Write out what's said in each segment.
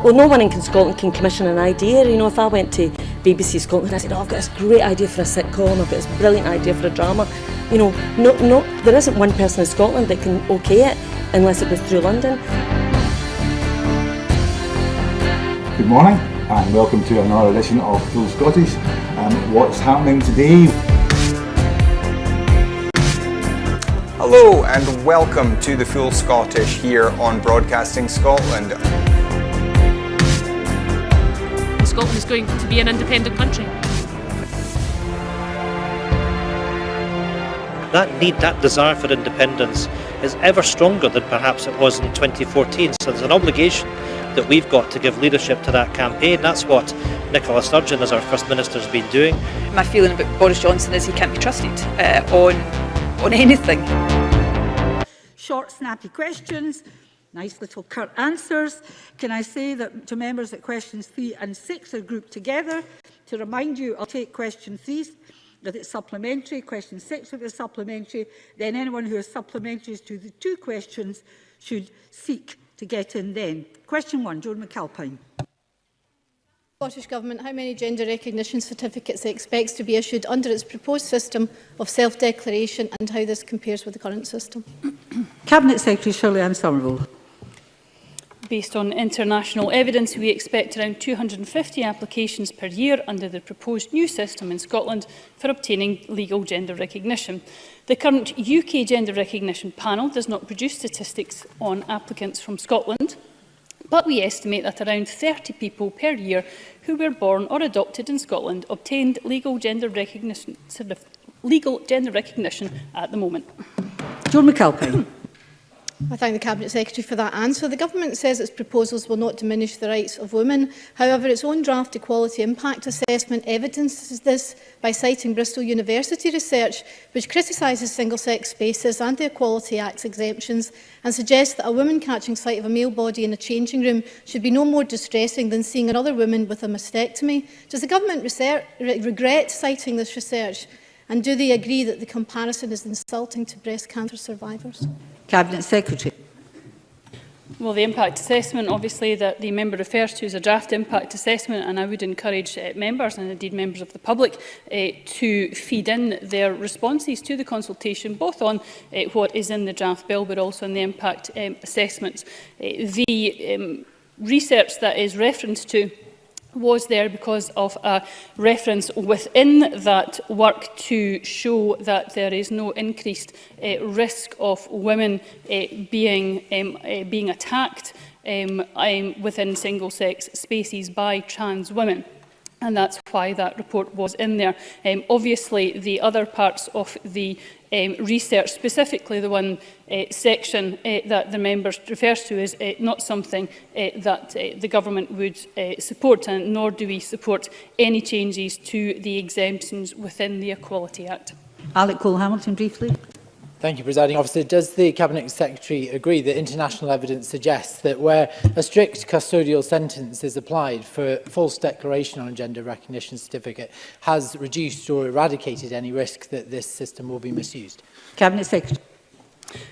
Well, no one in Scotland can commission an idea. You know, if I went to BBC Scotland and I said, oh, I've got this great idea for a sitcom, I've got this brilliant idea for a drama, you know, there isn't one person in Scotland that can okay it unless it goes through London. Good morning and welcome to another edition of Full Scottish. What's happening today? Hello and welcome to the Full Scottish here on Broadcasting Scotland. Scotland is going to be an independent country. That need, that desire for independence is ever stronger than perhaps it was in 2014. So there's an obligation that we've got to give leadership to that campaign. That's what Nicola Sturgeon, as our First Minister, has been doing. My feeling about Boris Johnson is he can't be trusted on anything. Short, snappy questions, nice little curt answers. Can I say that to members that questions 3 and 6 are grouped together? To remind you, I'll take question 3 if it's supplementary, question 6 if it's supplementary, then anyone who has supplementaries to the 2 questions should seek to get in then. Question 1, Joan McAlpine. Scottish Government, how many gender recognition certificates it expects to be issued under its proposed system of self-declaration and how this compares with the current system? Cabinet Secretary Shirley-Anne Somerville. Based on international evidence, we expect around 250 applications per year under the proposed new system in Scotland for obtaining legal gender recognition. The current UK Gender Recognition Panel does not produce statistics on applicants from Scotland, but we estimate that around 30 people per year who were born or adopted in Scotland obtained legal gender recognition at the moment. Joan McAlpine. I thank the Cabinet Secretary for that answer. The Government says its proposals will not diminish the rights of women. However, its own draft equality impact assessment evidences this by citing Bristol University research, which criticises single-sex spaces and the Equality Act's exemptions and suggests that a woman catching sight of a male body in a changing room should be no more distressing than seeing another woman with a mastectomy. Does the Government regret citing this research? And do they agree that the comparison is insulting to breast cancer survivors? Cabinet Secretary. Well, the impact assessment, obviously, that the member refers to is a draft impact assessment, and I would encourage members, and indeed members of the public, to feed in their responses to the consultation, both on what is in the draft bill, but also on the impact assessments. The research that is referenced to was there because of a reference within that work to show that there is no increased risk of women being attacked within single-sex spaces by trans women. And that's why that report was in there. Obviously, the other parts of the research, specifically the one section that the member refers to, is not something that the government would support, and nor do we support any changes to the exemptions within the Equality Act. Alec Cole-Hamilton, briefly. Thank you, Presiding Officer. Does the Cabinet Secretary agree that international evidence suggests that where a strict custodial sentence is applied for false declaration on a gender recognition certificate has reduced or eradicated any risk that this system will be misused? Cabinet Secretary.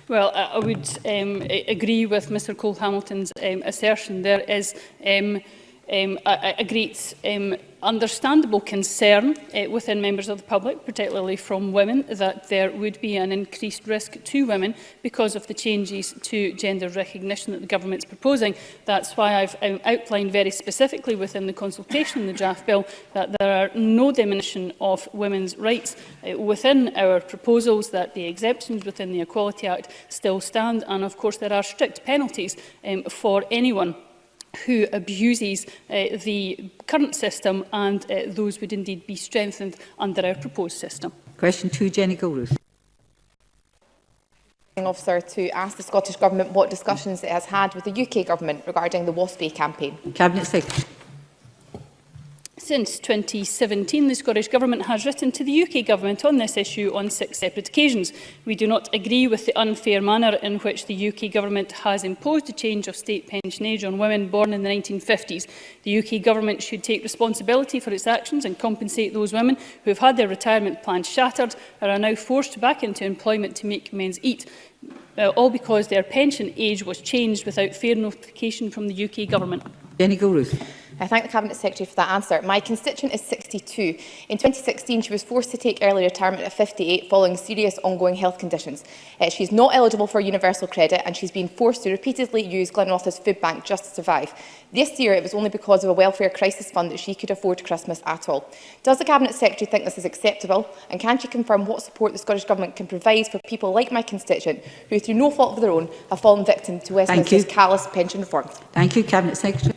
Well, I would agree with Mr Cole-Hamilton's assertion. There is a great understandable concern within members of the public, particularly from women, that there would be an increased risk to women because of the changes to gender recognition that the government is proposing. That's why I've outlined very specifically within the consultation in the draft bill that there are no diminution of women's rights within our proposals, that the exemptions within the Equality Act still stand, and of course there are strict penalties for anyone who abuses the current system, and those would indeed be strengthened under our proposed system. Question 2, Jenny Gilruth. Officer to ask the Scottish Government what discussions it has had with the UK Government regarding the WASPI campaign. Cabinet Secretary. Since 2017, the Scottish Government has written to the UK Government on this issue on 6 separate occasions. We do not agree with the unfair manner in which the UK Government has imposed a change of state pension age on women born in the 1950s. The UK Government should take responsibility for its actions and compensate those women who have had their retirement plans shattered and are now forced back into employment to make ends meet, all because their pension age was changed without fair notification from the UK Government. Gilruth. I thank the Cabinet Secretary for that answer. My constituent is 62. In 2016, she was forced to take early retirement at 58 following serious ongoing health conditions. She is not eligible for universal credit and she's been forced to repeatedly use Glenrothes Food Bank just to survive. This year, it was only because of a welfare crisis fund that she could afford Christmas at all. Does the Cabinet Secretary think this is acceptable? And can she confirm what support the Scottish Government can provide for people like my constituent who, through no fault of their own, have fallen victim to Westminster's callous pension reform? Thank you, Cabinet Secretary.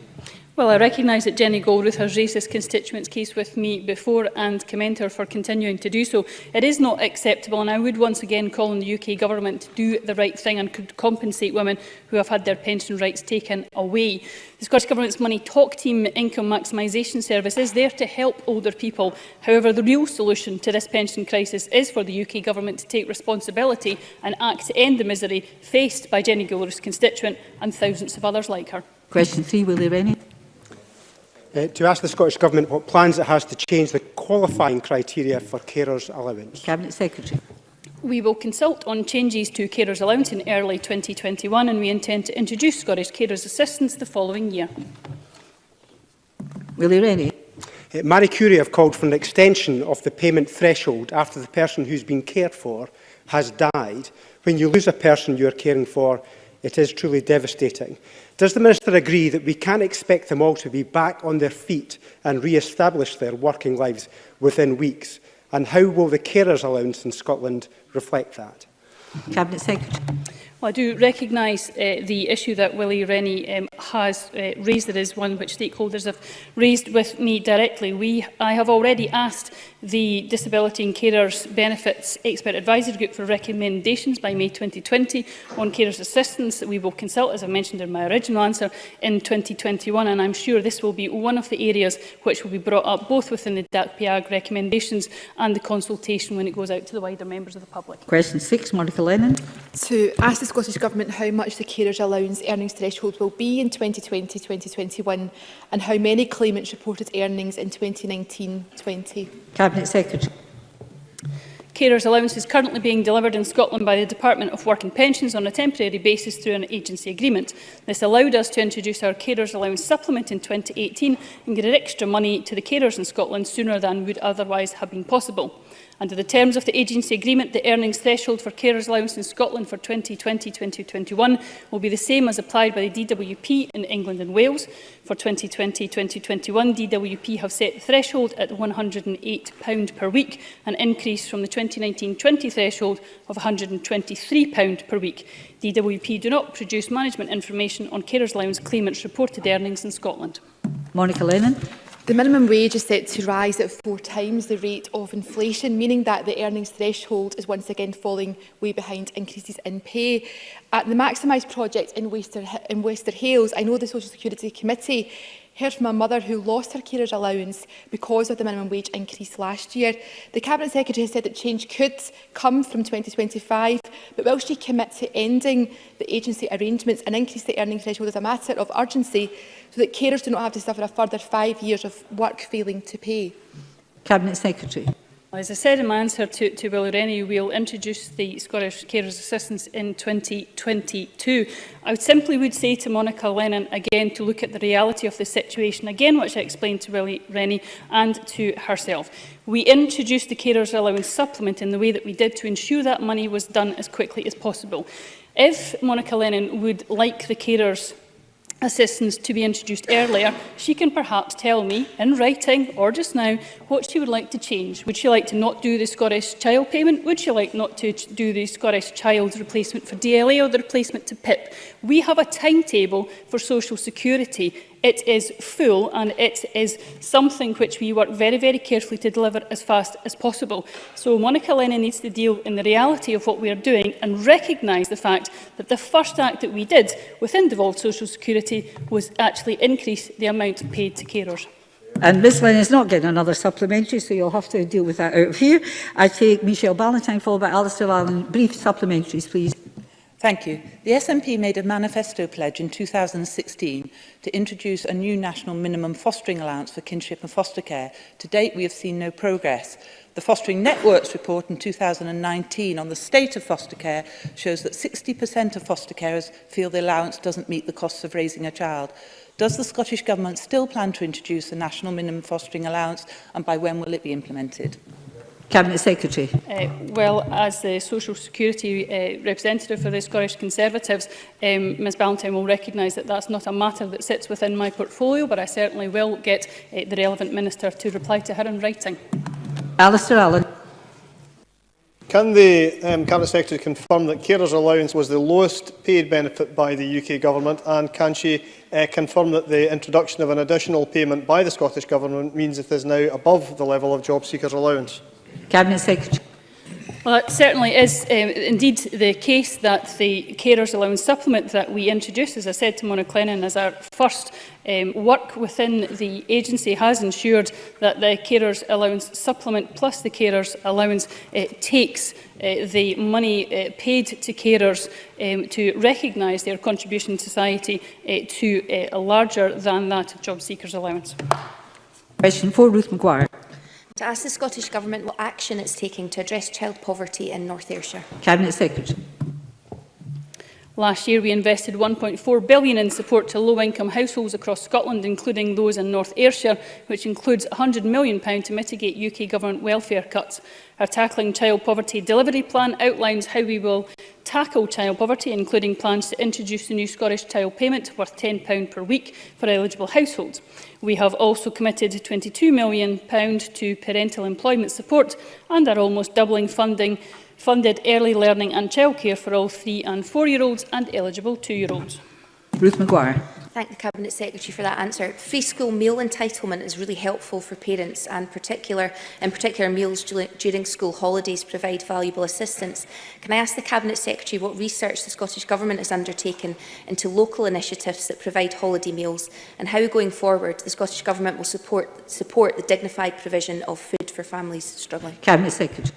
Well, I recognise that Jenny Gilruth has raised this constituent's case with me before and commend her for continuing to do so. It is not acceptable, and I would once again call on the UK Government to do the right thing and could compensate women who have had their pension rights taken away. The Scottish Government's Money Talk Team Income Maximisation Service is there to help older people. However, the real solution to this pension crisis is for the UK Government to take responsibility and act to end the misery faced by Jenny Gilruth's constituent and thousands of others like her. Question 3, Willie Rennie. To ask the Scottish Government what plans it has to change the qualifying criteria for carers' allowance. Cabinet Secretary. We will consult on changes to carers' allowance in early 2021 and we intend to introduce Scottish carers' assistance the following year. Willie Rennie. Marie Curie have called for an extension of the payment threshold after the person who's been cared for has died. When you lose a person you are caring for, it is truly devastating. Does the Minister agree that we can't expect them all to be back on their feet and re-establish their working lives within weeks? And how will the carers' allowance in Scotland reflect that? Cabinet Secretary. Well, I do recognise the issue that Willie Rennie has raised. It is one which stakeholders have raised with me directly. I have already asked the Disability and Carers Benefits Expert Advisory Group for recommendations by May 2020 on carers' assistance. We will consult, as I mentioned in my original answer, in 2021, and I'm sure this will be one of the areas which will be brought up both within the DAC-PIAG recommendations and the consultation when it goes out to the wider members of the public. Question 6, Monica Lennon. To ask the Scottish Government how much the carers' allowance earnings threshold will be in 2020-2021 and how many claimants reported earnings in 2019-20. Cabinet Secretary. Carers' allowance is currently being delivered in Scotland by the Department of Work and Pensions on a temporary basis through an agency agreement. This allowed us to introduce our carers' allowance supplement in 2018 and get extra money to the carers in Scotland sooner than would otherwise have been possible. Under the terms of the agency agreement, the earnings threshold for carers' allowance in Scotland for 2020-2021 will be the same as applied by the DWP in England and Wales. For 2020-2021, DWP have set the threshold at £108 per week, an increase from the 2019-20 threshold of £123 per week. DWP do not produce management information on carers' allowance claimants' reported earnings in Scotland. Monica Lennon. The minimum wage is set to rise at 4 times the rate of inflation, meaning that the earnings threshold is once again falling way behind increases in pay. At the Maximise project in Wester Hales, I know the Social Security Committee heard from a mother who lost her carers' allowance because of the minimum wage increase last year. The Cabinet Secretary has said that change could come from 2025, but will she commit to ending the agency arrangements and increase the earning threshold as a matter of urgency so that carers do not have to suffer a further 5 years of work failing to pay? Cabinet Secretary. As I said in my answer to Willie Rennie, we will introduce the Scottish Carers Assistance in 2022. I would say to Monica Lennon again to look at the reality of the situation again, which I explained to Willie Rennie and to herself. We introduced the Carers Allowance Supplement in the way that we did to ensure that money was done as quickly as possible. If Monica Lennon would like the Carers Assistance to be introduced earlier, she can perhaps tell me in writing or just now what she would like to change. Would she like to not do the Scottish Child Payment? Would she like not to do the Scottish Child Replacement for DLA or the replacement to PIP? We have a timetable for Social Security. It is full and it is something which we work very, very carefully to deliver as fast as possible. So Monica Lennon needs to deal in the reality of what we are doing and recognise the fact that the first act that we did within devolved Social Security was actually increase the amount paid to carers. And Ms Lennon is not getting another supplementary, so you'll have to deal with that out of here. I take Michelle Ballantyne, followed by Alistair Allen. Brief supplementaries, please. Thank you. The SNP made a manifesto pledge in 2016 to introduce a new national minimum fostering allowance for kinship and foster care. To date, we have seen no progress. The Fostering Network's report in 2019 on the state of foster care shows that 60% of foster carers feel the allowance doesn't meet the costs of raising a child. Does the Scottish Government still plan to introduce a national minimum fostering allowance, and by when will it be implemented? Cabinet Secretary. Well, as the Social Security representative for the Scottish Conservatives, Ms McAlpine will recognise that that's not a matter that sits within my portfolio, but I certainly will get the relevant minister to reply to her in writing. Alistair Allen. Can the Cabinet Secretary confirm that carers allowance was the lowest paid benefit by the UK Government, and can she confirm that the introduction of an additional payment by the Scottish Government means it is now above the level of job seekers allowance? Cabinet Secretary. Well, it certainly is indeed the case that the carers allowance supplement that we introduced, as I said to Mona Clennon, as our first work within the agency has ensured that the carers allowance supplement plus the carers allowance takes the money paid to carers to recognise their contribution to society to larger than that of job seekers allowance. Question 4, Ruth Maguire. To ask the Scottish Government what action it's taking to address child poverty in North Ayrshire. Cabinet Secretary. Last year, we invested £1.4 billion in support to low-income households across Scotland, including those in North Ayrshire, which includes £100 million to mitigate UK Government welfare cuts. Our Tackling Child Poverty Delivery Plan outlines how we will tackle child poverty, including plans to introduce the new Scottish Child Payment worth £10 per week for eligible households. We have also committed £22 million to parental employment support and are almost doubling funded early learning and childcare for all 3- and 4-year-olds and eligible 2-year-olds. Ruth Maguire. Thank the Cabinet Secretary for that answer. Free school meal entitlement is really helpful for parents, and in particular meals during school holidays provide valuable assistance. Can I ask the Cabinet Secretary what research the Scottish Government has undertaken into local initiatives that provide holiday meals, and how going forward the Scottish Government will support the dignified provision of food for families struggling? Cabinet Secretary.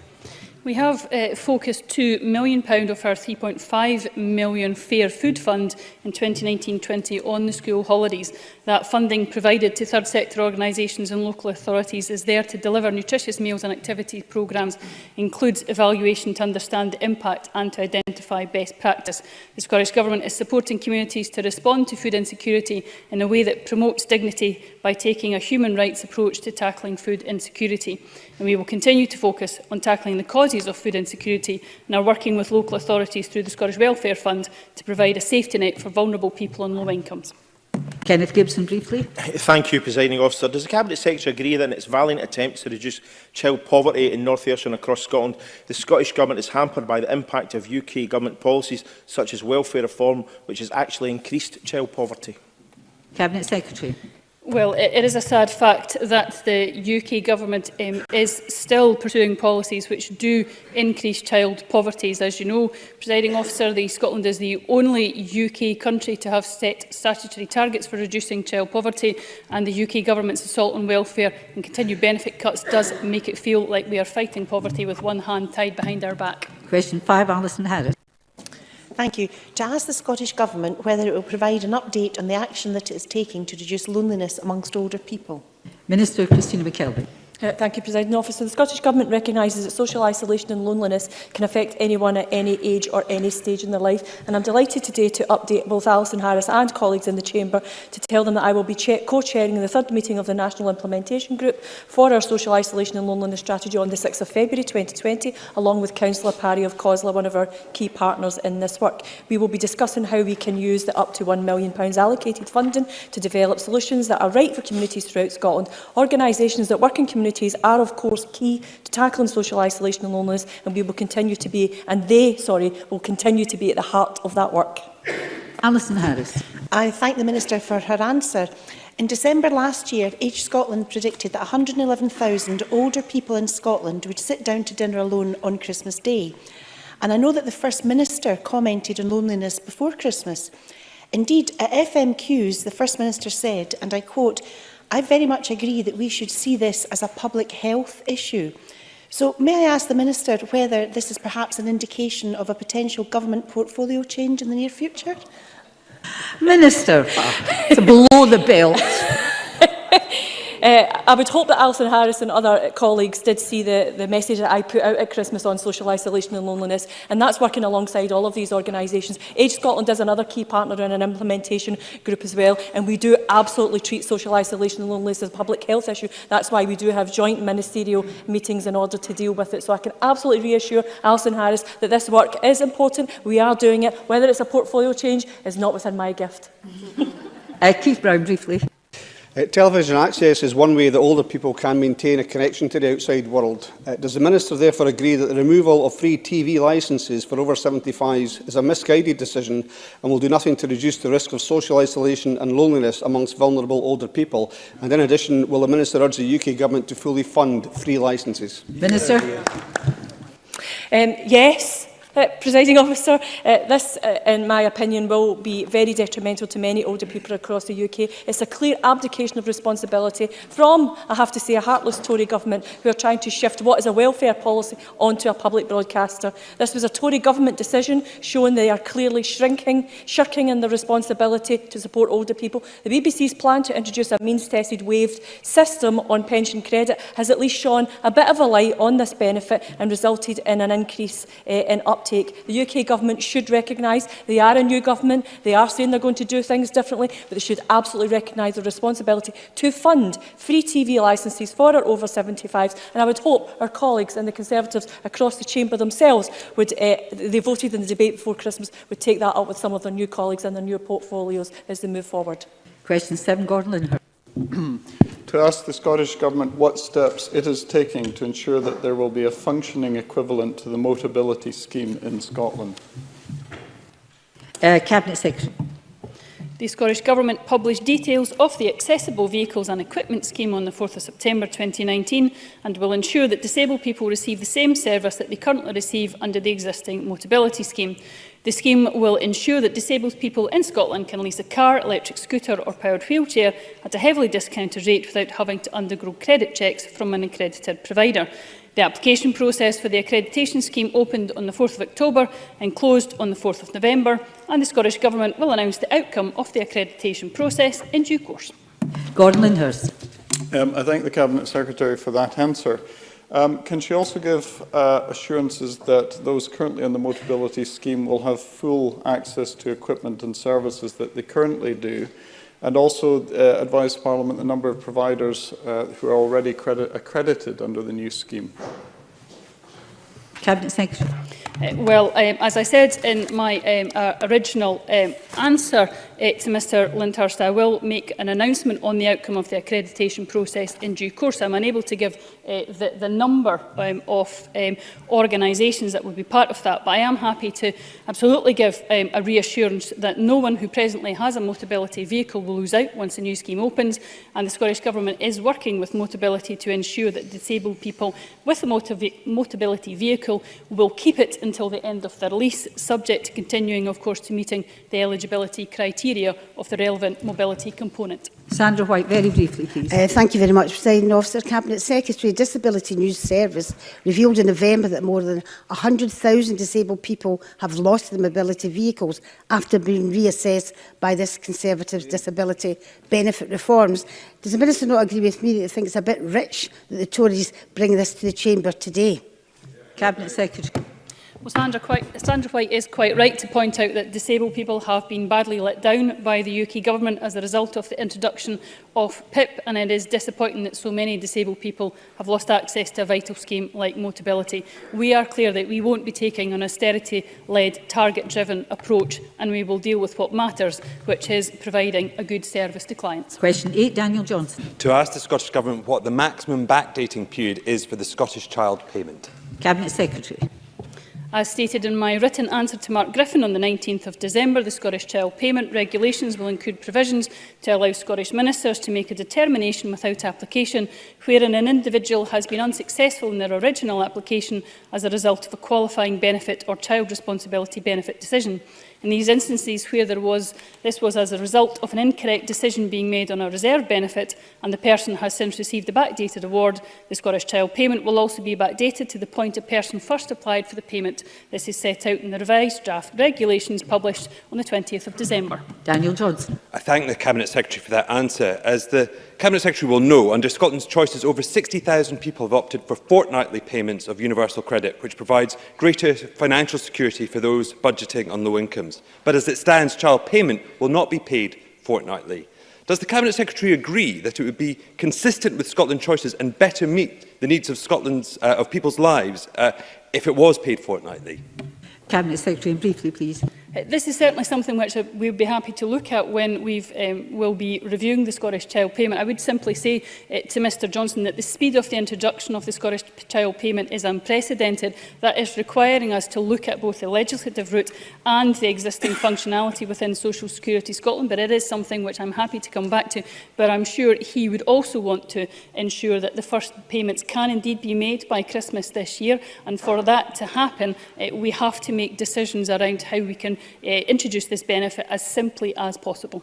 We have focused £2 million of our £3.5 million Fair Food Fund in 2019-20 on the school holidays. That funding provided to third sector organisations and local authorities is there to deliver nutritious meals and activity programmes, includes evaluation to understand the impact and to identify best practice. The Scottish Government is supporting communities to respond to food insecurity in a way that promotes dignity by taking a human rights approach to tackling food insecurity. And we will continue to focus on tackling the causes of food insecurity and are working with local authorities through the Scottish Welfare Fund to provide a safety net for vulnerable people on low incomes. Kenneth Gibson, briefly. Thank you, Presiding Officer. Does the Cabinet Secretary agree that in its valiant attempts to reduce child poverty in North Ayrshire and across Scotland, the Scottish Government is hampered by the impact of UK Government policies such as welfare reform, which has actually increased child poverty? Cabinet Secretary. Well, it is a sad fact that the UK Government is still pursuing policies which do increase child poverty. As you know, Presiding Officer, Scotland is the only UK country to have set statutory targets for reducing child poverty, and the UK Government's assault on welfare and continued benefit cuts does make it feel like we are fighting poverty with one hand tied behind our back. Question 5, Alison Harris. Thank you. To ask the Scottish Government whether it will provide an update on the action that it is taking to reduce loneliness amongst older people. Minister Christina McKelvey. Thank you, Presiding Officer. The Scottish Government recognises that social isolation and loneliness can affect anyone at any age or any stage in their life, and I'm delighted today to update both Alison Harris and colleagues in the Chamber to tell them that I will be co-chairing the third meeting of the National Implementation Group for our social isolation and loneliness strategy on the 6th of February 2020, along with Councillor Parry of Cosla, one of our key partners in this work. We will be discussing how we can use the up to £1 million allocated funding to develop solutions that are right for communities throughout Scotland. Organisations that work in communities are, of course, key to tackling social isolation and loneliness, and we will continue to be, will continue to be at the heart of that work. Alison Harris. I thank the Minister for her answer. In December last year, Age Scotland predicted that 111,000 older people in Scotland would sit down to dinner alone on Christmas Day. And I know that the First Minister commented on loneliness before Christmas. Indeed, at FMQs, the First Minister said, and I quote, "I very much agree that we should see this as a public health issue." So may I ask the Minister whether this is perhaps an indication of a potential government portfolio change in the near future? Minister, to below the belt. I would hope that Alison Harris and other colleagues did see the message that I put out at Christmas on social isolation and loneliness, and that's working alongside all of these organisations. Age Scotland is another key partner in an implementation group as well, and we do absolutely treat social isolation and loneliness as a public health issue. That's why we do have joint ministerial meetings in order to deal with it. So I can absolutely reassure Alison Harris that this work is important. We are doing it. Whether it's a portfolio change is not within my gift. Keith Brown, briefly. Television access is one way that older people can maintain a connection to the outside world. Does the Minister therefore agree that the removal of free TV licences for over 75s is a misguided decision and will do nothing to reduce the risk of social isolation and loneliness amongst vulnerable older people? And in addition, will the Minister urge the UK Government to fully fund free licences? Minister. Yes. Presiding Officer, this, in my opinion, will be very detrimental to many older people across the UK. It's a clear abdication of responsibility from, I have to say, a heartless Tory government who are trying to shift what is a welfare policy onto a public broadcaster. This was a Tory government decision showing they are clearly shirking in their responsibility to support older people. The BBC's plan to introduce a means-tested waived system on pension credit has at least shone a bit of a light on this benefit and resulted in an increase in uptake. The UK government should recognise they are a new government. They are saying they're going to do things differently, but they should absolutely recognise the responsibility to fund free TV licences for our over 75s. And I would hope our colleagues and the Conservatives across the chamber themselves would, they voted in the debate before Christmas, would take that up with some of their new colleagues and their new portfolios as they move forward. Question 7, Gordon Linhart. To ask the Scottish Government what steps it is taking to ensure that there will be a functioning equivalent to the Motability Scheme in Scotland. Cabinet Secretary. The Scottish Government published details of the Accessible Vehicles and Equipment Scheme on the 4th of September 2019 and will ensure that disabled people receive the same service that they currently receive under the existing Motability Scheme. The scheme will ensure that disabled people in Scotland can lease a car, electric scooter or powered wheelchair at a heavily discounted rate without having to undergo credit checks from an accredited provider. The application process for the accreditation scheme opened on the 4th of October and closed on the 4th of November, and the Scottish Government will announce the outcome of the accreditation process in due course. Gordon Linhart. I thank the Cabinet Secretary for that answer. Can she also give assurances that those currently on the Motability Scheme will have full access to equipment and services that they currently do, and also advise Parliament the number of providers who are already accredited under the new scheme? Cabinet Secretary. Well, as I said in my original answer to Mr Lyndhurst, I will make an announcement on the outcome of the accreditation process in due course. I'm unable to give the number of organisations that would be part of that, but I am happy to absolutely give a reassurance that no one who presently has a Motability vehicle will lose out once the new scheme opens, and the Scottish Government is working with Motability to ensure that disabled people with a Motability vehicle will keep it until the end of their lease, subject to continuing, of course, to meeting the eligibility criteria of the relevant mobility component. Sandra White, very briefly, please. Thank you very much, Presiding Officer. Cabinet Secretary, Disability News Service revealed in November that more than 100,000 disabled people have lost their mobility vehicles after being reassessed by this Conservative's disability benefit reforms. Does the Minister not agree with me that he thinks it's a bit rich that the Tories bring this to the Chamber today? Cabinet Secretary. Well, Sandra White is quite right to point out that disabled people have been badly let down by the UK Government as a result of the introduction of PIP, and it is disappointing that so many disabled people have lost access to a vital scheme like Motability. We are clear that we won't be taking an austerity-led, target-driven approach, and we will deal with what matters, which is providing a good service to clients. Question 8, Daniel Johnson. To ask the Scottish Government what the maximum backdating period is for the Scottish Child Payment. Cabinet Secretary. As stated in my written answer to Mark Griffin on the 19th of December, the Scottish Child Payment Regulations will include provisions to allow Scottish ministers to make a determination without application wherein an individual has been unsuccessful in their original application as a result of a qualifying benefit or child responsibility benefit decision. In these instances where this was as a result of an incorrect decision being made on a reserve benefit and the person has since received a backdated award, the Scottish Child Payment will also be backdated to the point a person first applied for the payment. This is set out in the revised draft regulations published on the 20th of December. Daniel Johnson. I thank the Cabinet Secretary for that answer. As the Cabinet Secretary will know, under Scotland's choices, over 60,000 people have opted for fortnightly payments of universal credit, which provides greater financial security for those budgeting on low incomes. But as it stands, child payment will not be paid fortnightly. Does the Cabinet Secretary agree that it would be consistent with Scotland's choices and better meet the needs of people's lives if it was paid fortnightly? Cabinet Secretary, and briefly, please. This is certainly something which we would be happy to look at when we will be reviewing the Scottish Child Payment. I would simply say to Mr Johnson that the speed of the introduction of the Scottish Child Payment is unprecedented. That is requiring us to look at both the legislative route and the existing functionality within Social Security Scotland, but it is something which I'm happy to come back to. But I'm sure he would also want to ensure that the first payments can indeed be made by Christmas this year, and for that to happen, we have to make decisions around how we can introduce this benefit as simply as possible.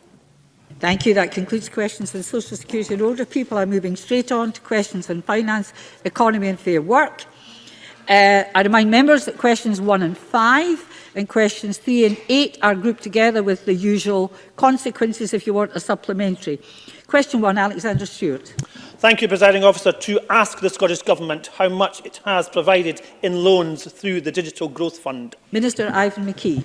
Thank you. That concludes questions on social security and older people. I'm moving straight on to questions on finance, economy and fair work. I remind members that questions 1 and 5 and questions 3 and 8 are grouped together with the usual consequences if you want a supplementary. Question 1, Alexander Stewart. Thank you, Presiding Officer. To ask the Scottish Government how much it has provided in loans through the Digital Growth Fund. Minister Ivan McKee.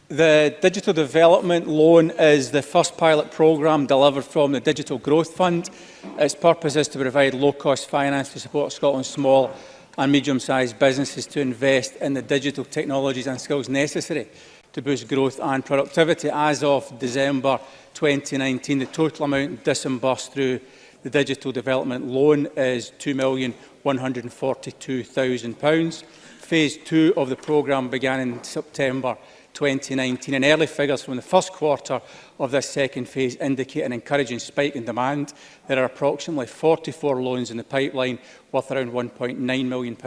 The Digital Development Loan is the first pilot programme delivered from the Digital Growth Fund. Its purpose is to provide low-cost finance to support Scotland's small and medium-sized businesses to invest in the digital technologies and skills necessary to boost growth and productivity. As of December 2019, the total amount disbursed through the Digital Development Loan is £2,142,000. Phase 2 of the programme began in September 2019, and early figures from the first quarter of this second phase indicate an encouraging spike in demand. There are approximately 44 loans in the pipeline worth around £1.9 million.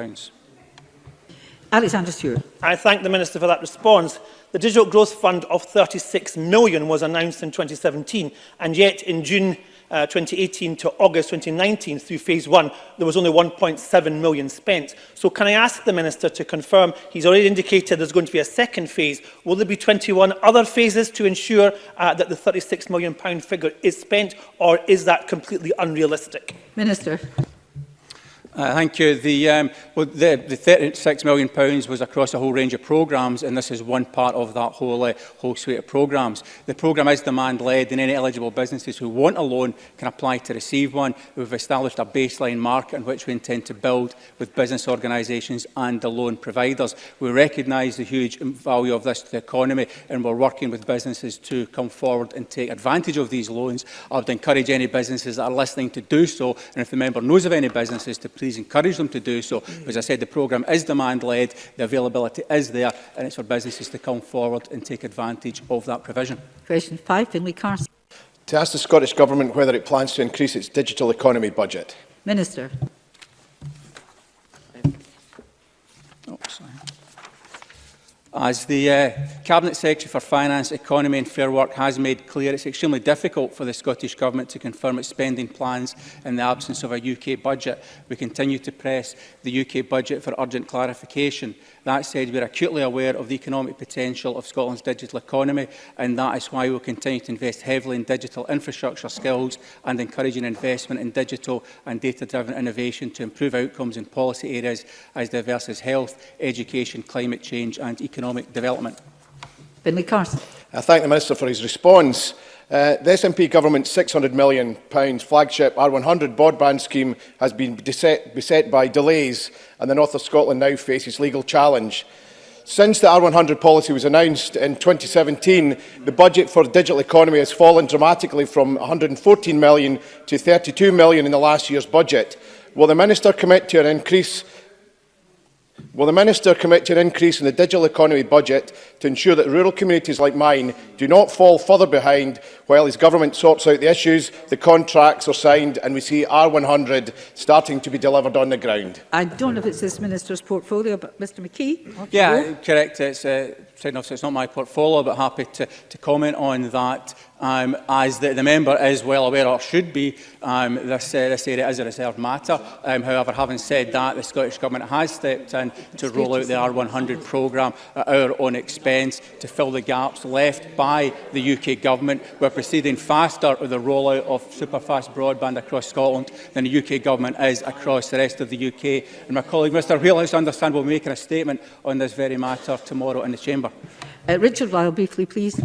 Alexander Stewart. I thank the Minister for that response. The Digital Growth Fund of £36 million was announced in 2017, and yet in June 2018 to August 2019 through phase 1, there was only £1.7 million spent. So can I ask the Minister to confirm, he's already indicated there's going to be a second phase, will there be 21 other phases to ensure that the £36 million figure is spent, or is that completely unrealistic? Minister. Thank you. The £36 million was across a whole range of programmes, and this is one part of that whole suite of programmes. The programme is demand-led, and any eligible businesses who want a loan can apply to receive one. We've established a baseline market in which we intend to build with business organisations and the loan providers. We recognise the huge value of this to the economy, and we're working with businesses to come forward and take advantage of these loans. I would encourage any businesses that are listening to do so, and if the member knows of any businesses, to please encourage them to do so. As I said, the programme is demand-led, the availability is there, and it's for businesses to come forward and take advantage of that provision. Question 5, Finlay Carson. To ask the Scottish Government whether it plans to increase its digital economy budget. Minister. As the Cabinet Secretary for Finance, Economy and Fair Work has made clear, it's extremely difficult for the Scottish Government to confirm its spending plans in the absence of a UK budget. We continue to press the UK budget for urgent clarification. That said, we are acutely aware of the economic potential of Scotland's digital economy, and that is why we will continue to invest heavily in digital infrastructure skills and encouraging investment in digital and data-driven innovation to improve outcomes in policy areas as diverse as health, education, climate change and economic development. Finlay Carson. I thank the Minister for his response. The SNP Government's £600 million flagship R100 broadband scheme has been beset by delays, and the North of Scotland now faces legal challenge. Since the R100 policy was announced in 2017, the budget for the digital economy has fallen dramatically from £114 million to £32 million in the last year's budget. Will the Minister commit to an increase Will the Minister commit to an increase in the digital economy budget to ensure that rural communities like mine do not fall further behind while his government sorts out the issues, the contracts are signed and we see R100 starting to be delivered on the ground? I don't know if it's this Minister's portfolio, but Mr McKee. Yeah, correct. It's not my portfolio, but happy to comment on that. As the member is well aware, or should be, this area is a reserved matter. However, having said that, the Scottish Government has stepped in to roll out the R100 programme at our own expense to fill the gaps left by the UK Government. We're proceeding faster with the rollout of superfast broadband across Scotland than the UK Government is across the rest of the UK. And my colleague Mr Wheelhouse, I understand, will be making a statement on this very matter tomorrow in the Chamber. Richard Lyle, briefly, please.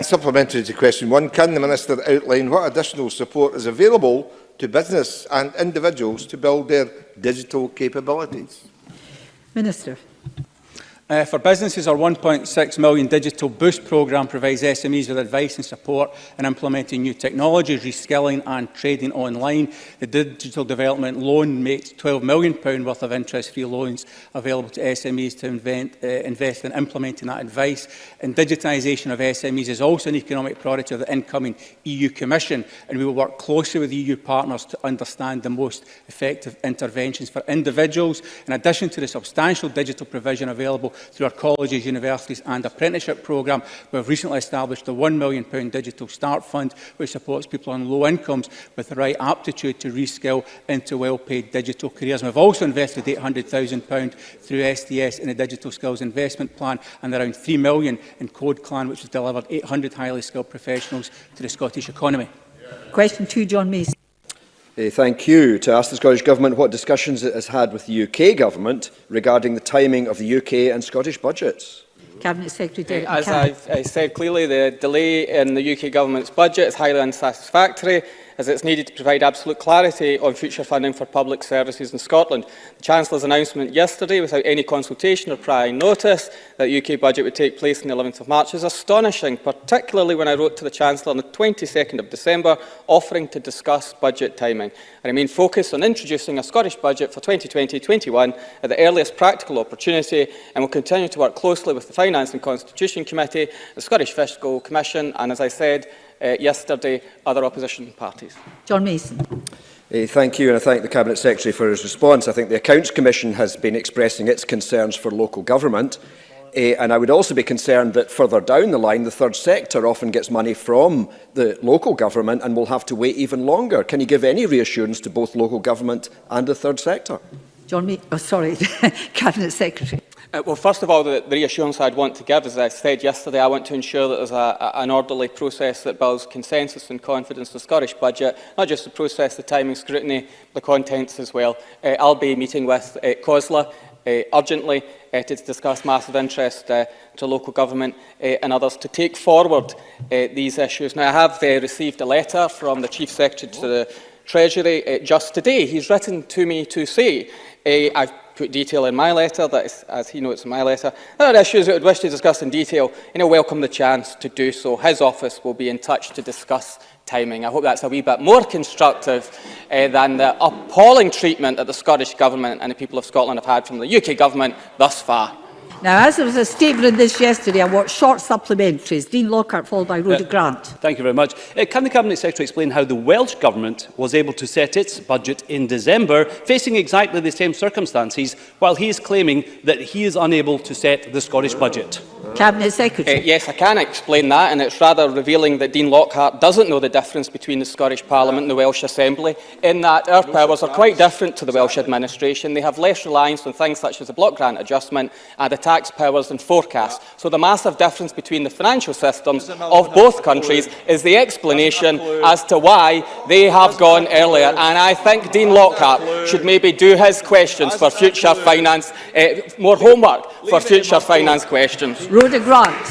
Supplementary to question 1, can the Minister outline what additional support is available to business and individuals to build their digital capabilities? Minister. For businesses, our £1.6 million digital boost programme provides SMEs with advice and support in implementing new technologies, reskilling and trading online. The digital development loan makes £12 million worth of interest-free loans available to SMEs to invest in implementing that advice. And digitisation of SMEs is also an economic priority of the incoming EU Commission, and we will work closely with EU partners to understand the most effective interventions for individuals. In addition to the substantial digital provision available through our colleges, universities and apprenticeship programme, we have recently established the £1 million digital start fund, which supports people on low incomes with the right aptitude to reskill into well-paid digital careers. And we've also invested £800,000 through STS in the Digital Skills Investment Plan and around £3 million in Code Clan, which has delivered 800 highly skilled professionals to the Scottish economy. Question 2, John Mason. Thank you. To ask the Scottish Government what discussions it has had with the UK Government regarding the timing of the UK and Scottish budgets. Cabinet Secretary Derek As McAlpine. I said clearly, the delay in the UK Government's budget is highly unsatisfactory, as it's needed to provide absolute clarity on future funding for public services in Scotland. The Chancellor's announcement yesterday, without any consultation or prior notice, that the UK budget would take place on the 11th of March is astonishing, particularly when I wrote to the Chancellor on the 22nd of December, offering to discuss budget timing. I remain focused on introducing a Scottish budget for 2020-21 at the earliest practical opportunity, and will continue to work closely with the Finance and Constitution Committee, the Scottish Fiscal Commission, and, as I said yesterday, other opposition parties. John Mason. Thank you, and I thank the Cabinet Secretary for his response. I think the Accounts Commission has been expressing its concerns for local government, and I would also be concerned that further down the line, the third sector often gets money from the local government and will have to wait even longer. Can you give any reassurance to both local government and the third sector? John Mason. Oh, sorry, Cabinet Secretary. Well, first of all, the reassurance I'd want to give, as I said yesterday, I want to ensure that there's an orderly process that builds consensus and confidence in the Scottish budget, not just the process, the timing, scrutiny, the contents as well. I'll be meeting with COSLA urgently to discuss massive interest to local government and others to take forward these issues. Now, I have received a letter from the Chief Secretary to the Treasury just today. He's written to me to say, I've put detail in my letter, that is, as he notes in my letter, there are issues that I would wish to discuss in detail, and he'll welcome the chance to do so. His office will be in touch to discuss timing. I hope that's a wee bit more constructive than the appalling treatment that the Scottish Government and the people of Scotland have had from the UK Government thus far. Now, as there was a statement on this yesterday, I want short supplementaries. Dean Lockhart, followed by Rhoda Grant. Thank you very much. Can the Cabinet Secretary explain how the Welsh Government was able to set its budget in December, facing exactly the same circumstances, while he is claiming that he is unable to set the Scottish budget? Cabinet Secretary. Yes, I can explain that, and it's rather revealing that Dean Lockhart doesn't know the difference between the Scottish Parliament and the Welsh Assembly, in that our powers are quite different to the Welsh administration. They have less reliance on things such as the block grant adjustment and the tax powers and forecasts. So the massive difference between the financial systems of both countries is the explanation as to why they have gone earlier. And I think Dean Lockhart should maybe do his questions for future finance, more homework for future finance questions. Rhoda Grant.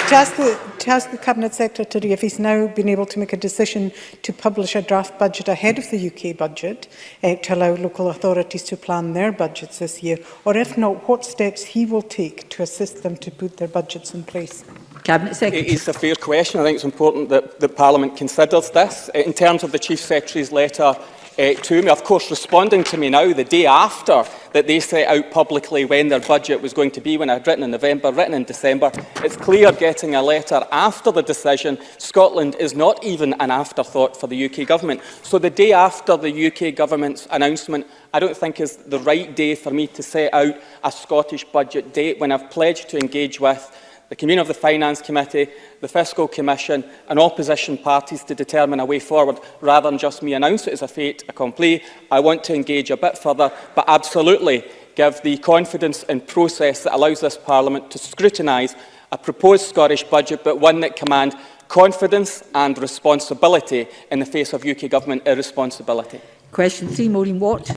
To ask the Cabinet Secretary if he's now been able to make a decision to publish a draft budget ahead of the UK budget to allow local authorities to plan their budgets this year, or if not, what steps he will take to assist them to put their budgets in place. Cabinet Secretary. It's a fair question. I think it's important that Parliament considers this. In terms of the Chief Secretary's letter to me, of course responding to me now the day after that they set out publicly when their budget was going to be, when I had written in November, written in December. It's clear getting a letter after the decision. Scotland is not even an afterthought for the UK Government. So the day after the UK Government's announcement, I don't think is the right day for me to set out a Scottish budget date when I've pledged to engage with the convener of the Finance Committee, the Fiscal Commission and opposition parties to determine a way forward, rather than just me announce it as a fait accompli. I want to engage a bit further, but absolutely give the confidence and process that allows this Parliament to scrutinise a proposed Scottish budget, but one that commands confidence and responsibility in the face of UK Government irresponsibility. Question 3, Maureen Watt.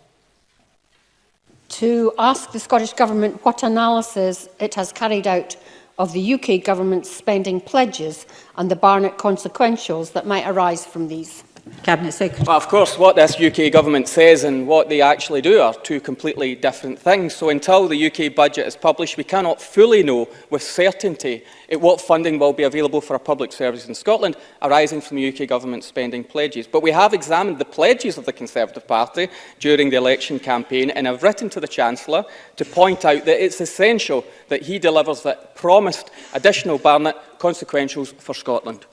To ask the Scottish Government what analysis it has carried out of the UK Government's spending pledges and the Barnett consequentials that might arise from these. Cabinet Secretary. Well, of course, what this UK Government says and what they actually do are two completely different things. So until the UK budget is published, we cannot fully know with certainty what funding will be available for our public services in Scotland arising from the UK Government's spending pledges. But we have examined the pledges of the Conservative Party during the election campaign and have written to the Chancellor to point out that it's essential that he delivers the promised additional Barnett consequentials for Scotland.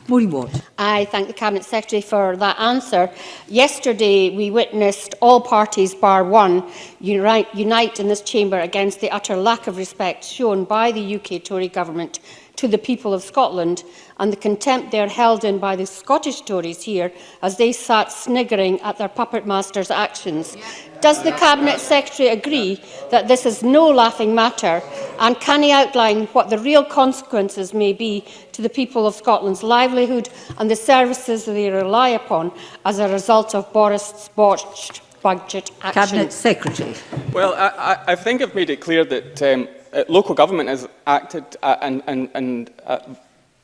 Maureen Watt. I thank the Cabinet Secretary for that answer. Yesterday, we witnessed all parties, bar one, unite in this chamber against the utter lack of respect shown by the UK Tory government to the people of Scotland and the contempt they are held in by the Scottish Tories here as they sat sniggering at their puppet master's actions. Does the Cabinet Secretary agree that this is no laughing matter, and can he outline what the real consequences may be to the people of Scotland's livelihood and the services they rely upon as a result of Boris' botched budget action? Cabinet Secretary. Well, I think I've made it clear that local government has acted and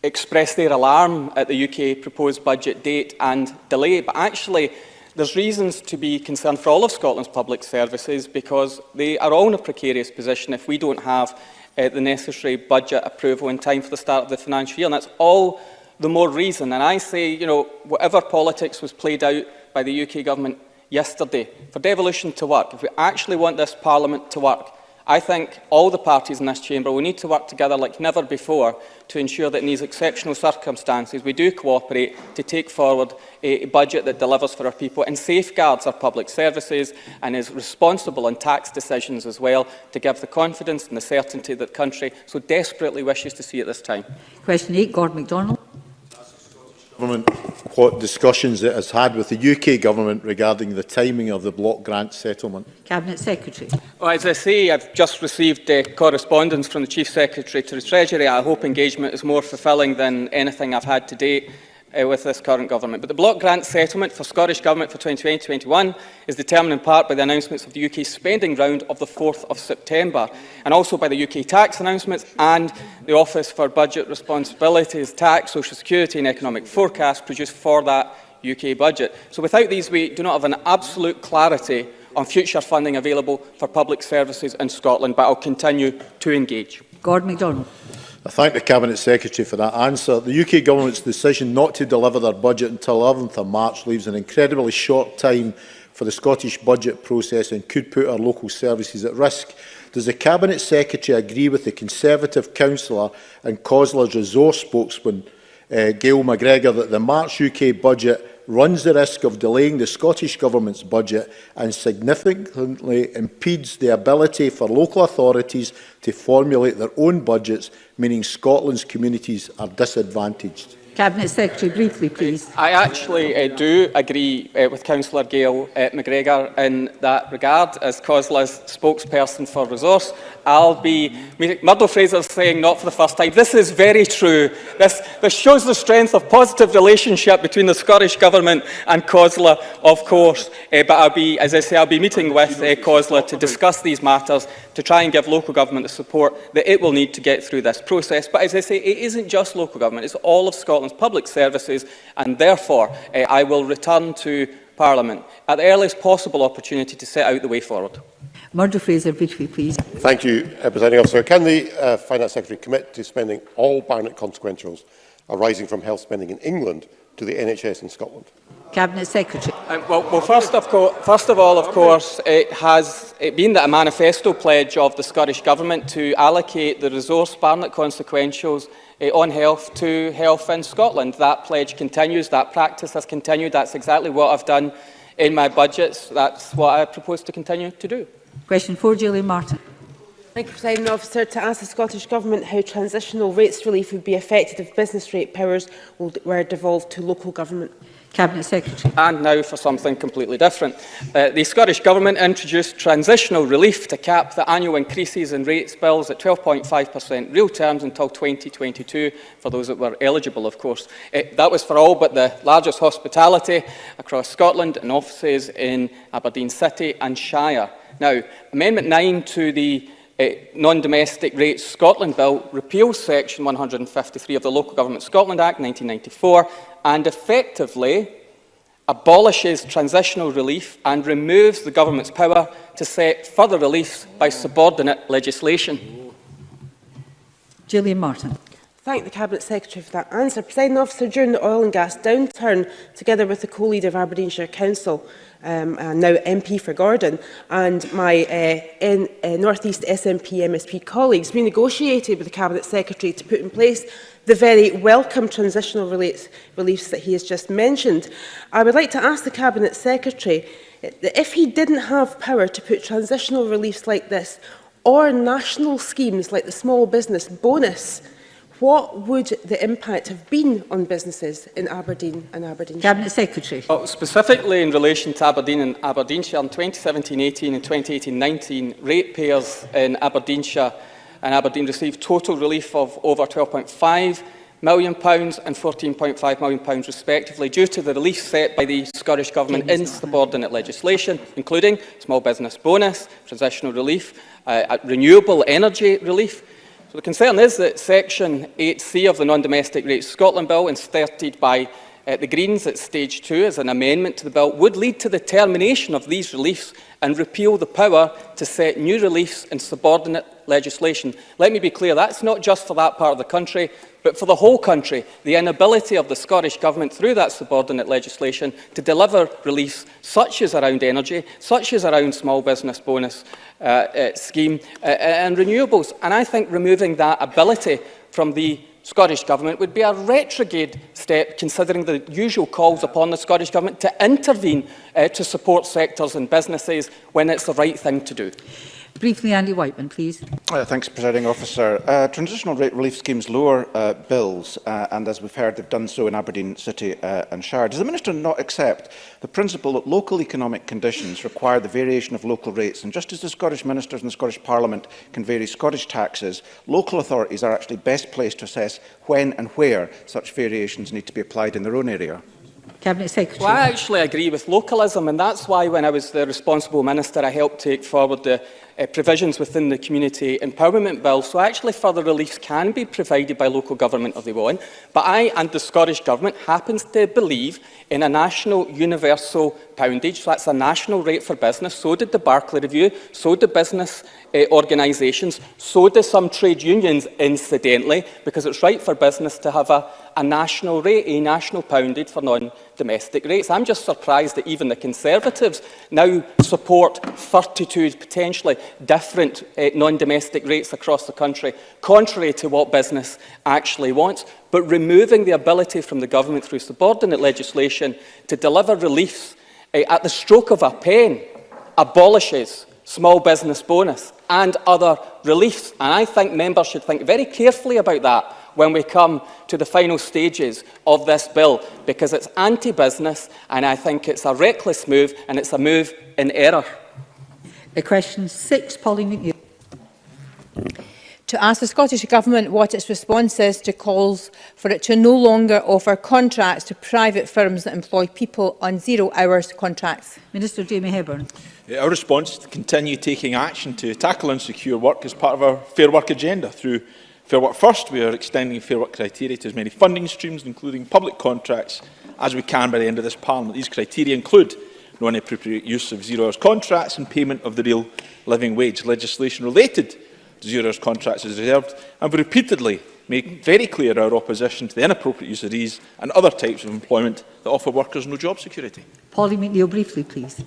expressed their alarm at the UK proposed budget date and delay, but actually there's reasons to be concerned for all of Scotland's public services because they are all in a precarious position if we don't have the necessary budget approval in time for the start of the financial year. And that's all the more reason. And I say, you know, whatever politics was played out by the UK Government yesterday, for devolution to work, if we actually want this Parliament to work, I think all the parties in this chamber will need to work together like never before to ensure that in these exceptional circumstances we do cooperate to take forward a budget that delivers for our people and safeguards our public services and is responsible on tax decisions as well to give the confidence and the certainty that the country so desperately wishes to see at this time. Question 8, Gordon MacDonald. Government what discussions it has had with the UK Government regarding the timing of the block grant settlement. Cabinet Secretary. Well, as I say, I've just received correspondence from the Chief Secretary to the Treasury. I hope engagement is more fulfilling than anything I've had to date with this current government. But the block grant settlement for Scottish Government for 2020-21 is determined in part by the announcements of the UK spending round of the 4th of September and also by the UK tax announcements and the Office for Budget Responsibilities, Tax, Social Security and Economic Forecast produced for that UK budget. So without these, we do not have an absolute clarity on future funding available for public services in Scotland, but I'll continue to engage. Gordon MacDonald. I thank the Cabinet Secretary for that answer. The UK Government's decision not to deliver their budget until 11th of March leaves an incredibly short time for the Scottish budget process and could put our local services at risk. Does the Cabinet Secretary agree with the Conservative councillor and COSLA's resource spokesman, Gail McGregor, that the March UK budget runs the risk of delaying the Scottish Government's budget and significantly impedes the ability for local authorities to formulate their own budgets, meaning Scotland's communities are disadvantaged? Cabinet Secretary, briefly, please. I actually do agree with Councillor Gail McGregor in that regard. As COSLA's spokesperson for resource, I'll be Murdo Fraser's saying not for the first time. This is very true. This shows the strength of positive relationship between the Scottish Government and COSLA, of course. But I'll be, as I say, I'll be meeting with COSLA to discuss these matters, to try and give local government the support that it will need to get through this process. But as I say, it isn't just local government, it's all of Scotland's public services, and therefore I will return to Parliament at the earliest possible opportunity to set out the way forward. Murdo Fraser, briefly, please. Thank you, Presiding Officer. Can the Finance Secretary commit to spending all Barnett consequentials arising from health spending in England to the NHS in Scotland? Cabinet Secretary. Well, first of all, of course, it has been that a manifesto pledge of the Scottish Government to allocate the resource Barnett consequentials on health to health in Scotland. That pledge continues, that practice has continued. That's exactly what I've done in my budgets. That's what I propose to continue to do. Question 4, Gillian Martin. Thank you, Presiding Officer. To ask the Scottish Government how transitional rates relief would be affected if business rate powers were devolved to local government. Cabinet Secretary. And now for something completely different. The Scottish Government introduced transitional relief to cap the annual increases in rates bills at 12.5% real terms until 2022, for those that were eligible, of course. That was for all but the largest hospitality across Scotland and offices in Aberdeen City and Shire. Now, Amendment 9 to the Non-Domestic Rates Scotland Bill repeals Section 153 of the Local Government Scotland Act 1994 and effectively abolishes transitional relief and removes the government's power to set further reliefs by subordinate legislation. Gillian Martin. Thank the Cabinet Secretary for that answer. Presiding Officer, during the oil and gas downturn, together with the co-leader of Aberdeenshire Council, and now MP for Gordon, and my North East SNP MSP colleagues, we negotiated with the Cabinet Secretary to put in place the very welcome transitional reliefs that he has just mentioned. I would like to ask the Cabinet Secretary that if he didn't have power to put transitional reliefs like this or national schemes like the small business bonus, what would the impact have been on businesses in Aberdeen and Aberdeenshire? Cabinet Secretary. Well, specifically in relation to Aberdeen and Aberdeenshire, in 2017-18 and 2018-19, ratepayers in Aberdeenshire and Aberdeen received total relief of over £12.5 million and £14.5 million respectively, due to the relief set by the Scottish Government in subordinate legislation, including small business bonus, transitional relief, renewable energy relief. So the concern is that Section 8C of the Non-Domestic Rates Scotland Bill, inserted by the Greens at stage 2 as an amendment to the bill, would lead to the termination of these reliefs and repeal the power to set new reliefs in subordinate legislation. Let me be clear, that's not just for that part of the country, but for the whole country. The inability of the Scottish Government through that subordinate legislation to deliver reliefs such as around energy, such as around small business bonus scheme and renewables. And I think removing that ability from the Scottish Government would be a retrograde step, considering the usual calls upon the Scottish Government to intervene to support sectors and businesses when it's the right thing to do. Briefly, Andy Whiteman, please. Thanks, Presiding Officer. Transitional rate relief schemes lower bills, and as we've heard, they've done so in Aberdeen City and Shire. Does the Minister not accept the principle that local economic conditions require the variation of local rates? And just as the Scottish Ministers and the Scottish Parliament can vary Scottish taxes, local authorities are actually best placed to assess when and where such variations need to be applied in their own area? Cabinet Secretary. Well, I actually agree with localism, and that's why when I was the responsible minister I helped take forward the provisions within the Community Empowerment Bill. So actually further reliefs can be provided by local government if they want, but I and the Scottish Government happens to believe in a national universal poundage. So that's a national rate for business. So did the Barclay Review, so did business organisations, so do some trade unions incidentally, because it's right for business to have a national rate, a national poundage for non-domestic rates. I'm just surprised that even the Conservatives now support 32 potentially different non-domestic rates across the country, contrary to what business actually wants, but removing the ability from the government through subordinate legislation to deliver reliefs at the stroke of a pen abolishes small business bonus and other reliefs. And I think members should think very carefully about that when we come to the final stages of this bill, because it's anti-business and I think it's a reckless move and it's a move in error. Question 6, Pauline McNeil. To ask the Scottish Government what its response is to calls for it to no longer offer contracts to private firms that employ people on 0 hours contracts. Minister Jamie Hepburn. Our response is to continue taking action to tackle insecure work as part of our Fair Work agenda. Through Fair Work First, we are extending Fair Work criteria to as many funding streams, including public contracts, as we can by the end of this Parliament. These criteria include no inappropriate use of 0 hours contracts and payment of the real living wage. Legislation related to 0 hours contracts is reserved, and we repeatedly make very clear our opposition to the inappropriate use of these and other types of employment that offer workers no job security. Polly McNeill, briefly, please.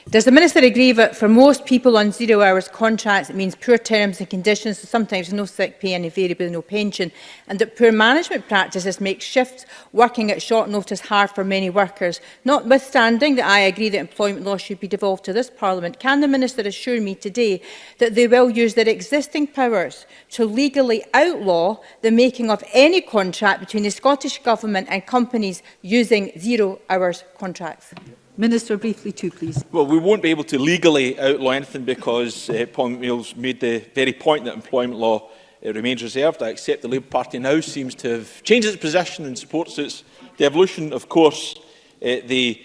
Does the Minister agree that for most people on 0 hours contracts it means poor terms and conditions, sometimes no sick pay and invariably no pension, and that poor management practices make shift working at short notice hard for many workers? Notwithstanding that I agree that employment law should be devolved to this Parliament, can the Minister assure me today that they will use their existing powers to legally outlaw the making of any contract between the Scottish Government and companies using 0 hours contracts? Minister, briefly too, please. Well, we won't be able to legally outlaw anything because Paul McNeill's made the very point that employment law remains reserved. I accept the Labour Party now seems to have changed its position and supports its devolution. Of course, they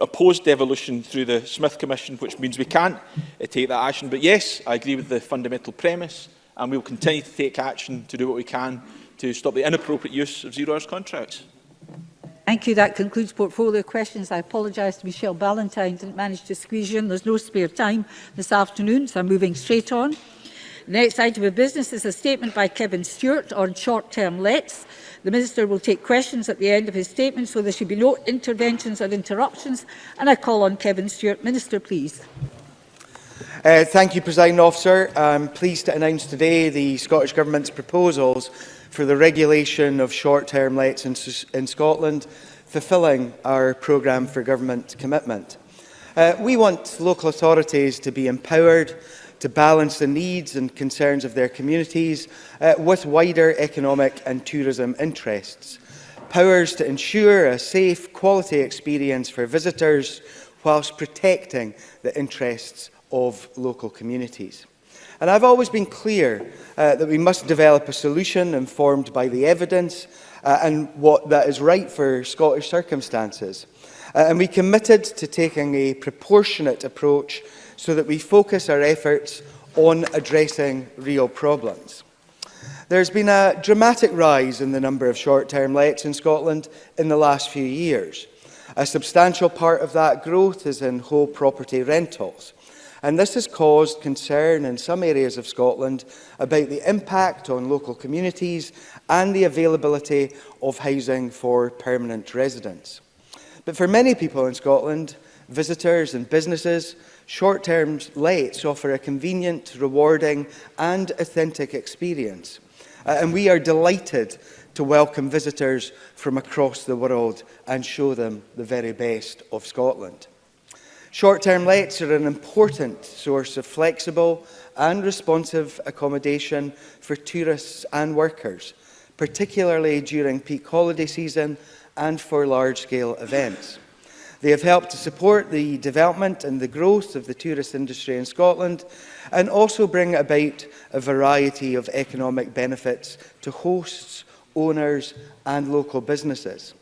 opposed devolution through the Smith Commission, which means we can't take that action. But yes, I agree with the fundamental premise, and we will continue to take action to do what we can to stop the inappropriate use of 0 hours contracts. Thank you. That concludes portfolio questions. I apologise to Michelle Ballantyne, didn't manage to squeeze you in. There's no spare time this afternoon, so I'm moving straight on. The next item of business is a statement by Kevin Stewart on short-term lets. The Minister will take questions at the end of his statement, so there should be no interventions or interruptions. And I call on Kevin Stewart. Minister, please. Thank you, Presiding Officer. I'm pleased to announce today the Scottish Government's proposals for the regulation of short-term lets in Scotland, fulfilling our programme for government commitment. We want local authorities to be empowered to balance the needs and concerns of their communities with wider economic and tourism interests. Powers to ensure a safe, quality experience for visitors whilst protecting the interests of local communities. And I've always been clear that we must develop a solution informed by the evidence and what that is right for Scottish circumstances. And we committed to taking a proportionate approach so that we focus our efforts on addressing real problems. There's been a dramatic rise in the number of short-term lets in Scotland in the last few years. A substantial part of that growth is in whole property rentals. And this has caused concern in some areas of Scotland about the impact on local communities and the availability of housing for permanent residents. But for many people in Scotland, visitors and businesses, short-term lets offer a convenient, rewarding and authentic experience. And we are delighted to welcome visitors from across the world and show them the very best of Scotland. Short-term lets are an important source of flexible and responsive accommodation for tourists and workers, particularly during peak holiday season and for large-scale events. They have helped to support the development and the growth of the tourist industry in Scotland and also bring about a variety of economic benefits to hosts, owners and local businesses.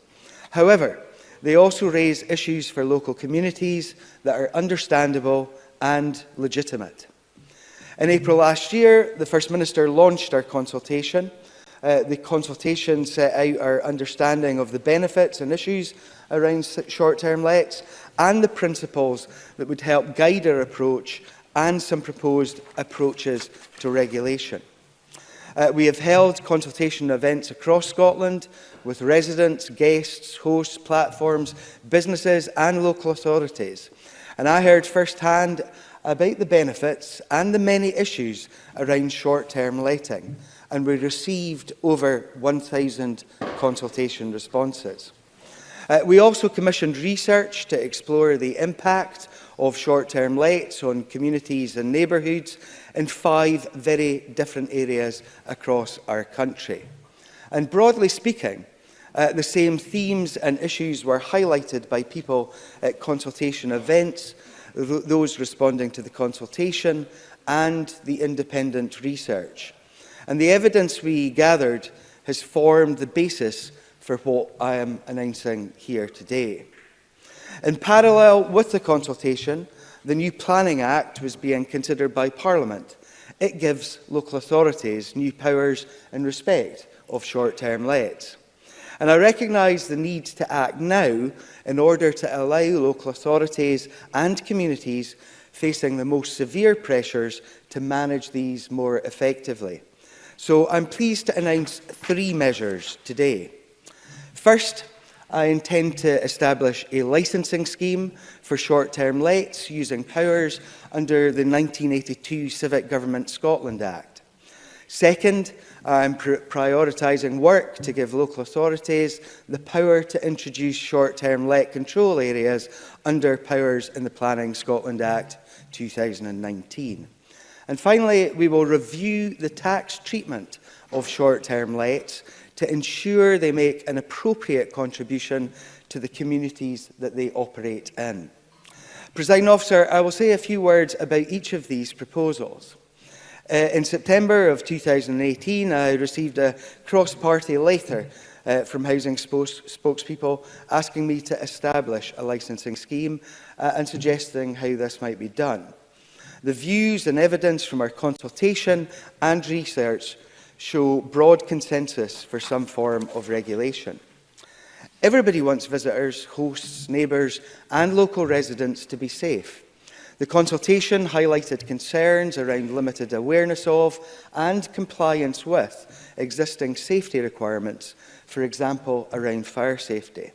However, they also raise issues for local communities that are understandable and legitimate. In April last year, the First Minister launched our consultation. The consultation set out our understanding of the benefits and issues around short-term lets and the principles that would help guide our approach and some proposed approaches to regulation. We have held consultation events across Scotland with residents, guests, hosts, platforms, businesses and local authorities. And I heard firsthand about the benefits and the many issues around short-term letting, and we received over 1,000 consultation responses. We also commissioned research to explore the impact of short-term lets on communities and neighbourhoods in 5 very different areas across our country. And broadly speaking, the same themes and issues were highlighted by people at consultation events, those responding to the consultation and the independent research. And the evidence we gathered has formed the basis for what I am announcing here today. In parallel with the consultation, the new Planning Act was being considered by Parliament. It gives local authorities new powers in respect of short-term lets. And I recognise the need to act now in order to allow local authorities and communities facing the most severe pressures to manage these more effectively. So I'm pleased to announce 3 measures today. First, I intend to establish a licensing scheme for short-term lets using powers under the 1982 Civic Government Scotland Act. Second, I'm prioritising work to give local authorities the power to introduce short-term let control areas under powers in the Planning Scotland Act 2019. And finally, we will review the tax treatment of short-term lets to ensure they make an appropriate contribution to the communities that they operate in. Presiding Officer, I will say a few words about each of these proposals. In September of 2018, I received a cross-party letter from housing spokespeople asking me to establish a licensing scheme and suggesting how this might be done. The views and evidence from our consultation and research show broad consensus for some form of regulation. Everybody wants visitors, hosts, neighbours and local residents to be safe. The consultation highlighted concerns around limited awareness of and compliance with existing safety requirements, for example, around fire safety.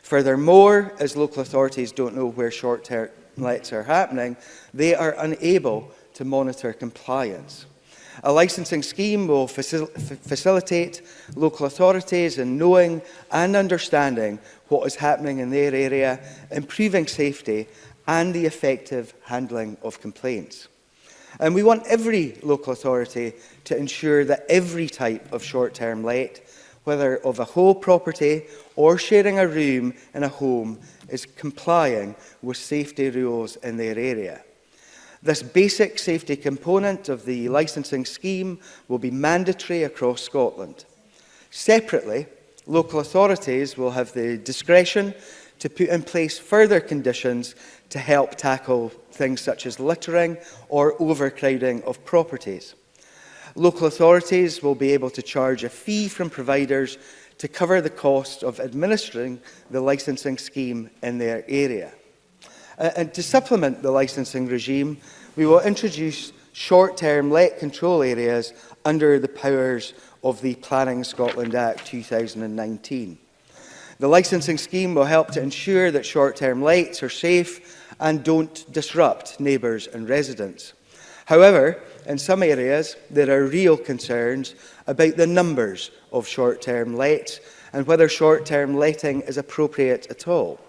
Furthermore, as local authorities don't know where short-term lets are happening, they are unable to monitor compliance. A licensing scheme will facilitate local authorities in knowing and understanding what is happening in their area, improving safety and the effective handling of complaints. And we want every local authority to ensure that every type of short-term let, whether of a whole property or sharing a room in a home, is complying with safety rules in their area. This basic safety component of the licensing scheme will be mandatory across Scotland. Separately, local authorities will have the discretion to put in place further conditions to help tackle things such as littering or overcrowding of properties. Local authorities will be able to charge a fee from providers to cover the cost of administering the licensing scheme in their area. And to supplement the licensing regime, we will introduce short-term let control areas under the powers of the Planning Scotland Act 2019. The licensing scheme will help to ensure that short-term lets are safe and don't disrupt neighbours and residents. However, in some areas, there are real concerns about the numbers of short-term lets and whether short-term letting is appropriate at all.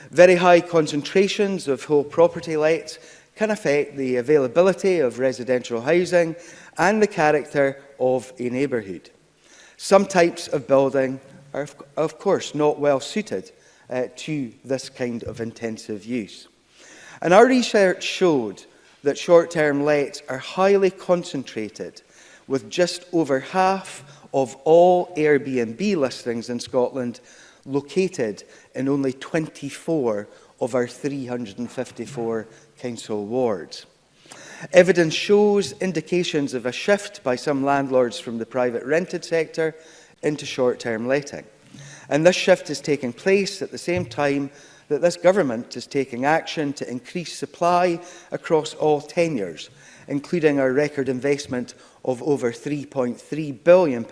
Very high concentrations of whole property lets can affect the availability of residential housing and the character of a neighbourhood. Some types of building are, of course, not well suited to this kind of intensive use. And our research showed that short-term lets are highly concentrated, with just over half of all Airbnb listings in Scotland located in only 24 of our 354 council wards. Evidence shows indications of a shift by some landlords from the private rented sector into short-term letting. And this shift is taking place at the same time that this government is taking action to increase supply across all tenures, including our record investment of over £3.3 billion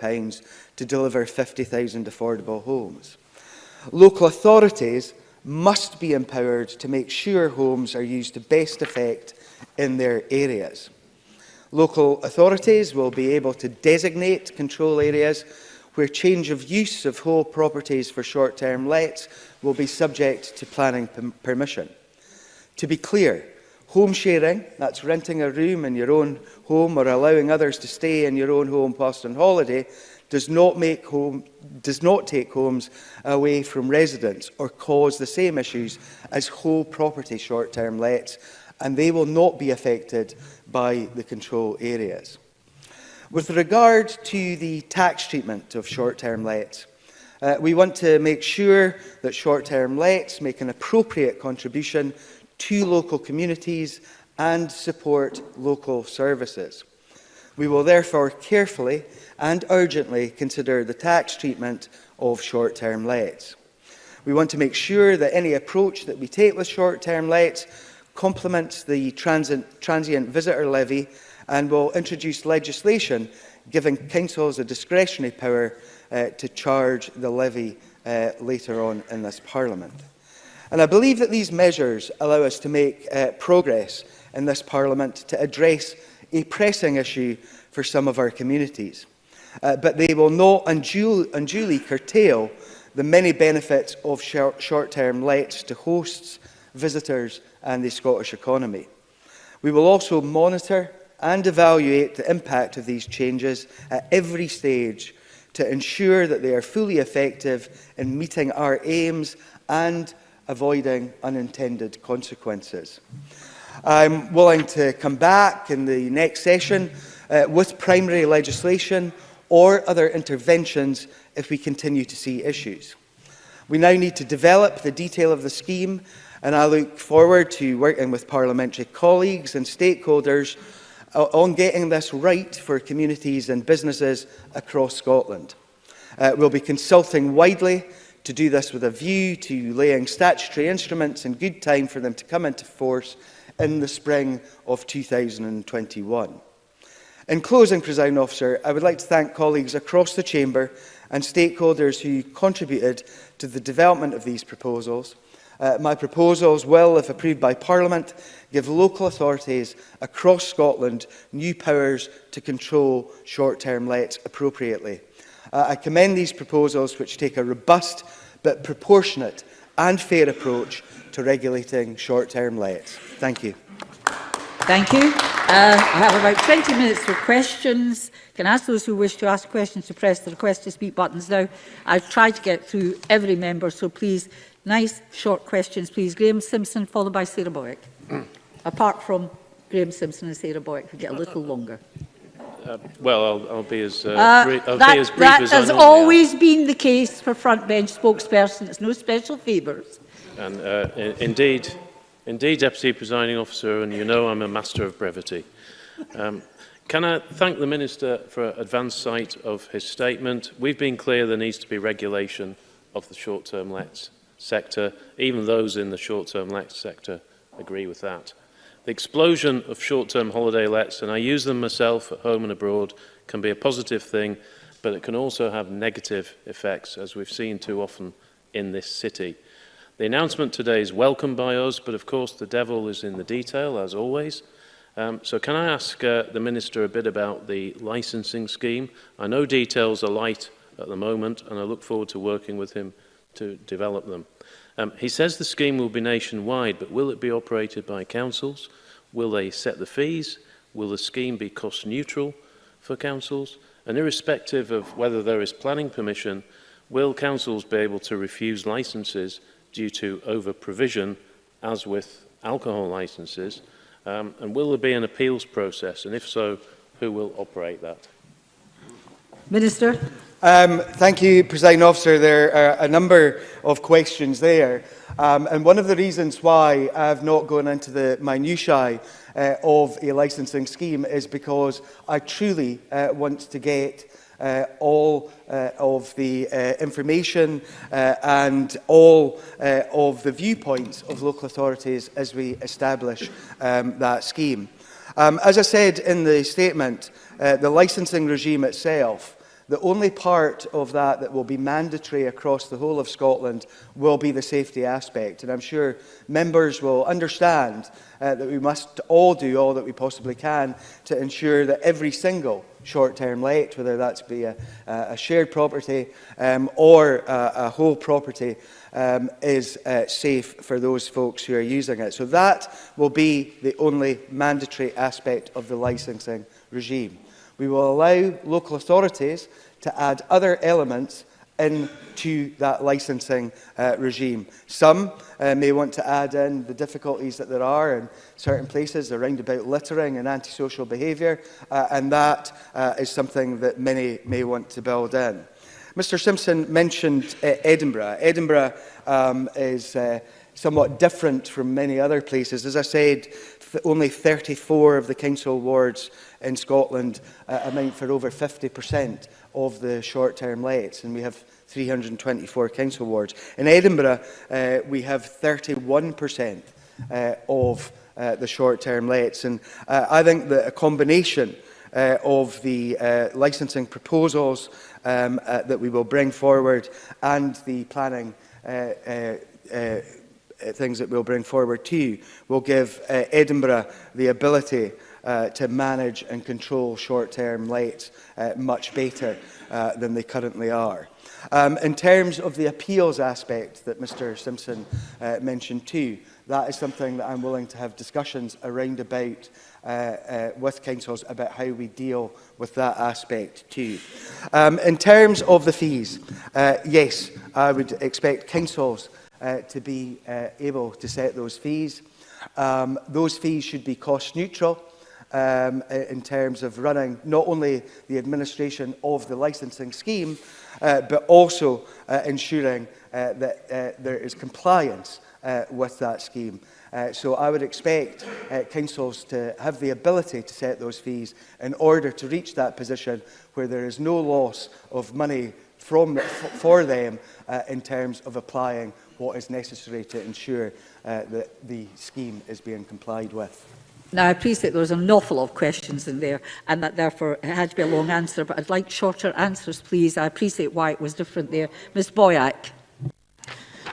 to deliver 50,000 affordable homes. Local authorities must be empowered to make sure homes are used to best effect in their areas. Local authorities will be able to designate control areas where change of use of whole properties for short-term lets will be subject to planning permission. To be clear, home sharing, that's renting a room in your own home or allowing others to stay in your own home whilst on holiday, does not take homes away from residents or cause the same issues as whole property short-term lets, and they will not be affected by the control areas. With regard to the tax treatment of short-term lets, we want to make sure that short-term lets make an appropriate contribution to local communities and support local services. We will therefore carefully and urgently consider the tax treatment of short-term lets. We want to make sure that any approach that we take with short-term lets complements the transient visitor levy, and will introduce legislation giving councils a discretionary power to charge the levy later on in this Parliament. And I believe that these measures allow us to make progress in this Parliament to address a pressing issue for some of our communities. But they will not unduly curtail the many benefits of short-term lets to hosts, visitors and the Scottish economy. We will also monitor and evaluate the impact of these changes at every stage to ensure that they are fully effective in meeting our aims and avoiding unintended consequences. I'm willing to come back in the next session with primary legislation or other interventions if we continue to see issues. We now need to develop the detail of the scheme, and I look forward to working with parliamentary colleagues and stakeholders on getting this right for communities and businesses across Scotland. We'll be consulting widely to do this with a view to laying statutory instruments in good time for them to come into force in the spring of 2021. In closing, Presiding Officer, I would like to thank colleagues across the Chamber and stakeholders who contributed to the development of these proposals. My proposals will, if approved by Parliament, give local authorities across Scotland new powers to control short-term lets appropriately. I commend these proposals, which take a robust but proportionate and fair approach to regulating short-term lets. Thank you. Thank you. I have about 20 minutes for questions. Can I ask those who wish to ask questions to press the request to speak buttons now? I've tried to get through every member, so please, nice short questions, please. Graham Simpson, followed by Sarah Boyack. Apart from Graham Simpson and Sarah Boyack, who get a little longer. Well, I'll be as brief that as I has always been the case for frontbench spokesperson. It's no special favours. And indeed, Deputy Presiding Officer, and you know I'm a master of brevity. Can I thank the Minister for advance sight of his statement? We've been clear there needs to be regulation of the short-term lets sector. Even those in the short-term lets sector agree with that. The explosion of short-term holiday lets, and I use them myself at home and abroad, can be a positive thing, but it can also have negative effects, as we've seen too often in this city. The announcement today is welcomed by us, but of course the devil is in the detail, as always. So can I ask the Minister a bit about the licensing scheme? I know details are light at the moment, and I look forward to working with him to develop them. He says the scheme will be nationwide, but will it be operated by councils? Will they set the fees? Will the scheme be cost neutral for councils? And irrespective of whether there is planning permission, will councils be able to refuse licences due to over-provision, as with alcohol licences? And will there be an appeals process? And if so, who will operate that? Minister. Thank you, Presiding Officer. There are a number of questions there. And one of the reasons why I've not gone into the minutiae of a licensing scheme is because I truly want to get all of the information and all of the viewpoints of local authorities as we establish that scheme. As I said in the statement, the licensing regime itself, the only part of that that will be mandatory across the whole of Scotland will be the safety aspect. And I'm sure members will understand that we must all do all that we possibly can to ensure that every single short-term let, whether that's be a shared property or a whole property, is safe for those folks who are using it. So that will be the only mandatory aspect of the licensing regime. We will allow local authorities to add other elements into that licensing regime. Some may want to add in the difficulties that there are in certain places around about littering and antisocial behaviour, and that is something that many may want to build in. Mr Simpson mentioned Edinburgh. Edinburgh is somewhat different from many other places. As I said, only 34 of the council wards in Scotland amount for over 50% of the short-term lets, and we have 324 council wards. In Edinburgh, we have 31% of the short-term lets, and I think that a combination of the licensing proposals that we will bring forward and the planning things that we'll bring forward to you will give Edinburgh the ability to manage and control short-term lets much better than they currently are. In terms of the appeals aspect that Mr Simpson mentioned too, that is something that I'm willing to have discussions around about with councils about how we deal with that aspect too. In terms of the fees, yes, I would expect councils to be able to set those fees. Those fees should be cost neutral in terms of running not only the administration of the licensing scheme, but also ensuring that there is compliance with that scheme. So I would expect councils to have the ability to set those fees in order to reach that position where there is no loss of money for them in terms of applying what is necessary to ensure that the scheme is being complied with. Now, I appreciate there was an awful lot of questions in there and that therefore it had to be a long answer, but I'd like shorter answers, please. I appreciate why it was different there. Ms Boyack.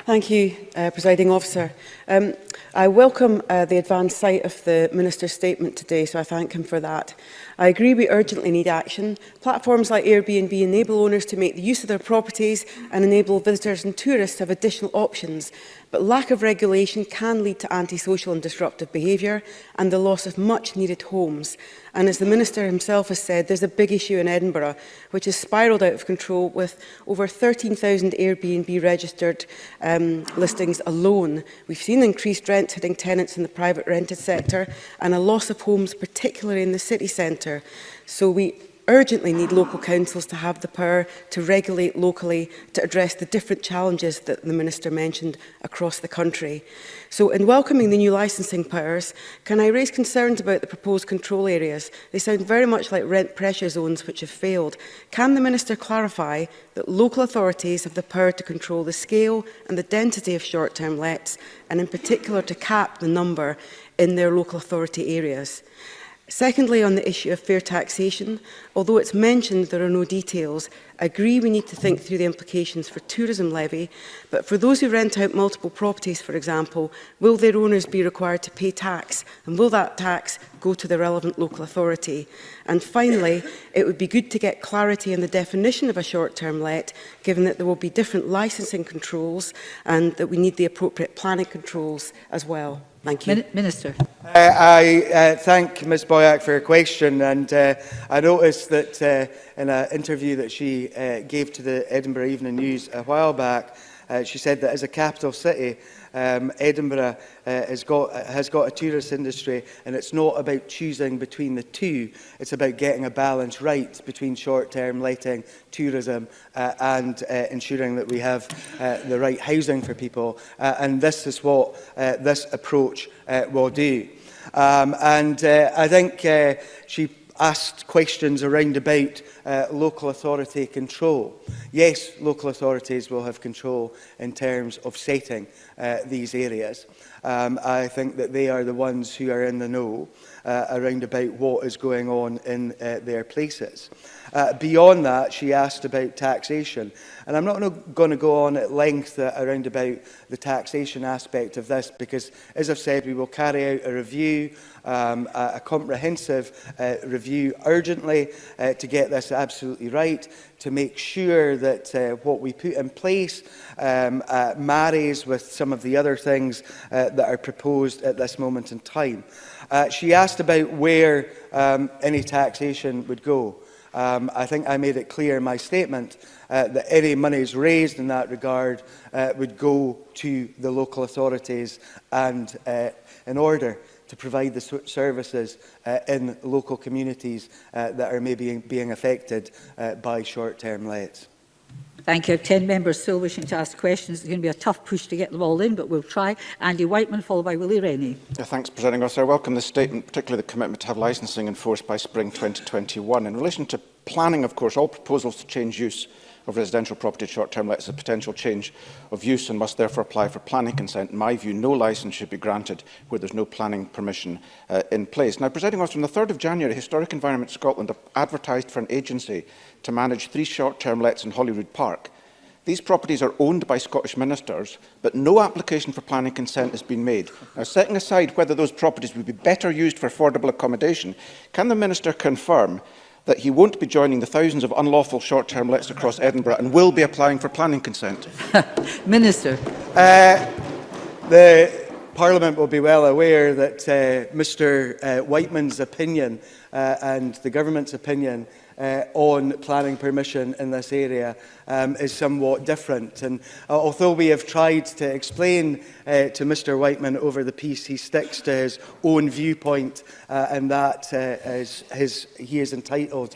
Thank you, Presiding Officer. I welcome the advanced sight of the Minister's statement today, so I thank him for that. I agree we urgently need action. Platforms like Airbnb enable owners to make the use of their properties and enable visitors and tourists to have additional options. But lack of regulation can lead to antisocial and disruptive behaviour and the loss of much needed homes. And as the Minister himself has said, there's a big issue in Edinburgh which has spiralled out of control with over 13,000 Airbnb registered listings alone. We've seen increased rent hitting tenants in the private rented sector and a loss of homes, particularly in the city centre. So we urgently need local councils to have the power to regulate locally to address the different challenges that the Minister mentioned across the country. So in welcoming the new licensing powers, can I raise concerns about the proposed control areas? They sound very much like rent pressure zones which have failed. Can the Minister clarify that local authorities have the power to control the scale and the density of short-term lets, and in particular to cap the number in their local authority areas? Secondly, on the issue of fair taxation, although it's mentioned there are no details, I agree we need to think through the implications for tourism levy, but for those who rent out multiple properties, for example, will their owners be required to pay tax, and will that tax go to the relevant local authority? And finally, it would be good to get clarity in the definition of a short-term let, given that there will be different licensing controls and that we need the appropriate planning controls as well. Thank you. Minister. I thank Ms Boyack for her question, and I noticed that in an interview that she gave to the Edinburgh Evening News a while back, she said that as a capital city, Edinburgh has got a tourist industry, and it's not about choosing between the two. It's about getting a balance right between short-term letting, tourism, and ensuring that we have the right housing for people. And this is what this approach will do. I think she asked questions around about local authority control. Yes, local authorities will have control in terms of setting these areas. I think that they are the ones who are in the know around about what is going on in their places. Beyond that, she asked about taxation. And I'm not going to go on at length around about the taxation aspect of this, because, as I've said, we will carry out a review, a comprehensive review urgently to get this absolutely right, to make sure that what we put in place marries with some of the other things that are proposed at this moment in time. She asked about where any taxation would go. I think I made it clear in my statement that any monies raised in that regard would go to the local authorities, and in order to provide the services in local communities that are maybe being affected by short-term lets. Thank you. I have 10 members still wishing to ask questions. It's going to be a tough push to get them all in, but we'll try. Andy Whiteman, followed by Willie Rennie. Thanks, Presiding Officer. I welcome this statement, particularly the commitment to have licensing enforced by spring 2021. In relation to planning, of course, all proposals to change use of residential property short-term lets is a potential change of use and must therefore apply for planning consent. In my view, no licence should be granted where there is no planning permission in place. Now, Presiding Officer, on the 3rd of January, Historic Environment Scotland advertised for an agency to manage 3 short-term lets in Holyrood Park. These properties are owned by Scottish ministers, but no application for planning consent has been made. Now, setting aside whether those properties would be better used for affordable accommodation, can the Minister confirm that he won't be joining the thousands of unlawful short-term lets across Edinburgh and will be applying for planning consent? Minister. The Parliament will be well aware that Mr Whiteman's opinion and the Government's opinion on planning permission in this area is somewhat different. And although we have tried to explain to Mr Whiteman over the piece, he sticks to his own viewpoint and that he is entitled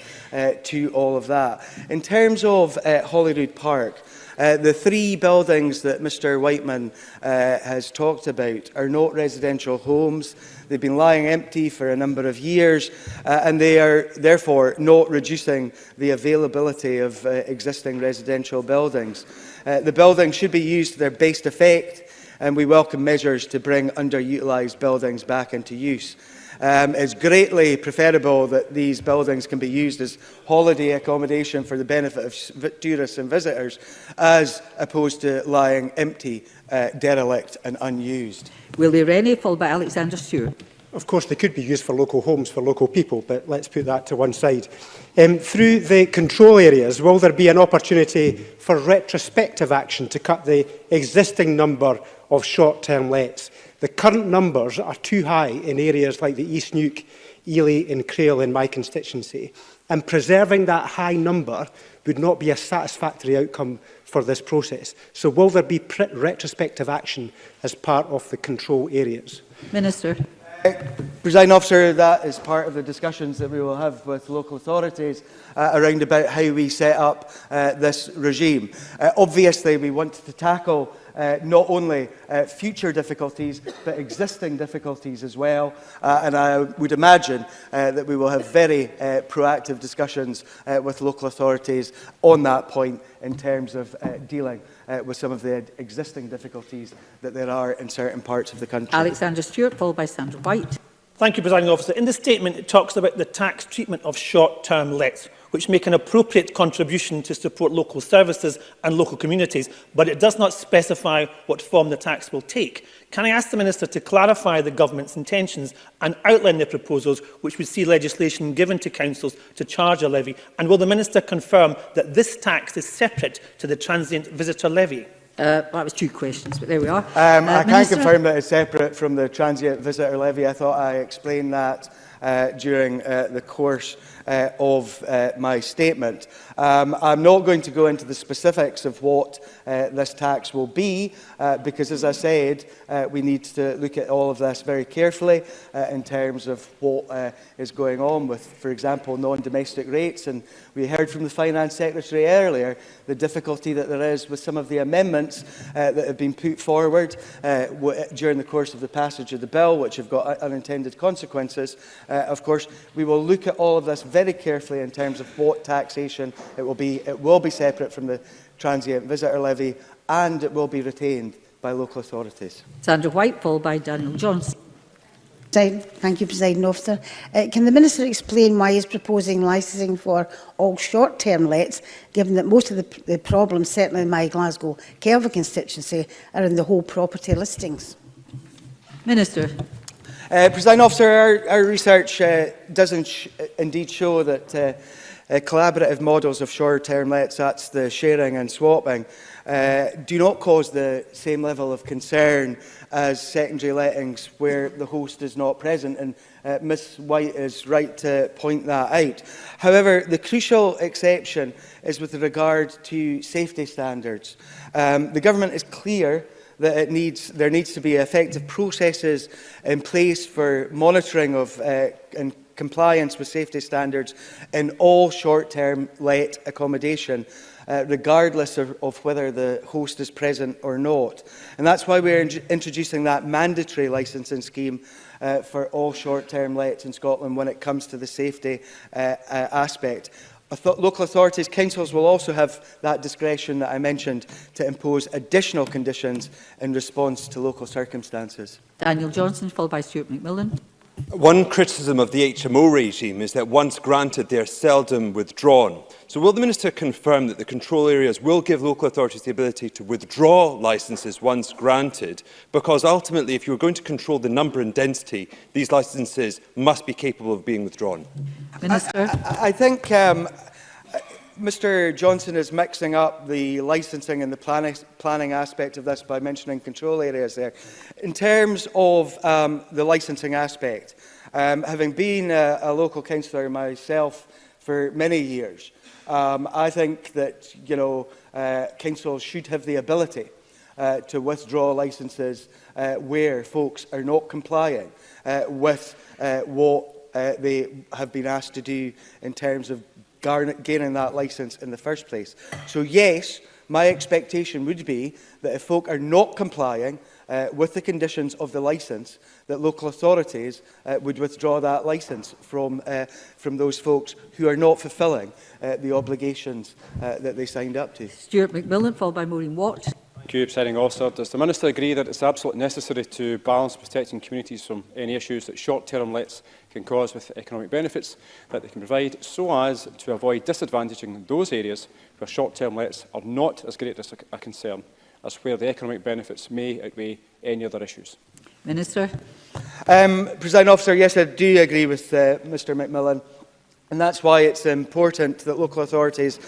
to all of that. In terms of Holyrood Park, the 3 buildings that Mr Whiteman has talked about are not residential homes. They've been lying empty for a number of years and they are therefore not reducing the availability of existing residential buildings. The buildings should be used to their best effect and we welcome measures to bring underutilised buildings back into use. It's greatly preferable that these buildings can be used as holiday accommodation for the benefit of tourists and visitors, as opposed to lying empty, derelict and unused. Willie Rennie, followed by Alexander Stewart. Of course, they could be used for local homes, for local people, but let's put that to one side. Through the control areas, will there be an opportunity for retrospective action to cut the existing number of short-term lets? The current numbers are too high in areas like the East Neuk, Ely and Crail in my constituency, and preserving that high number would not be a satisfactory outcome for this process. So will there be retrospective action as part of the control areas? Minister. Presiding Officer, that is part of the discussions that we will have with local authorities around about how we set up this regime. Obviously, we want to tackle not only future difficulties, but existing difficulties as well. And I would imagine that we will have very proactive discussions with local authorities on that point in terms of dealing with some of the existing difficulties that there are in certain parts of the country. Alexander Stewart, followed by Sandra White. Thank you, Presiding Officer. In the statement, it talks about the tax treatment of short-term lets, which make an appropriate contribution to support local services and local communities, but it does not specify what form the tax will take. Can I ask the Minister to clarify the Government's intentions and outline their proposals which would see legislation given to councils to charge a levy? And will the Minister confirm that this tax is separate to the transient visitor levy? That was 2 questions, but there we are. I can confirm that it's separate from the transient visitor levy. I thought I explained that during the course of my statement. I'm not going to go into the specifics of what this tax will be, because, as I said, we need to look at all of this very carefully in terms of what is going on with, for example, non-domestic rates. And we heard from the Finance Secretary earlier the difficulty that there is with some of the amendments that have been put forward during the course of the passage of the bill, which have got unintended consequences. Of course, we will look at all of this very carefully in terms of what taxation it will be. It will be separate from the transient visitor levy and it will be retained by local authorities. Sandra White, followed by Daniel Johnson. Thank you, Presiding Officer. Can the Minister explain why he is proposing licensing for all short-term lets, given that most of the problems, certainly in my Glasgow Kelvin constituency, are in the whole property listings? Minister. Presiding Officer, our research does indeed show that collaborative models of short-term lets, that's the sharing and swapping, do not cause the same level of concern as secondary lettings where the host is not present, and Ms White is right to point that out. However, the crucial exception is with regard to safety standards. The Government is clear that there needs to be effective processes in place for monitoring of and compliance with safety standards in all short-term let accommodation, regardless of whether the host is present or not. And that's why we're introducing that mandatory licensing scheme for all short-term lets in Scotland when it comes to the safety aspect. Local authorities, councils will also have that discretion that I mentioned to impose additional conditions in response to local circumstances. Daniel Johnson, followed by Stuart McMillan. One criticism of the HMO regime is that once granted, they are seldom withdrawn. So will the Minister confirm that the control areas will give local authorities the ability to withdraw licences once granted? Because ultimately, if you're going to control the number and density, these licences must be capable of being withdrawn. Minister. I think Mr Johnson is mixing up the licensing and the planning aspect of this by mentioning control areas there. In terms of the licensing aspect, having been a local councillor myself for many years, I think that councils should have the ability to withdraw licences where folks are not complying with what they have been asked to do in terms of gaining that licence in the first place. So yes, my expectation would be that if folk are not complying with the conditions of the licence, that local authorities would withdraw that licence from those folks who are not fulfilling the obligations that they signed up to. Stuart McMillan, followed by Maureen Watt. Thank you, Presiding Officer. Does the Minister agree that it's absolutely necessary to balance protecting communities from any issues that short-term lets can cause with economic benefits that they can provide, so as to avoid disadvantaging those areas where short-term lets are not as great a concern as where the economic benefits may outweigh any other issues? Minister. Presiding Officer, yes, I do agree with Mr McMillan, and that's why it's important that local authorities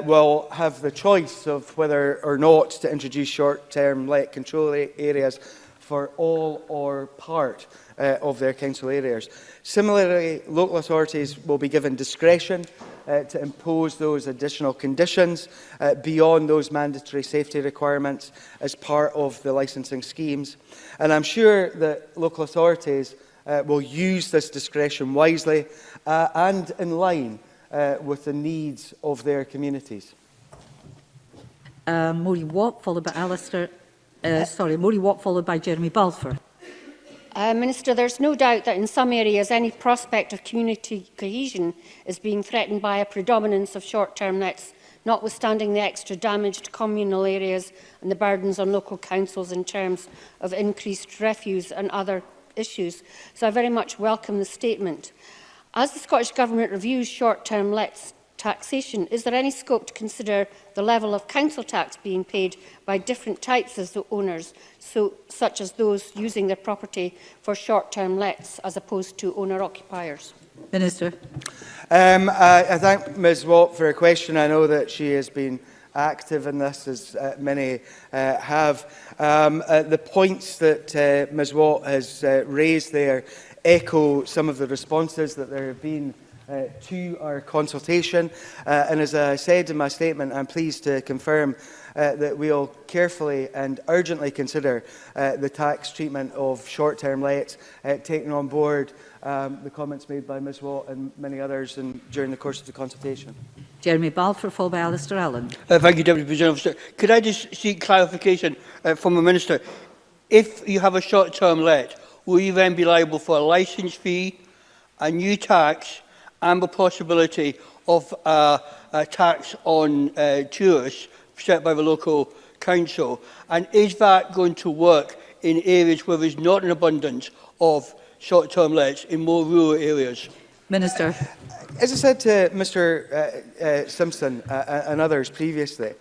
will have the choice of whether or not to introduce short-term let control areas for all or part of their council areas. Similarly, local authorities will be given discretion to impose those additional conditions beyond those mandatory safety requirements as part of the licensing schemes. And I'm sure that local authorities will use this discretion wisely and in line with the needs of their communities. Maureen Watt, followed by Maureen Watt, followed by Jeremy Balfour. Minister, there's no doubt that in some areas any prospect of community cohesion is being threatened by a predominance of short-term lets, notwithstanding the extra damage to communal areas and the burdens on local councils in terms of increased refuse and other issues. So I very much welcome the statement. As the Scottish Government reviews short-term lets taxation, is there any scope to consider the level of council tax being paid by different types of owners, such as those using their property for short-term lets as opposed to owner-occupiers? Minister. I thank Ms Watt for her question. I know that she has been active in this, as many have. The points that Ms Watt has raised there echo some of the responses that there have been to our consultation. And as I said in my statement, I'm pleased to confirm that we will carefully and urgently consider the tax treatment of short-term lets, taking on board the comments made by Ms Watt and many others during the course of the consultation. Jeremy Balfour, followed by Alistair Allen. Thank you, Deputy President Officer. Could I just seek clarification from the Minister? If you have a short-term let, will you then be liable for a licence fee, a new tax, and the possibility of a tax on tourists set by the local council? And is that going to work in areas where there's not an abundance of short-term lets, in more rural areas? Minister. As I said to Mr Simpson and others previously,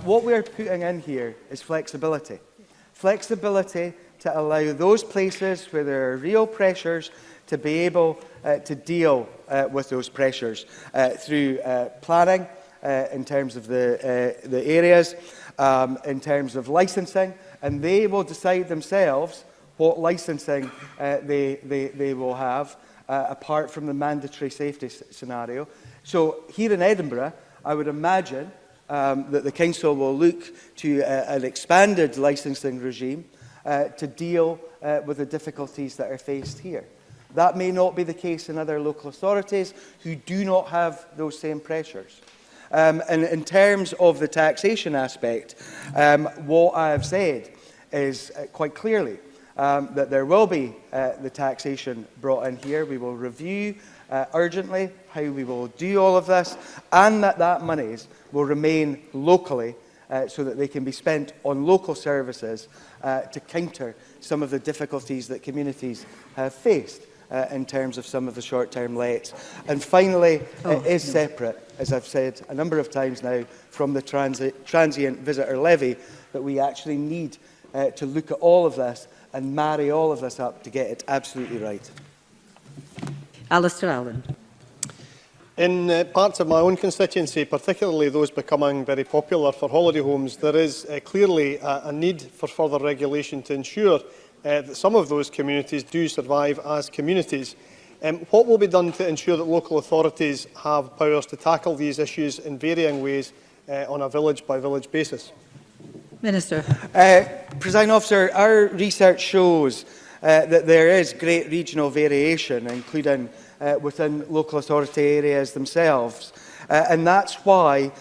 what we're putting in here is flexibility. Flexibility to allow those places where there are real pressures to be able to deal with those pressures through planning in terms of the areas, in terms of licensing, and they will decide themselves what licensing they will have apart from the mandatory safety scenario. So here in Edinburgh, I would imagine that the Council will look to an expanded licensing regime to deal with the difficulties that are faced here. That may not be the case in other local authorities who do not have those same pressures. And in terms of the taxation aspect, what I have said is quite clearly that there will be the taxation brought in here. We will review urgently how we will do all of this, and that monies will remain locally so that they can be spent on local services to counter some of the difficulties that communities have faced in terms of some of the short-term lets. And finally, it is separate, as I've said a number of times now, from the transient visitor levy, that we actually need to look at all of this and marry all of this up to get it absolutely right. Alistair Allen. In parts of my own constituency, particularly those becoming very popular for holiday homes, there is clearly a need for further regulation to ensure that some of those communities do survive as communities. What will be done to ensure that local authorities have powers to tackle these issues in varying ways on a village-by-village basis? Minister. Presiding Officer, our research shows that there is great regional variation, including within local authority areas themselves. And that's why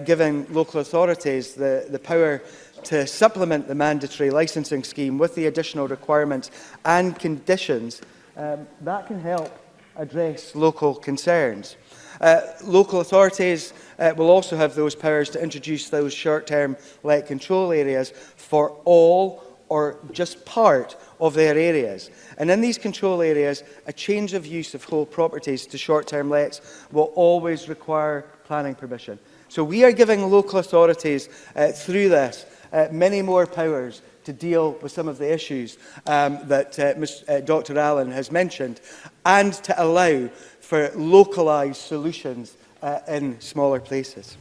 giving local authorities the power to supplement the mandatory licensing scheme with the additional requirements and conditions, that can help address local concerns. Local authorities will also have those powers to introduce those short-term let control areas for all or just part of their areas. And in these control areas, a change of use of whole properties to short-term lets will always require planning permission. So we are giving local authorities through this many more powers to deal with some of the issues that Dr. Allen has mentioned, and to allow for localised solutions in smaller places.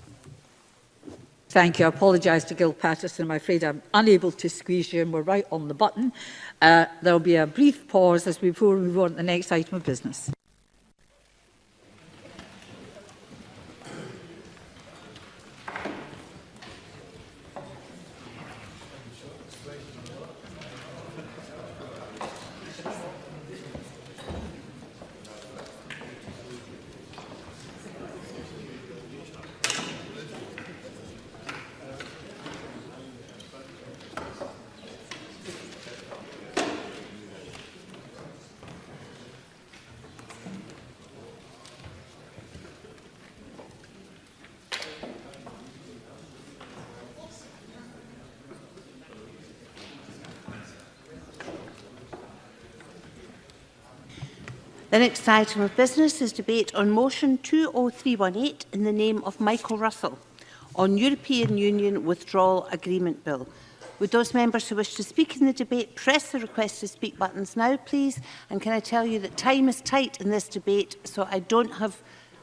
Thank you. I apologise to Gil Patterson. I'm afraid I'm unable to squeeze you, and we're right on the button. There will be a brief pause as before we move on to the next item of business. The next item of business is debate on motion 20318 in the name of Michael Russell on European Union Withdrawal Agreement Bill. Would those members who wish to speak in the debate press the request to speak buttons now, please? And can I tell you that time is tight in this debate, so I don't have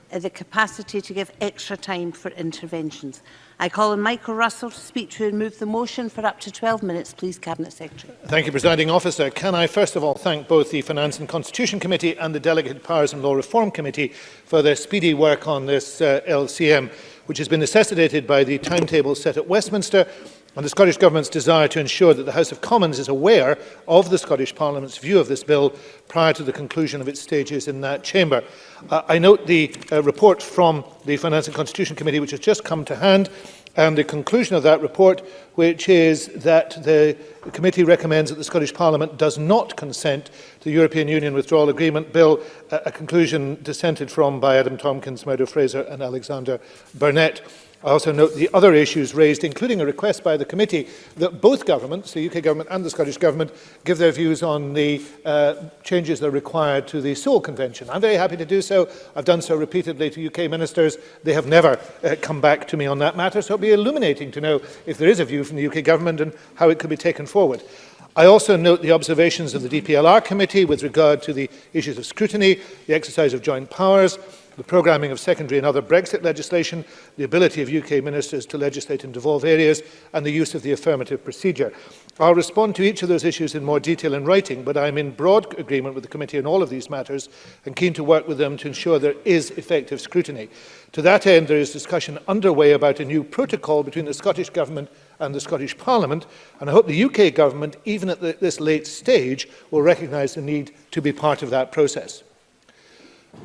the capacity to give extra time for interventions. I call on Michael Russell to speak to and move the motion for up to 12 minutes. Please, Cabinet Secretary. Thank you, Presiding Officer. Can I first of all thank both the Finance and Constitution Committee and the Delegated Powers and Law Reform Committee for their speedy work on this LCM, which has been necessitated by the timetable set at Westminster and the Scottish Government's desire to ensure that the House of Commons is aware of the Scottish Parliament's view of this bill prior to the conclusion of its stages in that chamber. I note the report from the Finance and Constitution Committee, which has just come to hand, and the conclusion of that report, which is that the committee recommends that the Scottish Parliament does not consent to the European Union Withdrawal Agreement Bill, a conclusion dissented from by Adam Tompkins, Murdo Fraser and Alexander Burnett. I also note the other issues raised, including a request by the committee that both governments, the UK Government and the Scottish Government, give their views on the changes that are required to the Seoul Convention. I'm very happy to do so. I've done so repeatedly to UK ministers. They have never come back to me on that matter, so it will be illuminating to know if there is a view from the UK Government and how it could be taken forward. I also note the observations of the DPLR Committee with regard to the issues of scrutiny, the exercise of joint powers, the programming of secondary and other Brexit legislation, the ability of UK ministers to legislate in devolved areas, and the use of the affirmative procedure. I'll respond to each of those issues in more detail in writing, but I'm in broad agreement with the committee on all of these matters and keen to work with them to ensure there is effective scrutiny. To that end, there is discussion underway about a new protocol between the Scottish Government and the Scottish Parliament, and I hope the UK Government, even at this late stage, will recognise the need to be part of that process.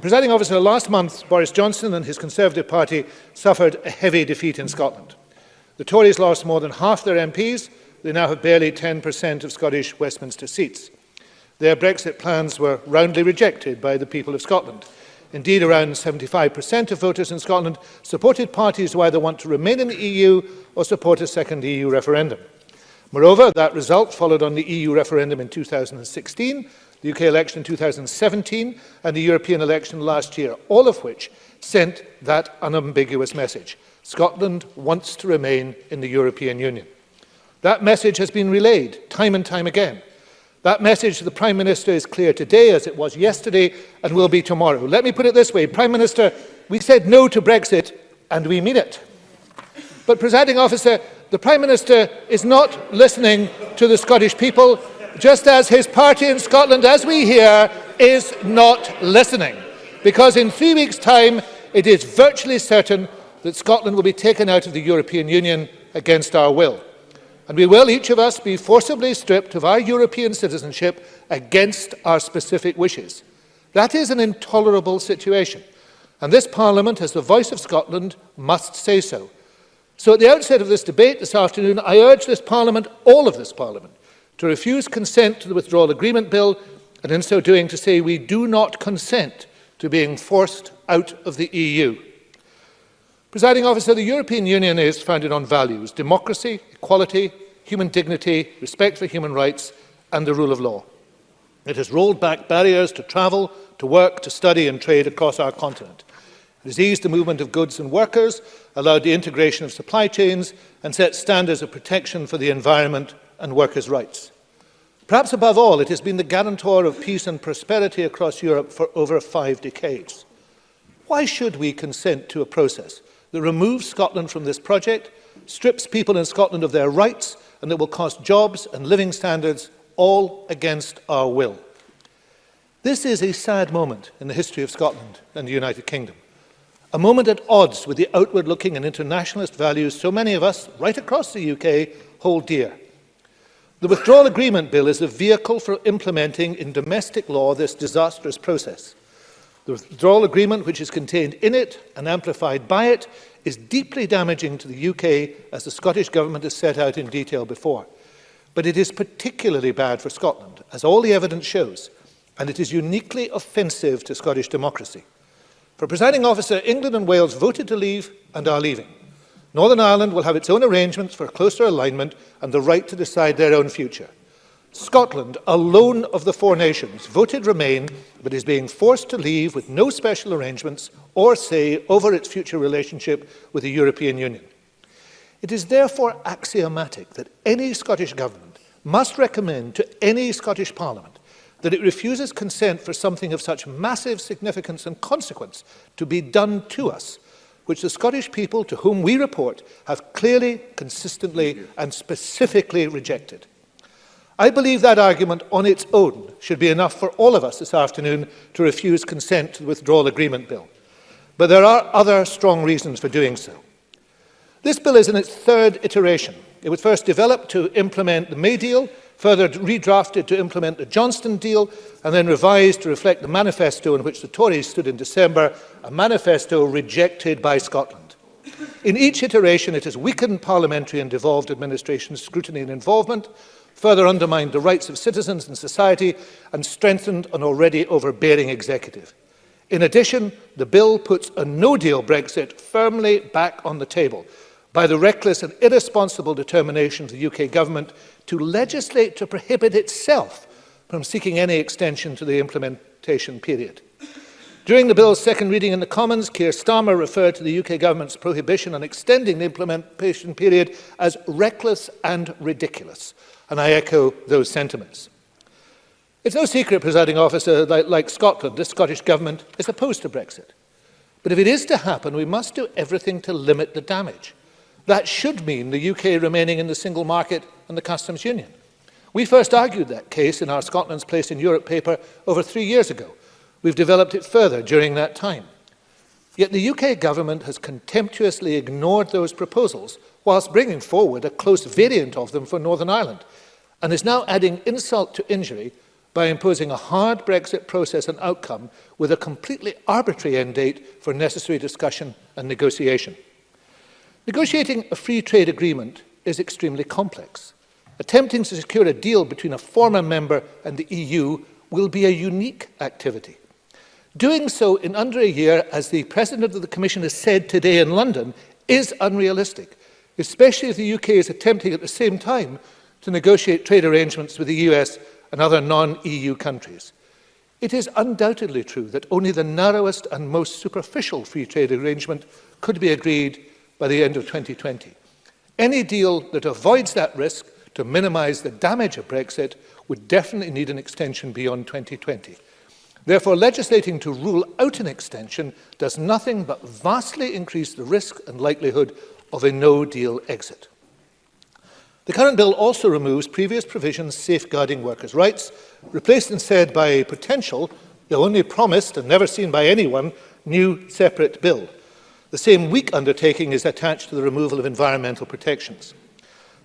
Presiding Officer, last month Boris Johnson and his Conservative Party suffered a heavy defeat in Scotland. The Tories lost more than half their MPs. They now have barely 10% of Scottish Westminster seats. Their Brexit plans were roundly rejected by the people of Scotland. Indeed, around 75% of voters in Scotland supported parties who either want to remain in the EU or support a second EU referendum. Moreover, that result followed on the EU referendum in 2016, the UK election in 2017 and the European election last year, all of which sent that unambiguous message. Scotland wants to remain in the European Union. That message has been relayed time and time again. That message to the Prime Minister is clear today, as it was yesterday, and will be tomorrow. Let me put it this way, Prime Minister, we said no to Brexit, and we mean it. But, Presiding Officer, the Prime Minister is not listening to the Scottish people, just as his party in Scotland, as we hear, is not listening. Because in 3 weeks' time, it is virtually certain that Scotland will be taken out of the European Union against our will. And we will, each of us, be forcibly stripped of our European citizenship against our specific wishes. That is an intolerable situation. And this Parliament, as the voice of Scotland, must say so. So at the outset of this debate this afternoon, I urge this Parliament, all of this Parliament, to refuse consent to the Withdrawal Agreement Bill, and in so doing to say we do not consent to being forced out of the EU. Presiding Officer, the European Union is founded on values: democracy, equality, human dignity, respect for human rights, and the rule of law. It has rolled back barriers to travel, to work, to study and trade across our continent. It has eased the movement of goods and workers, allowed the integration of supply chains, and set standards of protection for the environment and workers' rights. Perhaps above all, it has been the guarantor of peace and prosperity across Europe for over 5 decades. Why should we consent to a process that removes Scotland from this project, strips people in Scotland of their rights, and that will cost jobs and living standards, all against our will? This is a sad moment in the history of Scotland and the United Kingdom. A moment at odds with the outward-looking and internationalist values so many of us, right across the UK, hold dear. The Withdrawal Agreement Bill is a vehicle for implementing in domestic law this disastrous process. The withdrawal agreement, which is contained in it and amplified by it, is deeply damaging to the UK, as the Scottish Government has set out in detail before. But it is particularly bad for Scotland, as all the evidence shows, and it is uniquely offensive to Scottish democracy. For Presiding Officer, England and Wales voted to leave and are leaving. Northern Ireland will have its own arrangements for closer alignment and the right to decide their own future. Scotland, alone of the 4 nations, voted Remain, but is being forced to leave with no special arrangements or say over its future relationship with the European Union. It is therefore axiomatic that any Scottish Government must recommend to any Scottish Parliament that it refuses consent for something of such massive significance and consequence to be done to us, which the Scottish people to whom we report have clearly, consistently and specifically rejected. I believe that argument on its own should be enough for all of us this afternoon to refuse consent to the Withdrawal Agreement Bill. But there are other strong reasons for doing so. This bill is in its 3rd iteration. It was first developed to implement the May deal, further redrafted to implement the Johnston deal, and then revised to reflect the manifesto in which the Tories stood in December, a manifesto rejected by Scotland. In each iteration, it has weakened parliamentary and devolved administration scrutiny and involvement, further undermined the rights of citizens and society, and strengthened an already overbearing executive. In addition, the bill puts a no-deal Brexit firmly back on the table by the reckless and irresponsible determination of the UK government to legislate to prohibit itself from seeking any extension to the implementation period. During the bill's 2nd reading in the Commons, Keir Starmer referred to the UK government's prohibition on extending the implementation period as reckless and ridiculous, and I echo those sentiments. It's no secret, Presiding Officer, that like Scotland, this Scottish Government is opposed to Brexit. But if it is to happen, we must do everything to limit the damage. That should mean the UK remaining in the single market and the customs union. We first argued that case in our Scotland's Place in Europe paper over 3 years ago. We've developed it further during that time. Yet the UK government has contemptuously ignored those proposals whilst bringing forward a close variant of them for Northern Ireland, and is now adding insult to injury by imposing a hard Brexit process and outcome with a completely arbitrary end date for necessary discussion and negotiation. Negotiating a free trade agreement is extremely complex. Attempting to secure a deal between a former member and the EU will be a unique activity. Doing so in under a year, as the President of the Commission has said today in London, is unrealistic, especially if the UK is attempting at the same time to negotiate trade arrangements with the US and other non-EU countries. It is undoubtedly true that only the narrowest and most superficial free trade arrangement could be agreed by the end of 2020. Any deal that avoids that risk to minimise the damage of Brexit would definitely need an extension beyond 2020. Therefore, legislating to rule out an extension does nothing but vastly increase the risk and likelihood of a no-deal exit. The current bill also removes previous provisions safeguarding workers' rights, replaced instead by a potential, though only promised and never seen by anyone, new separate bill. The same weak undertaking is attached to the removal of environmental protections.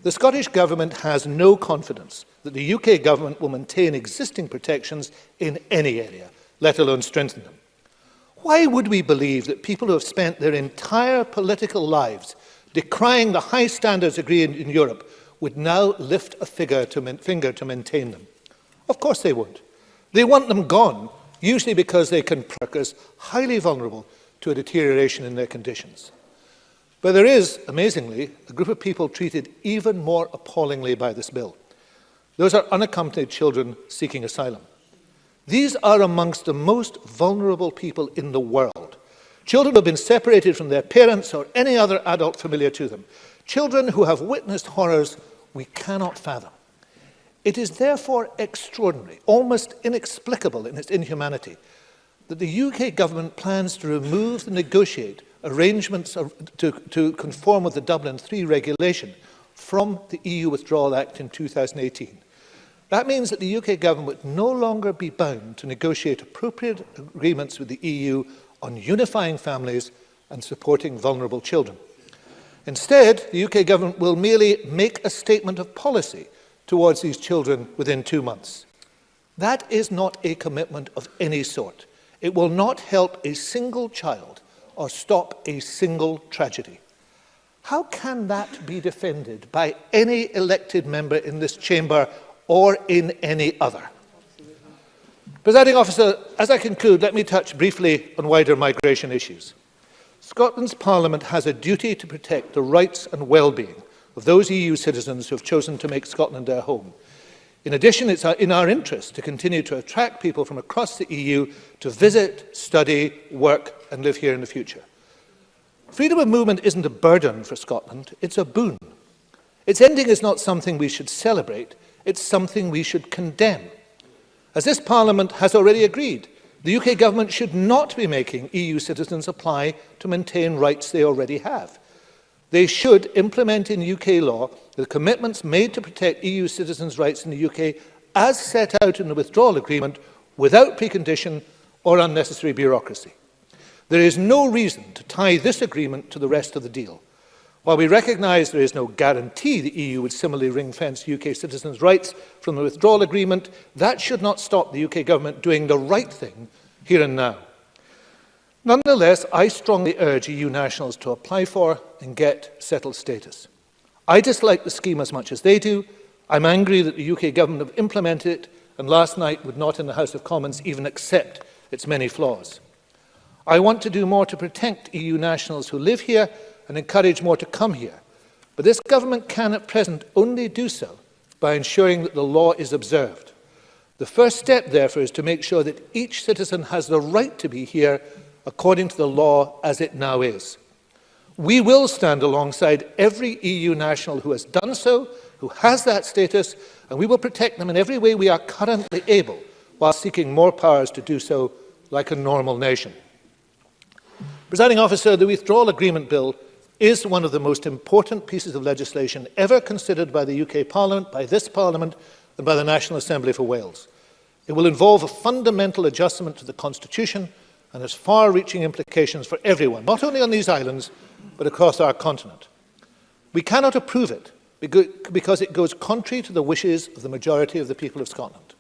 The Scottish Government has no confidence that the UK Government will maintain existing protections in any area, let alone strengthen them. Why would we believe that people who have spent their entire political lives decrying the high standards agreed in Europe would now lift a finger to maintain them? Of course they won't. They want them gone, usually because they can workers highly vulnerable to a deterioration in their conditions. But there is, amazingly, a group of people treated even more appallingly by this bill. Those are unaccompanied children seeking asylum. These are amongst the most vulnerable people in the world. Children who have been separated from their parents or any other adult familiar to them. Children who have witnessed horrors we cannot fathom. It is therefore extraordinary, almost inexplicable in its inhumanity, that the UK Government plans to remove and negotiate arrangements to conform with the Dublin III regulation from the EU Withdrawal Act in 2018. That means that the UK Government would no longer be bound to negotiate appropriate agreements with the EU on unifying families and supporting vulnerable children. Instead, the UK Government will merely make a statement of policy towards these children within 2 months. That is not a commitment of any sort. It will not help a single child or stop a single tragedy. How can that be defended by any elected member in this chamber or in any other? Presiding Officer, as I conclude, let me touch briefly on wider migration issues. Scotland's Parliament has a duty to protect the rights and well-being of those EU citizens who have chosen to make Scotland their home. In addition, it's in our interest to continue to attract people from across the EU to visit, study, work and live here in the future. Freedom of movement isn't a burden for Scotland, it's a boon. Its ending is not something we should celebrate, it's something we should condemn. As this Parliament has already agreed, the UK Government should not be making EU citizens apply to maintain rights they already have. They should implement in UK law the commitments made to protect EU citizens' rights in the UK as set out in the withdrawal agreement without precondition or unnecessary bureaucracy. There is no reason to tie this agreement to the rest of the deal. While we recognise there is no guarantee the EU would similarly ring-fence UK citizens' rights from the withdrawal agreement, that should not stop the UK Government doing the right thing here and now. Nonetheless, I strongly urge EU nationals to apply for and get settled status. I dislike the scheme as much as they do. I'm angry that the UK Government have implemented it and last night would not in the House of Commons even accept its many flaws. I want to do more to protect EU nationals who live here and encourage more to come here. But this Government can at present only do so by ensuring that the law is observed. The first step, therefore, is to make sure that each citizen has the right to be here according to the law as it now is. We will stand alongside every EU national who has done so, who has that status, and we will protect them in every way we are currently able, while seeking more powers to do so like a normal nation. Presiding Officer, the Withdrawal Agreement Bill is one of the most important pieces of legislation ever considered by the UK Parliament, by this Parliament, and by the National Assembly for Wales. It will involve a fundamental adjustment to the Constitution and has far-reaching implications for everyone, not only on these islands, but across our continent. We cannot approve it because it goes contrary to the wishes of the majority of the people of Scotland.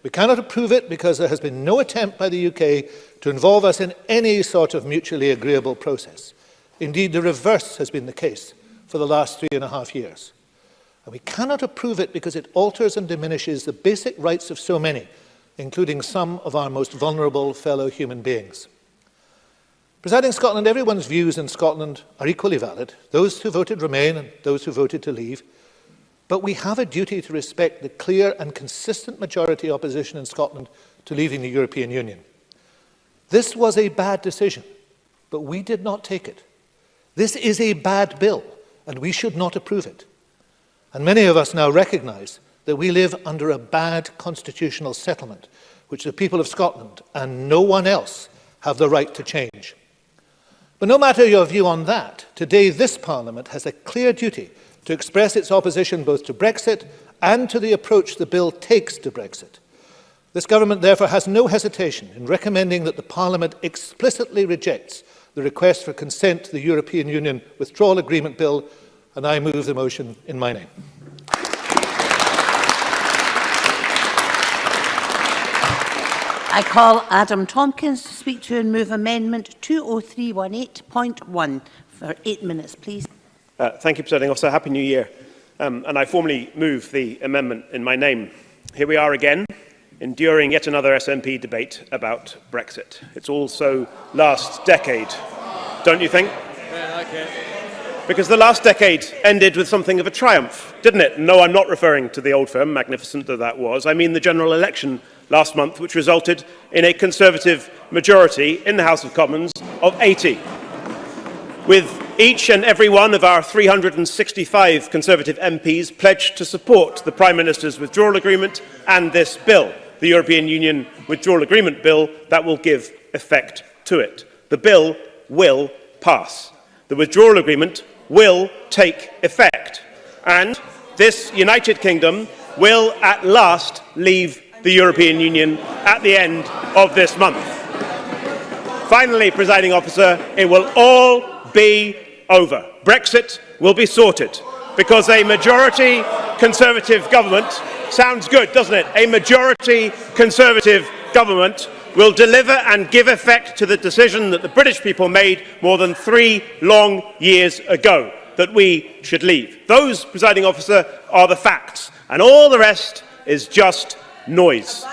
We cannot approve it because there has been no attempt by the UK to involve us in any sort of mutually agreeable process. Indeed, the reverse has been the case for the last 3.5 years. And we cannot approve it because it alters and diminishes the basic rights of so many, including some of our most vulnerable fellow human beings. Presiding Scotland, everyone's views in Scotland are equally valid, those who voted Remain and those who voted to leave, but we have a duty to respect the clear and consistent majority opposition in Scotland to leaving the European Union. This was a bad decision, but we did not take it. This is a bad bill, and we should not approve it. And many of us now recognise that we live under a bad constitutional settlement, which the people of Scotland and no one else have the right to change. But no matter your view on that, today this Parliament has a clear duty to express its opposition both to Brexit and to the approach the bill takes to Brexit. This government therefore has no hesitation in recommending that the Parliament explicitly rejects the request for consent to the European Union Withdrawal Agreement Bill, and I move the motion in my name. I call Adam Tompkins to speak to and move Amendment 20318.1 for 8 minutes, please. Thank you, Presiding Officer. Happy New Year. And I formally move the amendment in my name. Here we are again, enduring yet another SNP debate about Brexit. It's also last decade, don't you think? Yeah, okay. Because the last decade ended with something of a triumph, didn't it? No, I'm not referring to the old firm, magnificent though that was. I mean the general election last month, which resulted in a Conservative majority in the House of Commons of 80. With each and every one of our 365 Conservative MPs pledged to support the Prime Minister's withdrawal agreement and this bill, the European Union Withdrawal Agreement Bill, that will give effect to it. The bill will pass. The withdrawal agreement will take effect. And this United Kingdom will at last leave the European Union at the end of this month. Finally, Presiding Officer, it will all be over. Brexit will be sorted because a majority Conservative government, sounds good, doesn't it? A majority Conservative government will deliver and give effect to the decision that the British people made more than 3 long years ago, that we should leave. Those, Presiding Officer, are the facts, and all the rest is just noise.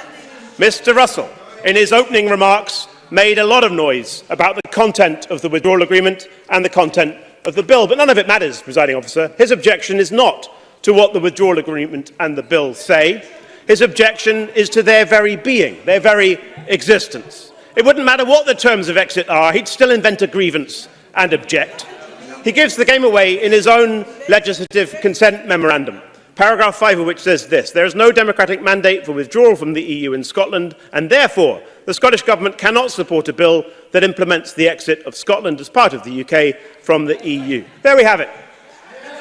Mr. Russell, in his opening remarks, made a lot of noise about the content of the withdrawal agreement and the content of the bill, but none of it matters, Presiding Officer. His objection is not to what the withdrawal agreement and the bill say. His objection is to their very being, their very existence. It wouldn't matter what the terms of exit are, he'd still invent a grievance and object. He gives the game away in his own legislative consent memorandum, paragraph 5 of which says this: there is no democratic mandate for withdrawal from the EU in Scotland, and therefore the Scottish Government cannot support a bill that implements the exit of Scotland as part of the UK from the EU. There we have it.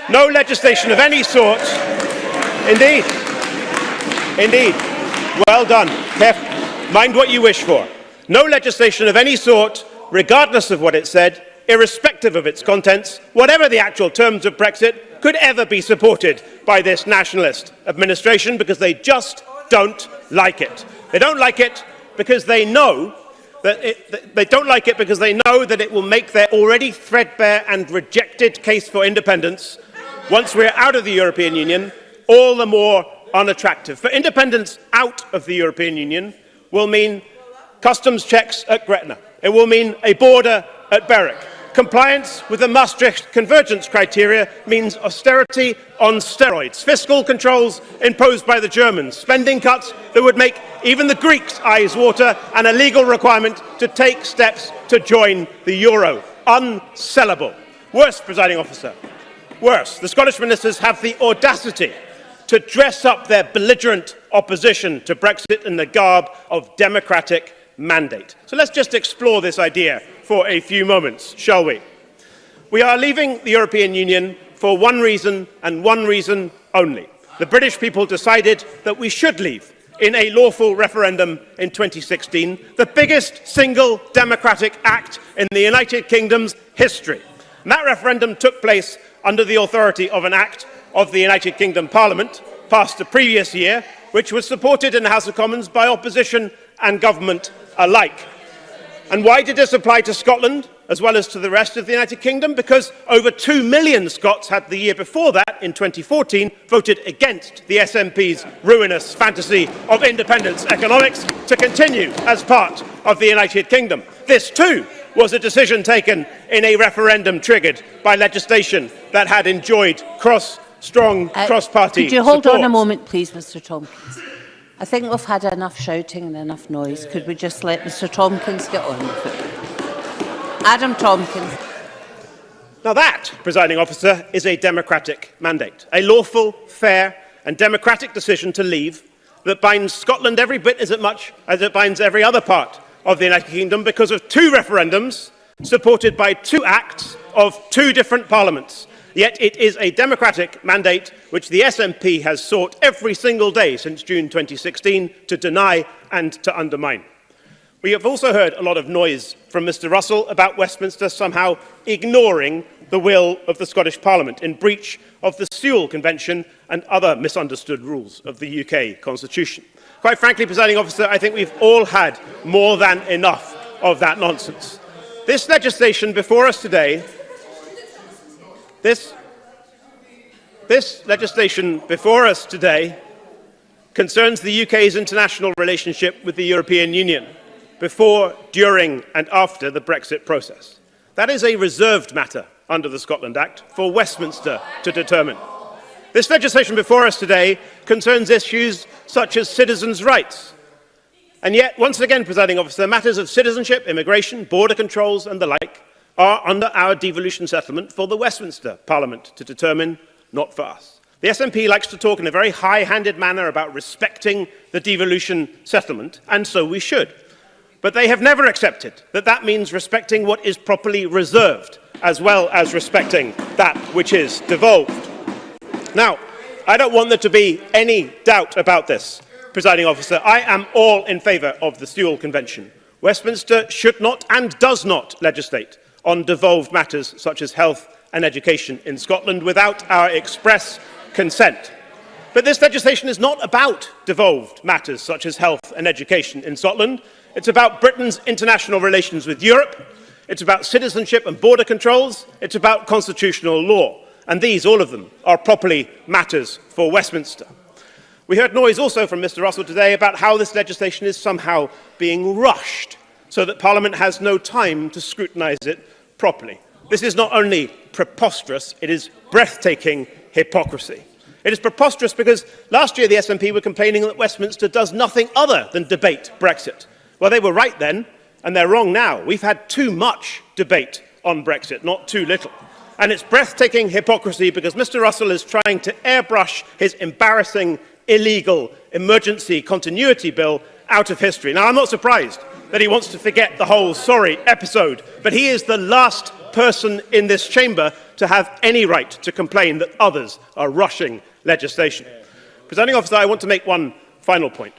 No legislation of any sort. Indeed. Indeed. Well done. Mind what you wish for. No legislation of any sort, regardless of what it said, irrespective of its contents, whatever the actual terms of Brexit, could ever be supported by this nationalist administration, because they just don't like it. They don't like it because they know that it will make their already threadbare and rejected case for independence, once we're out of the European Union, all the more unattractive. For independence out of the European Union will mean customs checks at Gretna. It will mean a border at Berwick. Compliance with the Maastricht convergence criteria means austerity on steroids, fiscal controls imposed by the Germans, spending cuts that would make even the Greeks' eyes water, and a legal requirement to take steps to join the euro. Unsellable. Worse, Presiding Officer, worse, the Scottish ministers have the audacity to dress up their belligerent opposition to Brexit in the garb of democratic mandate. So let's just explore this idea for a few moments, shall we? We are leaving the European Union for one reason and one reason only. The British people decided that we should leave in a lawful referendum in 2016, the biggest single democratic act in the United Kingdom's history. And that referendum took place under the authority of an act of the United Kingdom Parliament, passed the previous year, which was supported in the House of Commons by opposition and government alike. And why did this apply to Scotland? as well as to the rest of the United Kingdom, because over 2 million Scots had the year before that, in 2014, voted against the SNP's ruinous fantasy of independence economics to continue as part of the United Kingdom. This too was a decision taken in a referendum triggered by legislation that had enjoyed strong cross-party support. Could you hold on a moment, please, Mr Tompkins? I think we've had enough shouting and enough noise. Could we just let Mr Tompkins get on with it? Adam Tompkins. Now that, presiding officer, is a democratic mandate, a lawful, fair and democratic decision to leave that binds Scotland every bit as much as it binds every other part of the United Kingdom because of 2 referendums supported by 2 acts of 2 different parliaments. Yet it is a democratic mandate which the SNP has sought every single day since June 2016 to deny and to undermine. We have also heard a lot of noise from Mr Russell about Westminster somehow ignoring the will of the Scottish Parliament in breach of the Sewell Convention and other misunderstood rules of the UK Constitution. Quite frankly, presiding officer, I think we've all had more than enough of that nonsense. This legislation before us today, concerns the UK's international relationship with the European Union before, during and after the Brexit process. That is a reserved matter under the Scotland Act for Westminster to determine. This legislation before us today concerns issues such as citizens' rights. And yet, once again, presiding officer, matters of citizenship, immigration, border controls and the like are under our devolution settlement for the Westminster Parliament to determine, not for us. The SNP likes to talk in a very high-handed manner about respecting the devolution settlement, and so we should. But they have never accepted that that means respecting what is properly reserved, as well as respecting that which is devolved. Now, I don't want there to be any doubt about this, presiding officer. I am all in favour of the Sewell Convention. Westminster should not and does not legislate on devolved matters such as health and education in Scotland without our express consent. But this legislation is not about devolved matters such as health and education in Scotland. It's about Britain's international relations with Europe. It's about citizenship and border controls. It's about constitutional law. And these, all of them, are properly matters for Westminster. We heard noise also from Mr Russell today about how this legislation is somehow being rushed so that Parliament has no time to scrutinise it properly. This is not only preposterous, it is breathtaking hypocrisy. It is preposterous because last year the SNP were complaining that Westminster does nothing other than debate Brexit. Well, they were right then, and they're wrong now. We've had too much debate on Brexit, not too little. And it's breathtaking hypocrisy because Mr Russell is trying to airbrush his embarrassing, illegal emergency continuity bill out of history. Now, I'm not surprised that he wants to forget the whole sorry episode, but he is the last person in this chamber to have any right to complain that others are rushing legislation. Presiding officer, I want to make one final point.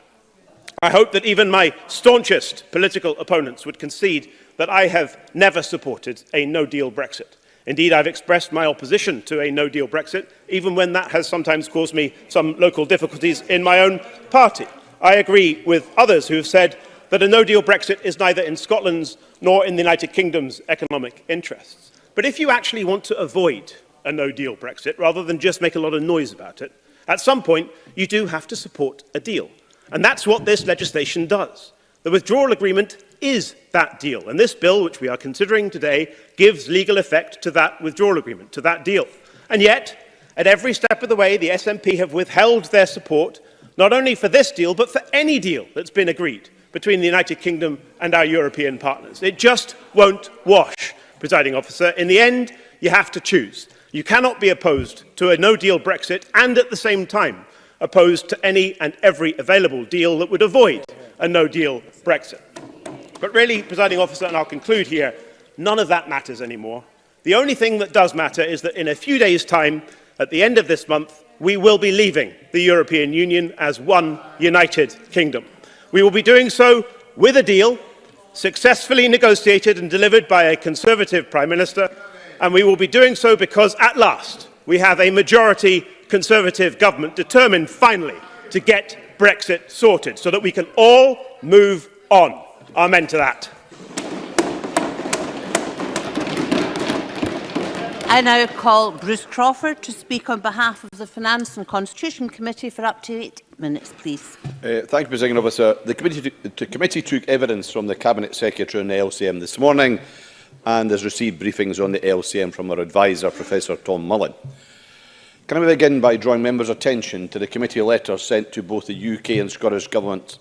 I hope that even my staunchest political opponents would concede that I have never supported a no-deal Brexit. Indeed, I've expressed my opposition to a no-deal Brexit, even when that has sometimes caused me some local difficulties in my own party. I agree with others who have said that a no-deal Brexit is neither in Scotland's nor in the United Kingdom's economic interests. But if you actually want to avoid a no-deal Brexit, rather than just make a lot of noise about it, at some point you do have to support a deal. And that's what this legislation does. The withdrawal agreement is that deal, and this bill, which we are considering today, gives legal effect to that withdrawal agreement, to that deal. And yet, at every step of the way, the SNP have withheld their support, not only for this deal, but for any deal that's been agreed between the United Kingdom and our European partners. It just won't wash, presiding officer. In the end, you have to choose. You cannot be opposed to a no-deal Brexit and at the same time opposed to any and every available deal that would avoid a no-deal Brexit. But really, presiding officer, and I'll conclude here, none of that matters anymore. The only thing that does matter is that in a few days' time, at the end of this month, we will be leaving the European Union as one united kingdom. We will be doing so with a deal, successfully negotiated and delivered by a Conservative Prime Minister, and we will be doing so because, at last, we have a majority Conservative government determined finally to get Brexit sorted so that we can all move on. Amen to that. I now call Bruce Crawford to speak on behalf of the Finance and Constitution Committee for up to 8 minutes, please. Thank you, Presiding Officer. The committee took evidence from the Cabinet Secretary on the LCM this morning and has received briefings on the LCM from our adviser, Professor Tom Mullen. Can I begin by drawing members' attention to the committee letter sent to both the UK and Scottish Governments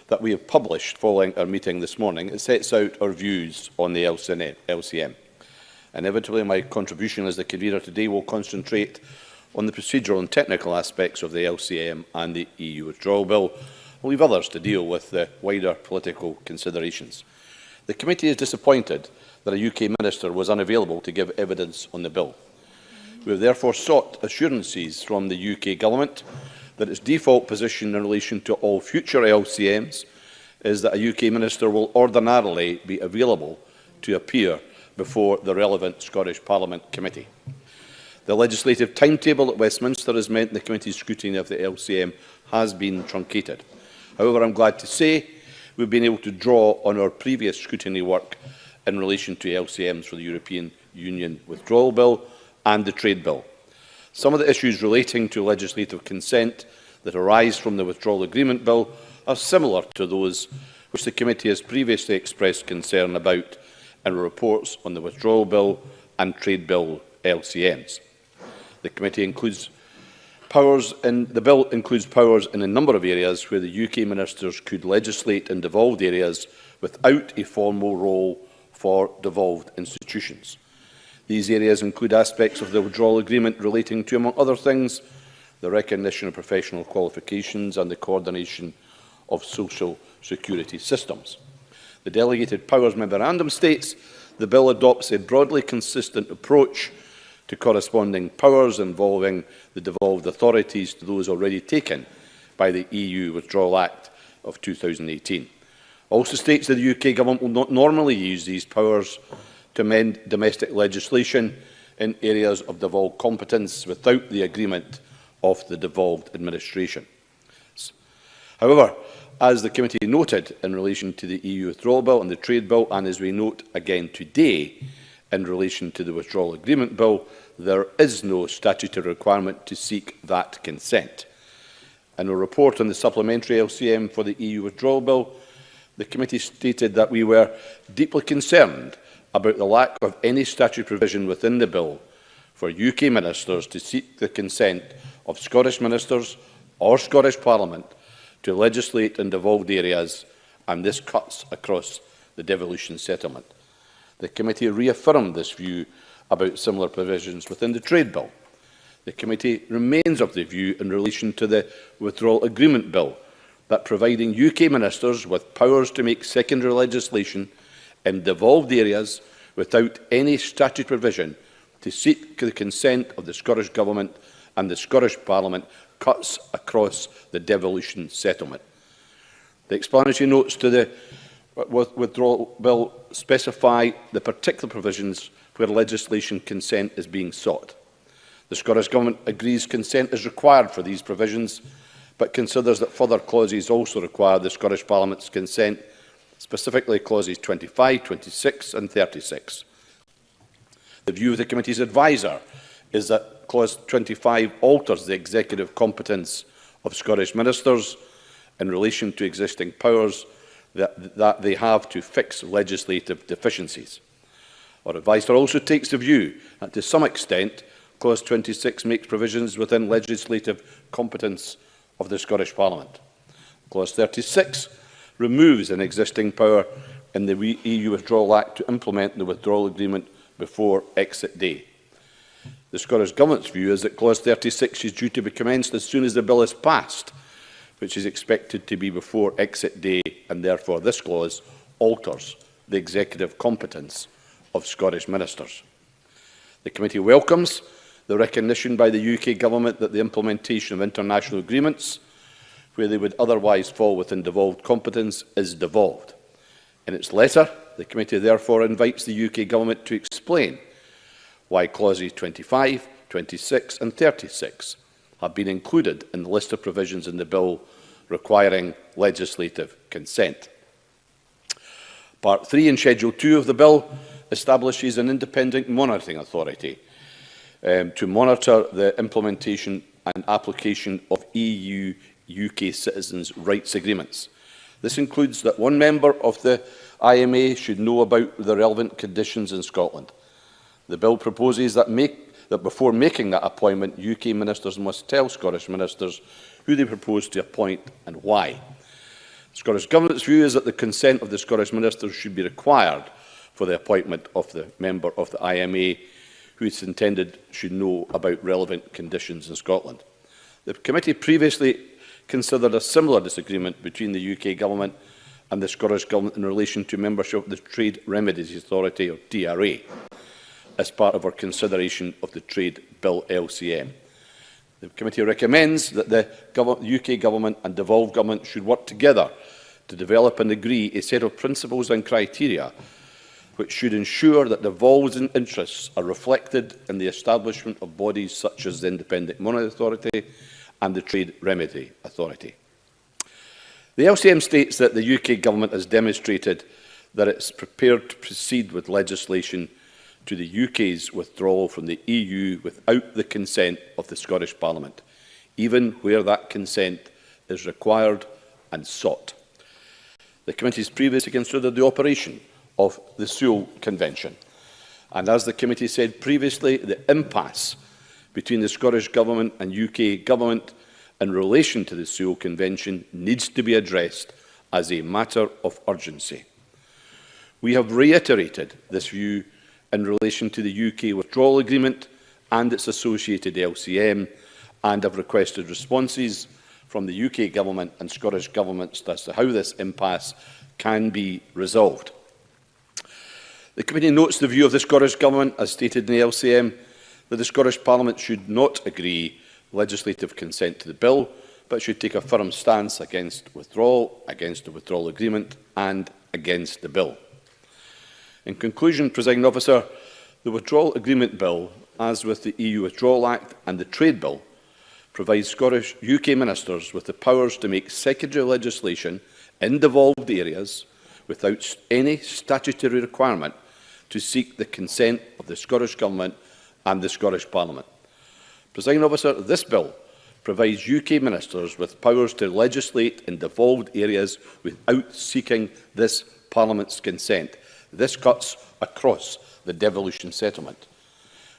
that we have published following our meeting this morning. It sets out our views on the LCM. Inevitably, my contribution as the convener today will concentrate on the procedural and technical aspects of the LCM and the EU withdrawal bill. I'll leave others to deal with the wider political considerations. The committee is disappointed that a UK minister was unavailable to give evidence on the bill. We have therefore sought assurances from the UK Government that its default position in relation to all future LCMs is that a UK minister will ordinarily be available to appear before the relevant Scottish Parliament committee. The legislative timetable at Westminster has meant the committee's scrutiny of the LCM has been truncated. However, I'm glad to say we've been able to draw on our previous scrutiny work in relation to LCMs for the European Union withdrawal bill and the trade bill. Some of the issues relating to legislative consent that arise from the withdrawal agreement bill are similar to those which the committee has previously expressed concern about in reports on the withdrawal bill and trade bill LCMs. The committee includes the bill includes powers in a number of areas where the UK ministers could legislate in devolved areas without a formal role for devolved institutions. These areas include aspects of the withdrawal agreement relating to, among other things, the recognition of professional qualifications and the coordination of social security systems. The Delegated Powers Memorandum states the bill adopts a broadly consistent approach to corresponding powers involving the devolved authorities to those already taken by the EU Withdrawal Act of 2018. Also states that the UK Government will not normally use these powers to amend domestic legislation in areas of devolved competence without the agreement of the devolved administration. However, as the committee noted in relation to the EU withdrawal bill and the trade bill, and as we note again today in relation to the withdrawal agreement bill, there is no statutory requirement to seek that consent. In a report on the supplementary LCM for the EU withdrawal bill, the committee stated that we were deeply concerned about the lack of any statutory provision within the bill for UK ministers to seek the consent of Scottish ministers or Scottish Parliament to legislate in devolved areas, and this cuts across the devolution settlement. The committee reaffirmed this view about similar provisions within the trade bill. The committee remains of the view in relation to the withdrawal agreement bill that providing UK ministers with powers to make secondary legislation in devolved areas without any statutory provision to seek the consent of the Scottish Government and the Scottish Parliament cuts across the devolution settlement. The explanatory notes to the withdrawal bill specify the particular provisions where legislation consent is being sought. The Scottish Government agrees consent is required for these provisions, but considers that further clauses also require the Scottish Parliament's consent, specifically clauses 25, 26 and 36. The view of the committee's adviser is that clause 25 alters the executive competence of Scottish ministers in relation to existing powers that they have to fix legislative deficiencies. Our adviser also takes the view that to some extent clause 26 makes provisions within legislative competence of the Scottish Parliament. Clause 36 removes an existing power in the EU Withdrawal Act to implement the withdrawal agreement before exit day. The Scottish Government's view is that clause 36 is due to be commenced as soon as the bill is passed, which is expected to be before exit day, and therefore this clause alters the executive competence of Scottish ministers. The committee welcomes the recognition by the UK Government that the implementation of international agreements, where they would otherwise fall within devolved competence, is devolved. In its letter, the committee therefore invites the UK Government to explain why clauses 25, 26 and 36 have been included in the list of provisions in the bill requiring legislative consent. Part 3 in Schedule 2 of the bill establishes an independent monitoring authority to monitor the implementation and application of EU-UK citizens' rights agreements. This includes that one member of the IMA should know about the relevant conditions in Scotland. The bill proposes that before making that appointment, UK ministers must tell Scottish ministers who they propose to appoint and why. The Scottish Government's view is that the consent of the Scottish ministers should be required for the appointment of the member of the IMA who is intended should know about relevant conditions in Scotland. The committee previously considered a similar disagreement between the UK Government and the Scottish Government in relation to membership of the Trade Remedies Authority, or TRA, as part of our consideration of the Trade Bill LCM. The committee recommends that the UK Government and devolved Government should work together to develop and agree a set of principles and criteria which should ensure that devolved interests are reflected in the establishment of bodies such as the Independent Monetary Authority and the Trade Remedy Authority. The LCM states that the UK Government has demonstrated that it is prepared to proceed with legislation to the UK's withdrawal from the EU without the consent of the Scottish Parliament, even where that consent is required and sought. The committee has previously considered the operation of the Sewell Convention, and as the committee said previously, the impasse between the Scottish Government and UK Government in relation to the Sewell Convention needs to be addressed as a matter of urgency. We have reiterated this view in relation to the UK withdrawal agreement and its associated LCM, and have requested responses from the UK Government and Scottish Governments as to how this impasse can be resolved. The committee notes the view of the Scottish Government, as stated in the LCM, that the Scottish Parliament should not agree legislative consent to the bill, but should take a firm stance against withdrawal, against the withdrawal agreement and against the bill. In conclusion, Presiding Officer, the Withdrawal Agreement Bill, as with the EU Withdrawal Act and the Trade Bill, provides Scottish UK ministers with the powers to make secondary legislation in devolved areas without any statutory requirement to seek the consent of the Scottish Government and the Scottish Parliament. Presiding Officer, this bill provides UK ministers with powers to legislate in devolved areas without seeking this Parliament's consent. This cuts across the devolution settlement.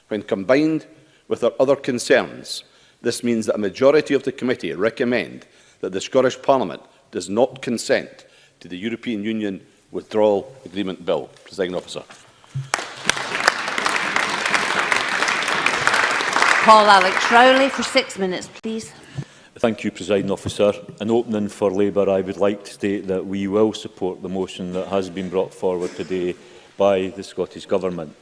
When combined with our other concerns, this means that a majority of the committee recommend that the Scottish Parliament does not consent to the European Union Withdrawal Agreement Bill. Presiding Officer. Call Alex Rowley for 6 minutes, please. Thank you, Presiding Officer. In opening for Labour, I would like to state that we will support the motion that has been brought forward today by the Scottish Government.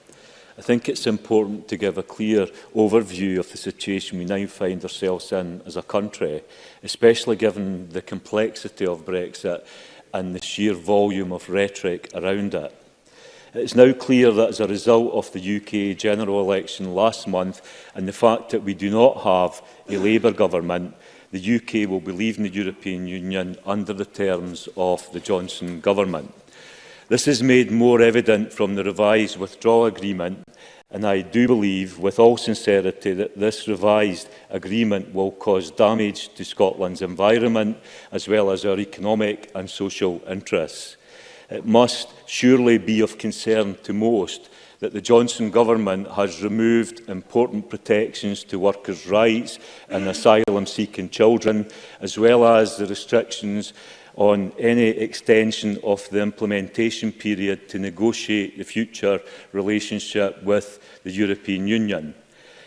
I think it's important to give a clear overview of the situation we now find ourselves in as a country, especially given the complexity of Brexit and the sheer volume of rhetoric around it. It is now clear that as a result of the UK general election last month and the fact that we do not have a Labour government, the UK will be leaving the European Union under the terms of the Johnson government. This is made more evident from the revised withdrawal agreement, and I do believe with all sincerity that this revised agreement will cause damage to Scotland's environment as well as our economic and social interests. It must surely be of concern to most that the Johnson government has removed important protections to workers' rights and asylum-seeking children, as well as the restrictions on any extension of the implementation period to negotiate the future relationship with the European Union.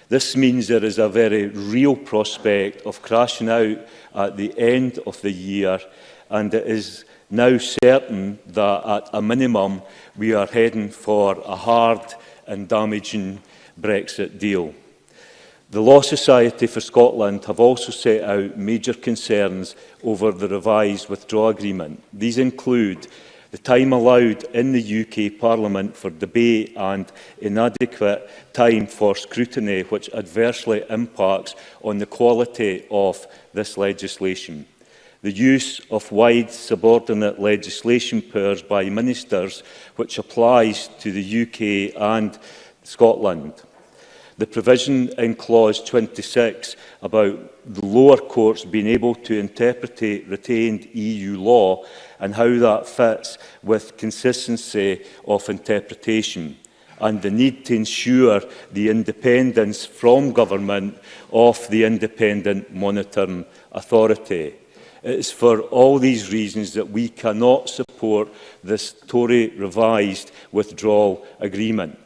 This means there is a very real prospect of crashing out at the end of the year, and it is now certain that at a minimum we are heading for a hard and damaging Brexit deal. The Law Society for Scotland have also set out major concerns over the revised withdrawal agreement. These include the time allowed in the UK Parliament for debate and inadequate time for scrutiny, which adversely impacts on the quality of this legislation. The use of wide subordinate legislation powers by ministers, which applies to the UK and Scotland. The provision in clause 26 about the lower courts being able to interpret retained EU law and how that fits with consistency of interpretation and the need to ensure the independence from government of the independent monitoring authority. It is for all these reasons that we cannot support this Tory revised withdrawal agreement.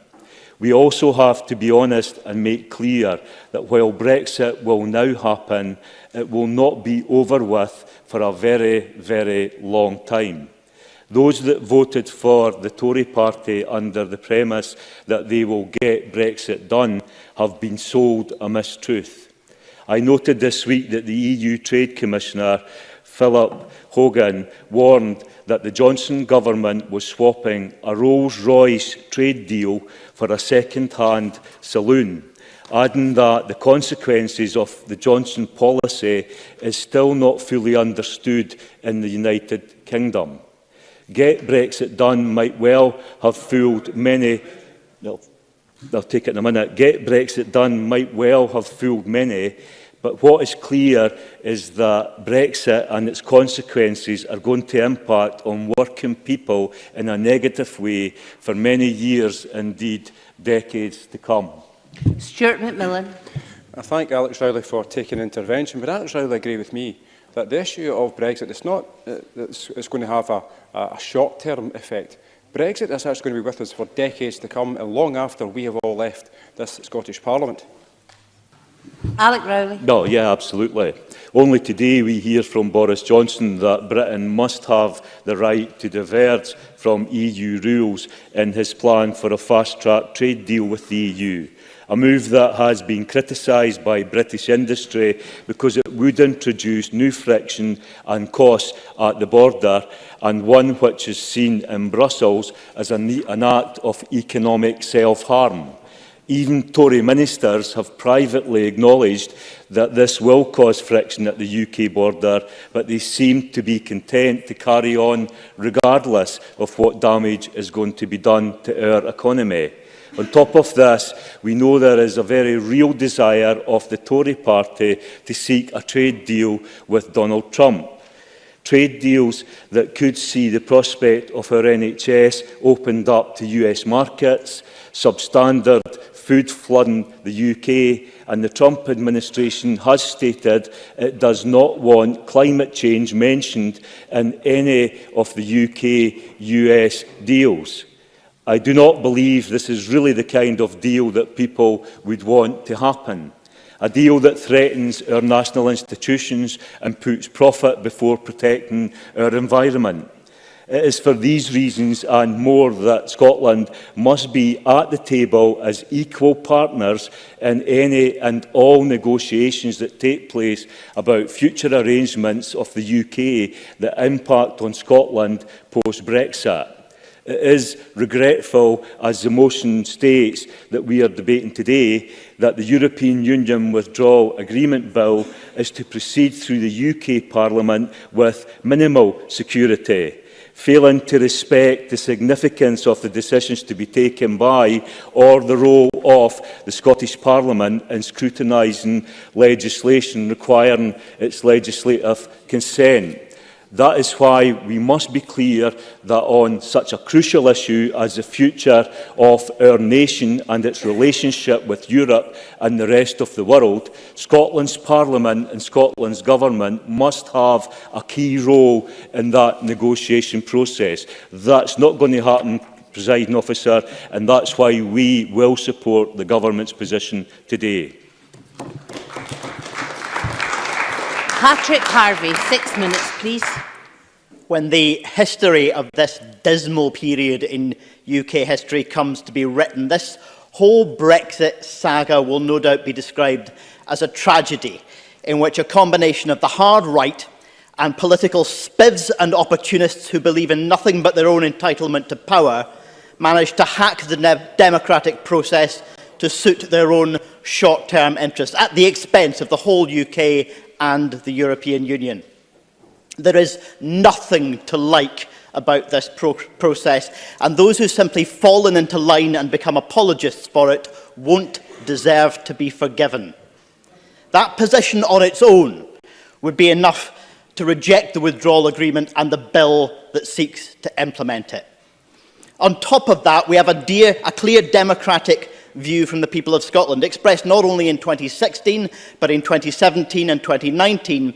We also have to be honest and make clear that while Brexit will now happen, it will not be over with for a very, very long time. Those that voted for the Tory party under the premise that they will get Brexit done have been sold a mistruth. I noted this week that the EU Trade Commissioner, Philip Hogan, warned that the Johnson government was swapping a Rolls-Royce trade deal for a second-hand saloon, adding that the consequences of the Johnson policy is still not fully understood in the United Kingdom. Get Brexit done might well have fooled many. No, I'll take it in a minute. Get Brexit done might well have fooled many, but what is clear is that Brexit and its consequences are going to impact on working people in a negative way for many years, indeed decades to come. Stuart McMillan. I thank Alex Rowley for taking intervention, but Alex Rowley agree with me that the issue of Brexit is not it's going to have a short-term effect. Brexit is actually going to be with us for decades to come, and long after we have all left this Scottish Parliament. Alec Rowley. No, yeah, absolutely. Only today we hear from Boris Johnson that Britain must have the right to diverge from EU rules in his plan for a fast-track trade deal with the EU. A move that has been criticised by British industry because it would introduce new friction and costs at the border, and one which is seen in Brussels as an act of economic self-harm. Even Tory ministers have privately acknowledged that this will cause friction at the UK border, but they seem to be content to carry on regardless of what damage is going to be done to our economy. On top of this, we know there is a very real desire of the Tory party to seek a trade deal with Donald Trump. Trade deals that could see the prospect of our NHS opened up to US markets, substandard food flooding the UK, and the Trump administration has stated it does not want climate change mentioned in any of the UK-US deals. I do not believe this is really the kind of deal that people would want to happen. A deal that threatens our national institutions and puts profit before protecting our environment. It is for these reasons and more that Scotland must be at the table as equal partners in any and all negotiations that take place about future arrangements of the UK that impact on Scotland post-Brexit. It is regretful, as the motion states that we are debating today, that the European Union Withdrawal Agreement Bill is to proceed through the UK Parliament with minimal security, failing to respect the significance of the decisions to be taken by or the role of the Scottish Parliament in scrutinising legislation requiring its legislative consent. That is why we must be clear that on such a crucial issue as the future of our nation and its relationship with Europe and the rest of the world, Scotland's Parliament and Scotland's Government must have a key role in that negotiation process. That's not going to happen, Presiding Officer, and that's why we will support the Government's position today. Patrick Harvey, 6 minutes, please. When the history of this dismal period in UK history comes to be written, this whole Brexit saga will no doubt be described as a tragedy in which a combination of the hard right and political spivs and opportunists who believe in nothing but their own entitlement to power managed to hack the democratic process to suit their own short-term interests at the expense of the whole UK and the European Union. There is nothing to like about this process, and those who simply fallen into line and become apologists for it won't deserve to be forgiven. That position on its own would be enough to reject the withdrawal agreement and the bill that seeks to implement it. On top of that, we have a clear democratic view from the people of Scotland, expressed not only in 2016, but in 2017 and 2019.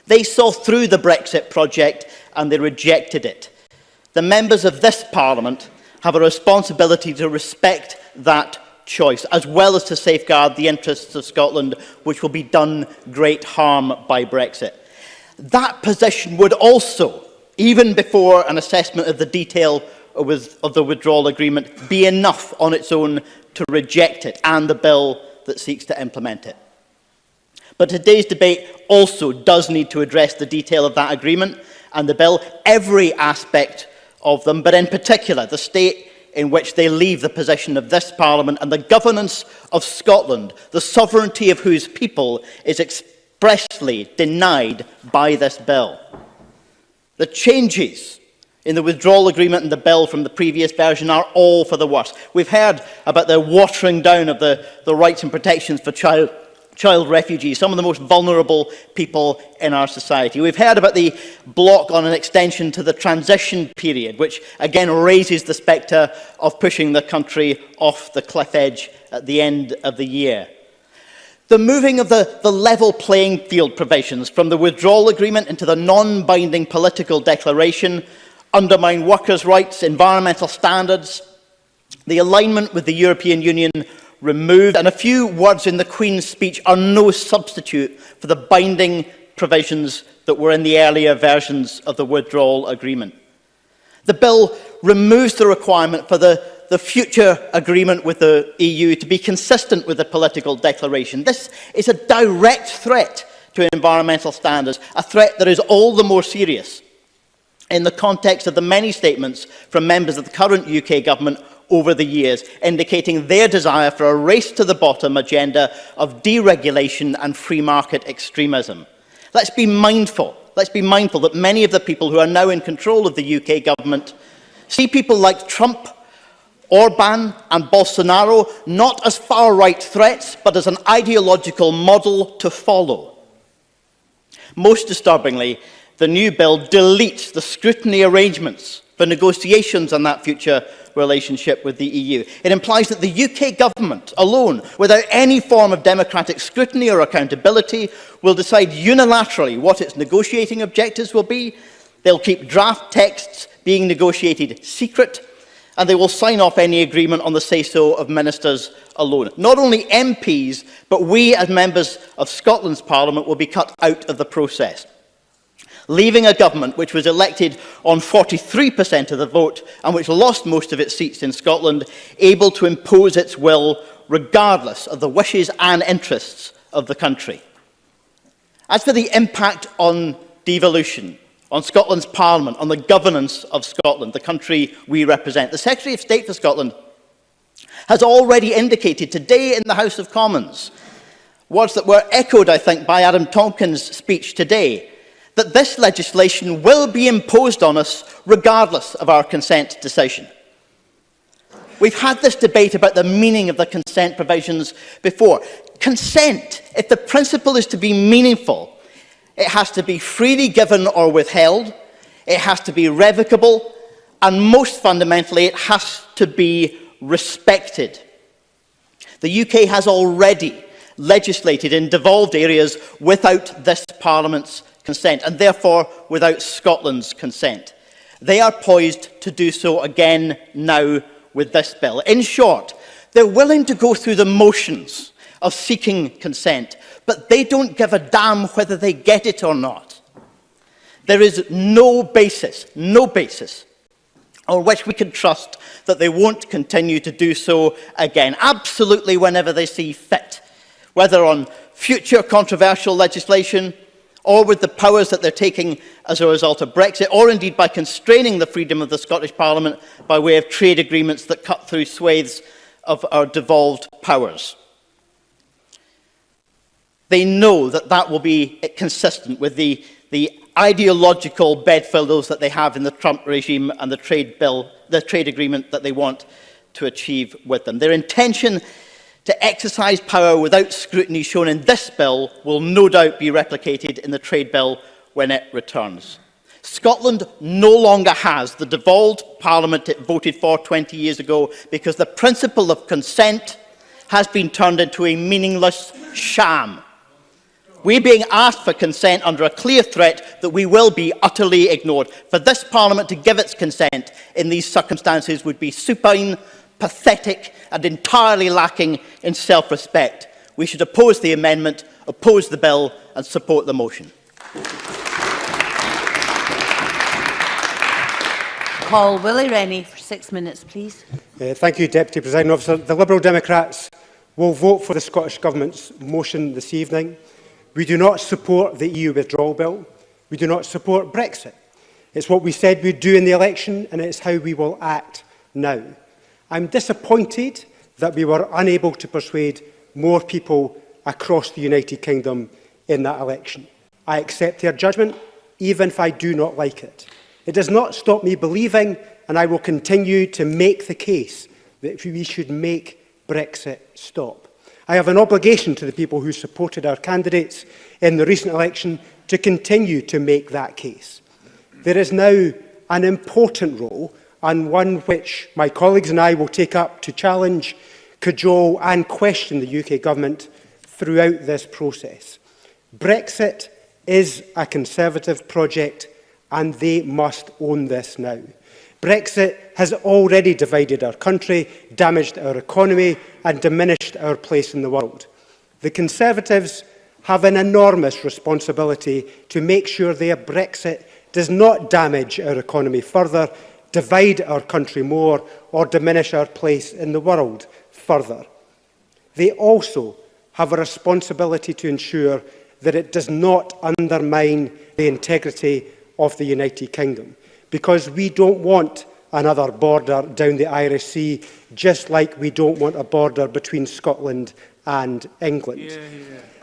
They saw through the Brexit project and they rejected it. The members of this Parliament have a responsibility to respect that choice, as well as to safeguard the interests of Scotland, which will be done great harm by Brexit. That position would also, even before an assessment of the detail of the withdrawal agreement, be enough on its own to reject it and the bill that seeks to implement it. But today's debate also does need to address the detail of that agreement and the bill, every aspect of them, but in particular the state in which they leave the position of this Parliament and the governance of Scotland, the sovereignty of whose people is expressly denied by this bill. The changes in the withdrawal agreement and the bill from the previous version are all for the worse. We've heard about the watering down of the rights and protections for child refugees, some of the most vulnerable people in our society. We've heard about the block on an extension to the transition period, which again raises the spectre of pushing the country off the cliff edge at the end of the year. The moving of the level playing field provisions from the withdrawal agreement into the non-binding political declaration undermine workers' rights, environmental standards, the alignment with the European Union removed, and a few words in the Queen's speech are no substitute for the binding provisions that were in the earlier versions of the withdrawal agreement. The bill removes the requirement for the future agreement with the EU to be consistent with the political declaration. This is a direct threat to environmental standards, a threat that is all the more serious in the context of the many statements from members of the current UK government over the years, indicating their desire for a race-to-the-bottom agenda of deregulation and free market extremism. Let's be mindful that many of the people who are now in control of the UK government see people like Trump, Orban and Bolsonaro not as far-right threats, but as an ideological model to follow. Most disturbingly, the new bill deletes the scrutiny arrangements for negotiations on that future relationship with the EU. It implies that the UK government alone, without any form of democratic scrutiny or accountability, will decide unilaterally what its negotiating objectives will be. They'll keep draft texts being negotiated secret, and they will sign off any agreement on the say-so of ministers alone. Not only MPs, but we as members of Scotland's Parliament will be cut out of the process, leaving a government which was elected on 43% of the vote and which lost most of its seats in Scotland, able to impose its will regardless of the wishes and interests of the country. As for the impact on devolution, on Scotland's Parliament, on the governance of Scotland, the country we represent, the Secretary of State for Scotland has already indicated today in the House of Commons, words that were echoed, I think, by Adam Tompkins' speech today, that this legislation will be imposed on us regardless of our consent decision. We've had this debate about the meaning of the consent provisions before. Consent, if the principle is to be meaningful, it has to be freely given or withheld, it has to be revocable, and most fundamentally, it has to be respected. The UK has already legislated in devolved areas without this Parliament's consent, and therefore without Scotland's consent. They are poised to do so again now with this bill. In short, they're willing to go through the motions of seeking consent, but they don't give a damn whether they get it or not. There is no basis on which we can trust that they won't continue to do so again, absolutely whenever they see fit, whether on future controversial legislation, or with the powers that they're taking as a result of Brexit, or indeed by constraining the freedom of the Scottish Parliament by way of trade agreements that cut through swathes of our devolved powers. They know that that will be consistent with the ideological bedfellows that they have in the Trump regime and the trade agreement that they want to achieve with them. Their intention to exercise power without scrutiny shown in this bill will no doubt be replicated in the trade bill when it returns. Scotland no longer has the devolved parliament it voted for 20 years ago because the principle of consent has been turned into a meaningless sham. We're being asked for consent under a clear threat that we will be utterly ignored. For this Parliament to give its consent in these circumstances would be supine, pathetic and entirely lacking in self-respect. We should oppose the amendment, oppose the bill and support the motion. Call Willie Rennie for 6 minutes, please. Thank you, Deputy Presiding Officer. The Liberal Democrats will vote for the Scottish Government's motion this evening. We do not support the EU withdrawal bill. We do not support Brexit. It's what we said we'd do in the election, and it's how we will act now. I'm disappointed that we were unable to persuade more people across the United Kingdom in that election. I accept their judgment, even if I do not like it. It does not stop me believing, and I will continue to make the case, that we should make Brexit stop. I have an obligation to the people who supported our candidates in the recent election to continue to make that case. There is now an important role, and one which my colleagues and I will take up to challenge, cajole and question the UK Government throughout this process. Brexit is a Conservative project, and they must own this now. Brexit has already divided our country, damaged our economy and diminished our place in the world. The Conservatives have an enormous responsibility to make sure their Brexit does not damage our economy further, divide our country more or diminish our place in the world further. They also have a responsibility to ensure that it does not undermine the integrity of the United Kingdom, because we don't want another border down the Irish Sea, just like we don't want a border between Scotland and England.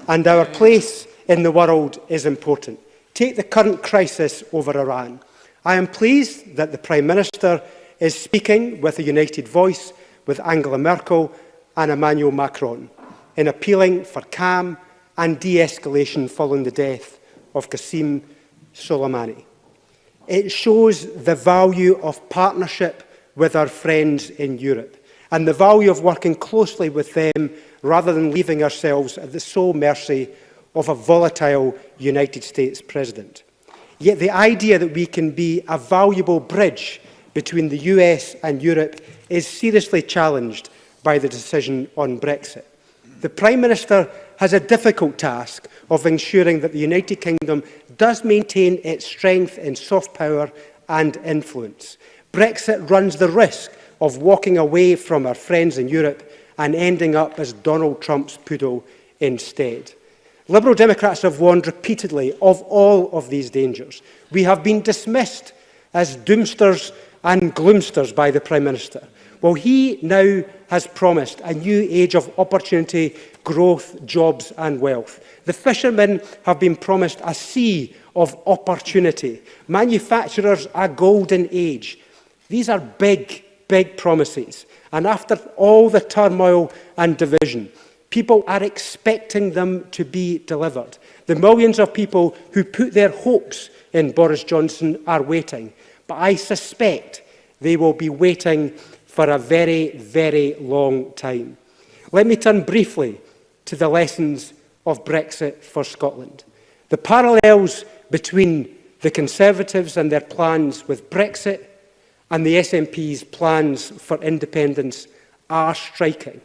And our place in the world is important. Take the current crisis over Iran. I am pleased that the Prime Minister is speaking with a united voice with Angela Merkel and Emmanuel Macron in appealing for calm and de-escalation following the death of Qasem Soleimani. It shows the value of partnership with our friends in Europe and the value of working closely with them rather than leaving ourselves at the sole mercy of a volatile United States President. Yet the idea that we can be a valuable bridge between the US and Europe is seriously challenged by the decision on Brexit. The Prime Minister has a difficult task of ensuring that the United Kingdom does maintain its strength in soft power and influence. Brexit runs the risk of walking away from our friends in Europe and ending up as Donald Trump's poodle instead. Liberal Democrats have warned repeatedly of all of these dangers. We have been dismissed as doomsters and gloomsters by the Prime Minister. Well, he now has promised a new age of opportunity, growth, jobs and wealth. The fishermen have been promised a sea of opportunity. Manufacturers a golden age. These are big, big promises. And after all the turmoil and division, people are expecting them to be delivered. The millions of people who put their hopes in Boris Johnson are waiting. But I suspect they will be waiting for a very, very long time. Let me turn briefly to the lessons of Brexit for Scotland. The parallels between the Conservatives and their plans with Brexit and the SNP's plans for independence are striking.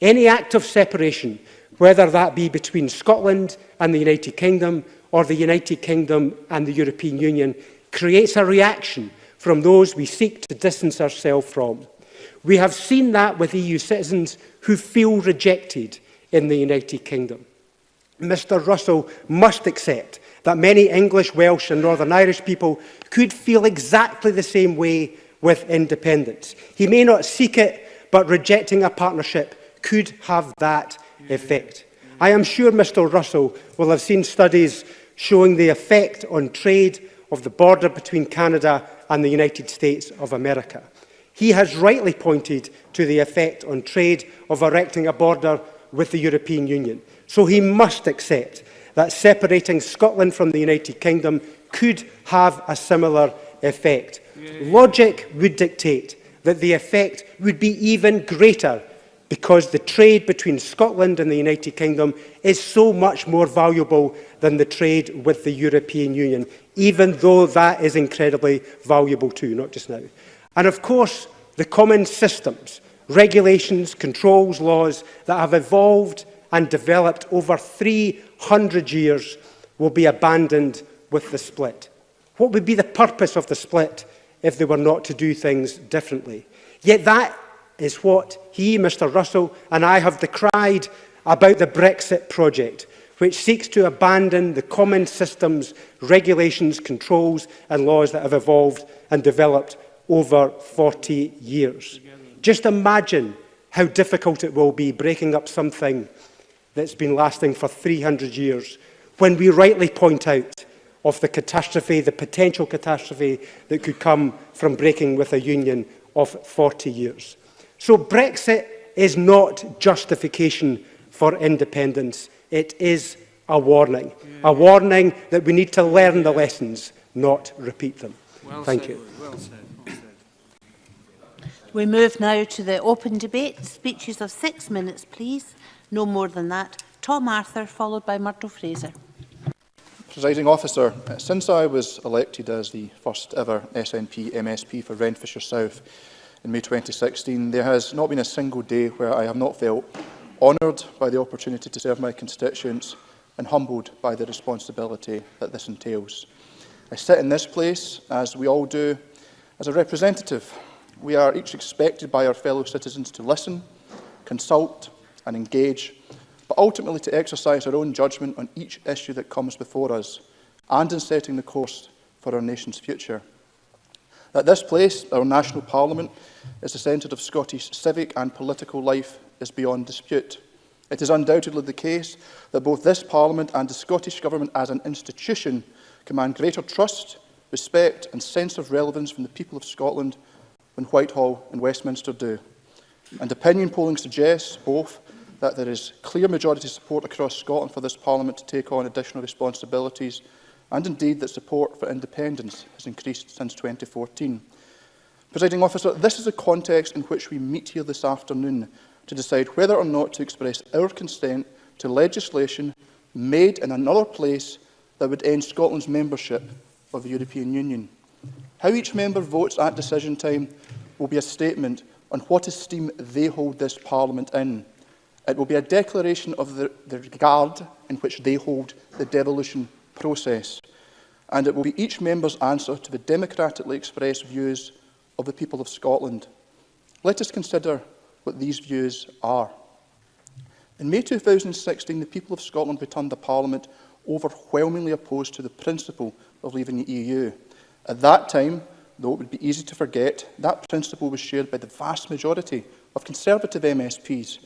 Any act of separation, whether that be between Scotland and the United Kingdom or the United Kingdom and the European Union, creates a reaction from those we seek to distance ourselves from. We have seen that with EU citizens who feel rejected in the United Kingdom. Mr Russell must accept that many English, Welsh and Northern Irish people could feel exactly the same way with independence. He may not seek it, but rejecting a partnership could have that effect. I am sure Mr Russell will have seen studies showing the effect on trade of the border between Canada and the United States of America. He has rightly pointed to the effect on trade of erecting a border with the European Union. So he must accept that separating Scotland from the United Kingdom could have a similar effect. Logic would dictate that the effect would be even greater because the trade between Scotland and the United Kingdom is so much more valuable than the trade with the European Union, even though that is incredibly valuable too, not just now. And of course, the common systems, regulations, controls, laws that have evolved and developed over 300 years will be abandoned with the split. What would be the purpose of the split if they were not to do things differently? Yet that is what he, Mr Russell, and I have decried about the Brexit project, which seeks to abandon the common systems, regulations, controls and laws that have evolved and developed over 40 years. Just imagine how difficult it will be breaking up something that's been lasting for 300 years, when we rightly point out of the catastrophe, the potential catastrophe that could come from breaking with a union of 40 years. So Brexit is not justification for independence. It is a warning that we need to learn the lessons, not repeat them. Thank you. Well said. We move now to the open debate. Speeches of 6 minutes, please. No more than that. Tom Arthur, followed by Murdo Fraser. Presiding Officer, since I was elected as the first ever SNP MSP for Renfrewshire South in May 2016, there has not been a single day where I have not felt honoured by the opportunity to serve my constituents and humbled by the responsibility that this entails. I sit in this place, as we all do, as a representative. We are each expected by our fellow citizens to listen, consult and engage, but ultimately to exercise our own judgment on each issue that comes before us and in setting the course for our nation's future. That this place, our national parliament, is the centre of Scottish civic and political life is beyond dispute. It is undoubtedly the case that both this parliament and the Scottish Government as an institution command greater trust, respect and sense of relevance from the people of Scotland than Whitehall and Westminster do. And opinion polling suggests both that there is clear majority support across Scotland for this Parliament to take on additional responsibilities, and indeed that support for independence has increased since 2014. Presiding Officer, this is a context in which we meet here this afternoon to decide whether or not to express our consent to legislation made in another place that would end Scotland's membership of the European Union. How each member votes at decision time will be a statement on what esteem they hold this Parliament in. It will be a declaration of the regard in which they hold the devolution process. And it will be each member's answer to the democratically expressed views of the people of Scotland. Let us consider what these views are. In May 2016, the people of Scotland returned the Parliament overwhelmingly opposed to the principle of leaving the EU. At that time, though it would be easy to forget, that principle was shared by the vast majority of Conservative MSPs.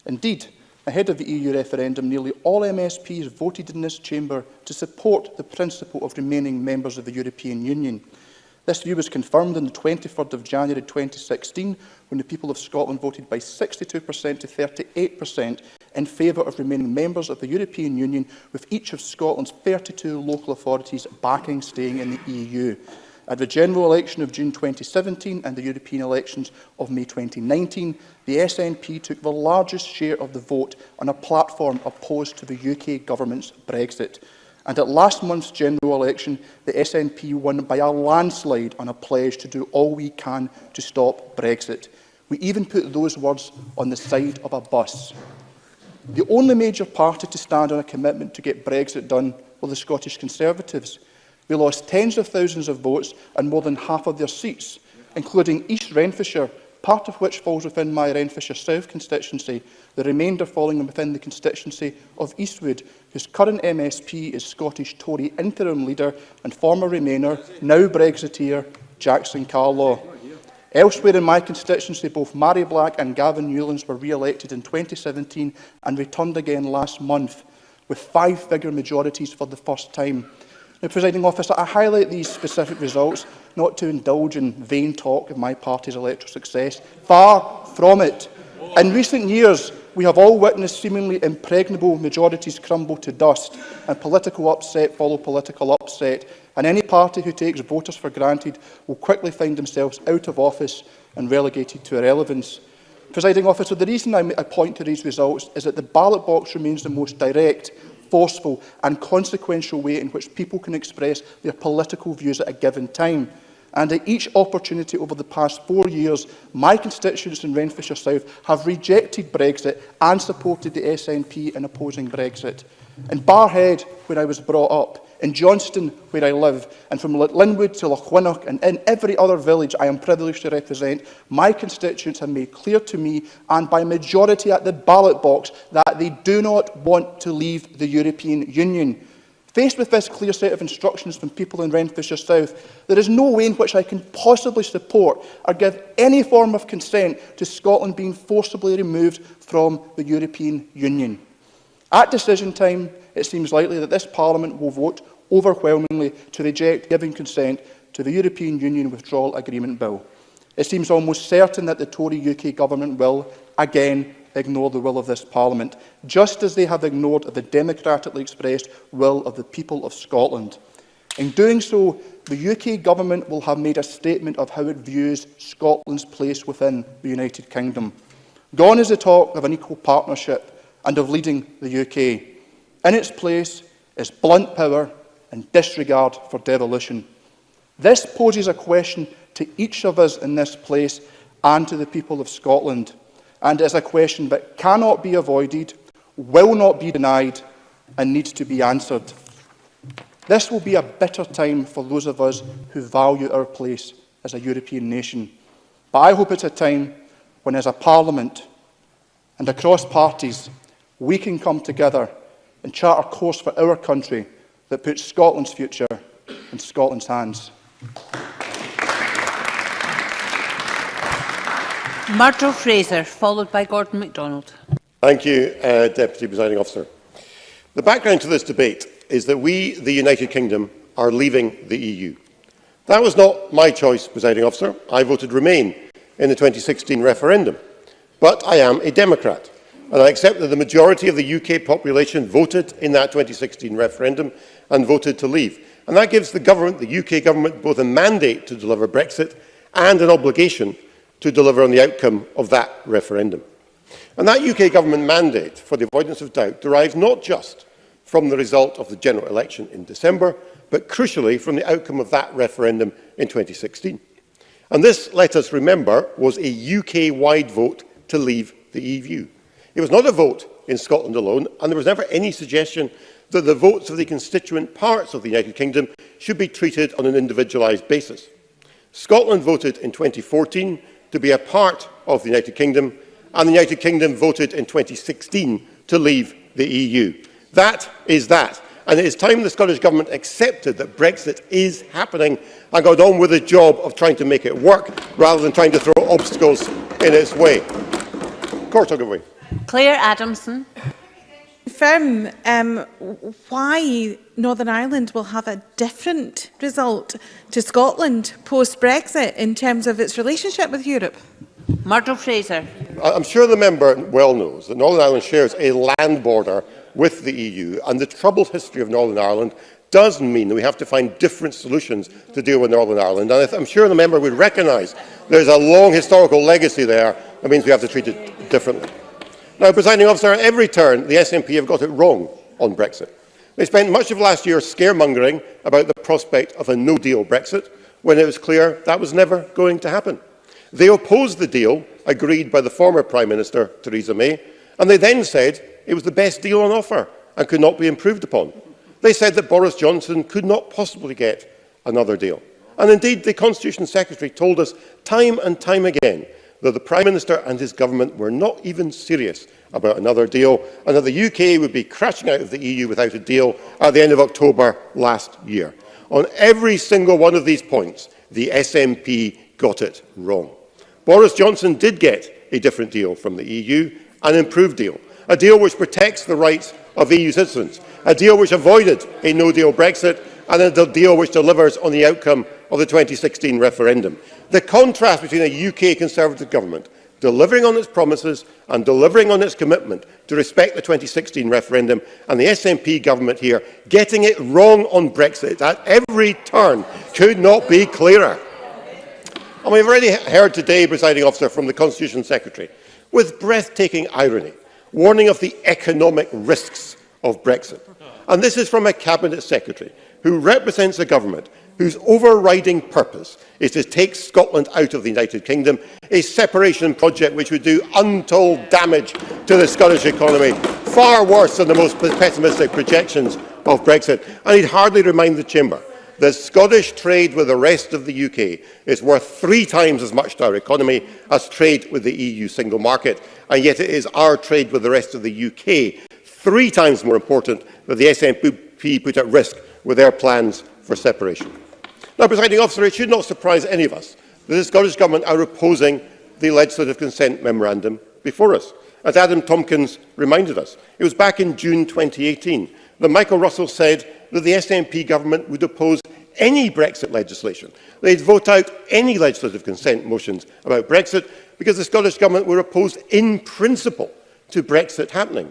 Indeed, ahead of the EU referendum, nearly all MSPs voted in this chamber to support the principle of remaining members of the European Union. This view was confirmed on the 23rd of January 2016, when the people of Scotland voted by 62% to 38% in favour of remaining members of the European Union, with each of Scotland's 32 local authorities backing staying in the EU. At the general election of June 2017 and the European elections of May 2019, the SNP took the largest share of the vote on a platform opposed to the UK government's Brexit. And at last month's general election, the SNP won by a landslide on a pledge to do all we can to stop Brexit. We even put those words on the side of a bus. The only major party to stand on a commitment to get Brexit done were the Scottish Conservatives. We lost tens of thousands of votes and more than half of their seats, including East Renfrewshire, part of which falls within my Renfrewshire South constituency, the remainder falling within the constituency of Eastwood, whose current MSP is Scottish Tory interim leader and former Remainer, now Brexiteer, Jackson Carlaw. Elsewhere in my constituency, both Mary Black and Gavin Newlands were re-elected in 2017 and returned again last month, with 5-figure majorities for the first time. Now, Presiding Officer, I highlight these specific results not to indulge in vain talk of my party's electoral success. Far from it. In recent years, we have all witnessed seemingly impregnable majorities crumble to dust, and political upset follow political upset, and any party who takes voters for granted will quickly find themselves out of office and relegated to irrelevance. Presiding Officer, the reason I point to these results is that the ballot box remains the most direct, forceful and consequential way in which people can express their political views at a given time. And at each opportunity over the past 4 years, my constituents in Renfrewshire South have rejected Brexit and supported the SNP in opposing Brexit. In Barrhead, where I was brought up, in Johnston, where I live, and from Linwood to Lochwinnock and in every other village I am privileged to represent, my constituents have made clear to me, and by majority at the ballot box, that they do not want to leave the European Union. Faced with this clear set of instructions from people in Renfrewshire South, there is no way in which I can possibly support or give any form of consent to Scotland being forcibly removed from the European Union. At decision time, it seems likely that this Parliament will vote overwhelmingly to reject giving consent to the European Union Withdrawal Agreement Bill. It seems almost certain that the Tory UK Government will, again, ignore the will of this Parliament, just as they have ignored the democratically expressed will of the people of Scotland. In doing so, the UK Government will have made a statement of how it views Scotland's place within the United Kingdom. Gone is the talk of an equal partnership and of leading the UK. In its place is blunt power and disregard for devolution. This poses a question to each of us in this place and to the people of Scotland. And it is a question that cannot be avoided, will not be denied, and needs to be answered. This will be a bitter time for those of us who value our place as a European nation. But I hope it's a time when, as a Parliament and across parties, we can come together and chart a course for our country that puts Scotland's future in Scotland's hands. Murdo Fraser, followed by Gordon MacDonald. Thank you, Deputy Presiding Officer. The background to this debate is that we, the United Kingdom, are leaving the EU. That was not my choice, Presiding Officer. I voted Remain in the 2016 referendum. But I am a Democrat, and I accept that the majority of the UK population voted in that 2016 referendum and voted to leave. And that gives the government, the UK government, both a mandate to deliver Brexit and an obligation to deliver on the outcome of that referendum. And that UK government mandate, for the avoidance of doubt, derives not just from the result of the general election in December, but crucially from the outcome of that referendum in 2016. And this, let us remember, was a UK-wide vote to leave the EU. It was not a vote in Scotland alone, and there was never any suggestion that the votes of the constituent parts of the United Kingdom should be treated on an individualised basis. Scotland voted in 2014 to be a part of the United Kingdom, and the United Kingdom voted in 2016 to leave the EU. That is that. And it is time the Scottish Government accepted that Brexit is happening and got on with the job of trying to make it work, rather than trying to throw obstacles in its way. Cortogaway. Claire Adamson. Confirm why Northern Ireland will have a different result to Scotland post-Brexit in terms of its relationship with Europe? Murdo Fraser. I'm sure the member well knows that Northern Ireland shares a land border with the EU, and the troubled history of Northern Ireland does mean that we have to find different solutions to deal with Northern Ireland. And I'm sure the member would recognise there's a long historical legacy there that means we have to treat it differently. Now, Presiding Officer, at every turn, the SNP have got it wrong on Brexit. They spent much of last year scaremongering about the prospect of a no-deal Brexit, when it was clear that was never going to happen. They opposed the deal agreed by the former Prime Minister, Theresa May, and they then said it was the best deal on offer and could not be improved upon. They said that Boris Johnson could not possibly get another deal. And indeed, the Constitution Secretary told us time and time again that the Prime Minister and his government were not even serious about another deal, and that the UK would be crashing out of the EU without a deal at the end of October last year. On every single one of these points, the SNP got it wrong. Boris Johnson did get a different deal from the EU, an improved deal, a deal which protects the rights of EU citizens, a deal which avoided a no-deal Brexit, and a deal which delivers on the outcome of the 2016 referendum. The contrast between a UK Conservative government delivering on its promises and delivering on its commitment to respect the 2016 referendum, and the SNP government here getting it wrong on Brexit at every turn, could not be clearer. And we've already heard today, Presiding Officer, from the Constitution Secretary, with breathtaking irony, warning of the economic risks of Brexit. And this is from a Cabinet Secretary who represents a government whose overriding purpose is to take Scotland out of the United Kingdom, a separation project which would do untold damage to the Scottish economy, far worse than the most pessimistic projections of Brexit. And he'd hardly remind the Chamber that Scottish trade with the rest of the UK is worth 3 times as much to our economy as trade with the EU single market, and yet it is our trade with the rest of the UK 3 times more important that the SNP put at risk with their plans for separation. Now, Presiding Officer, it should not surprise any of us that the Scottish Government are opposing the legislative consent memorandum before us. As Adam Tompkins reminded us, it was back in June 2018 that Michael Russell said that the SNP government would oppose any Brexit legislation. They'd vote out any legislative consent motions about Brexit because the Scottish Government were opposed in principle to Brexit happening.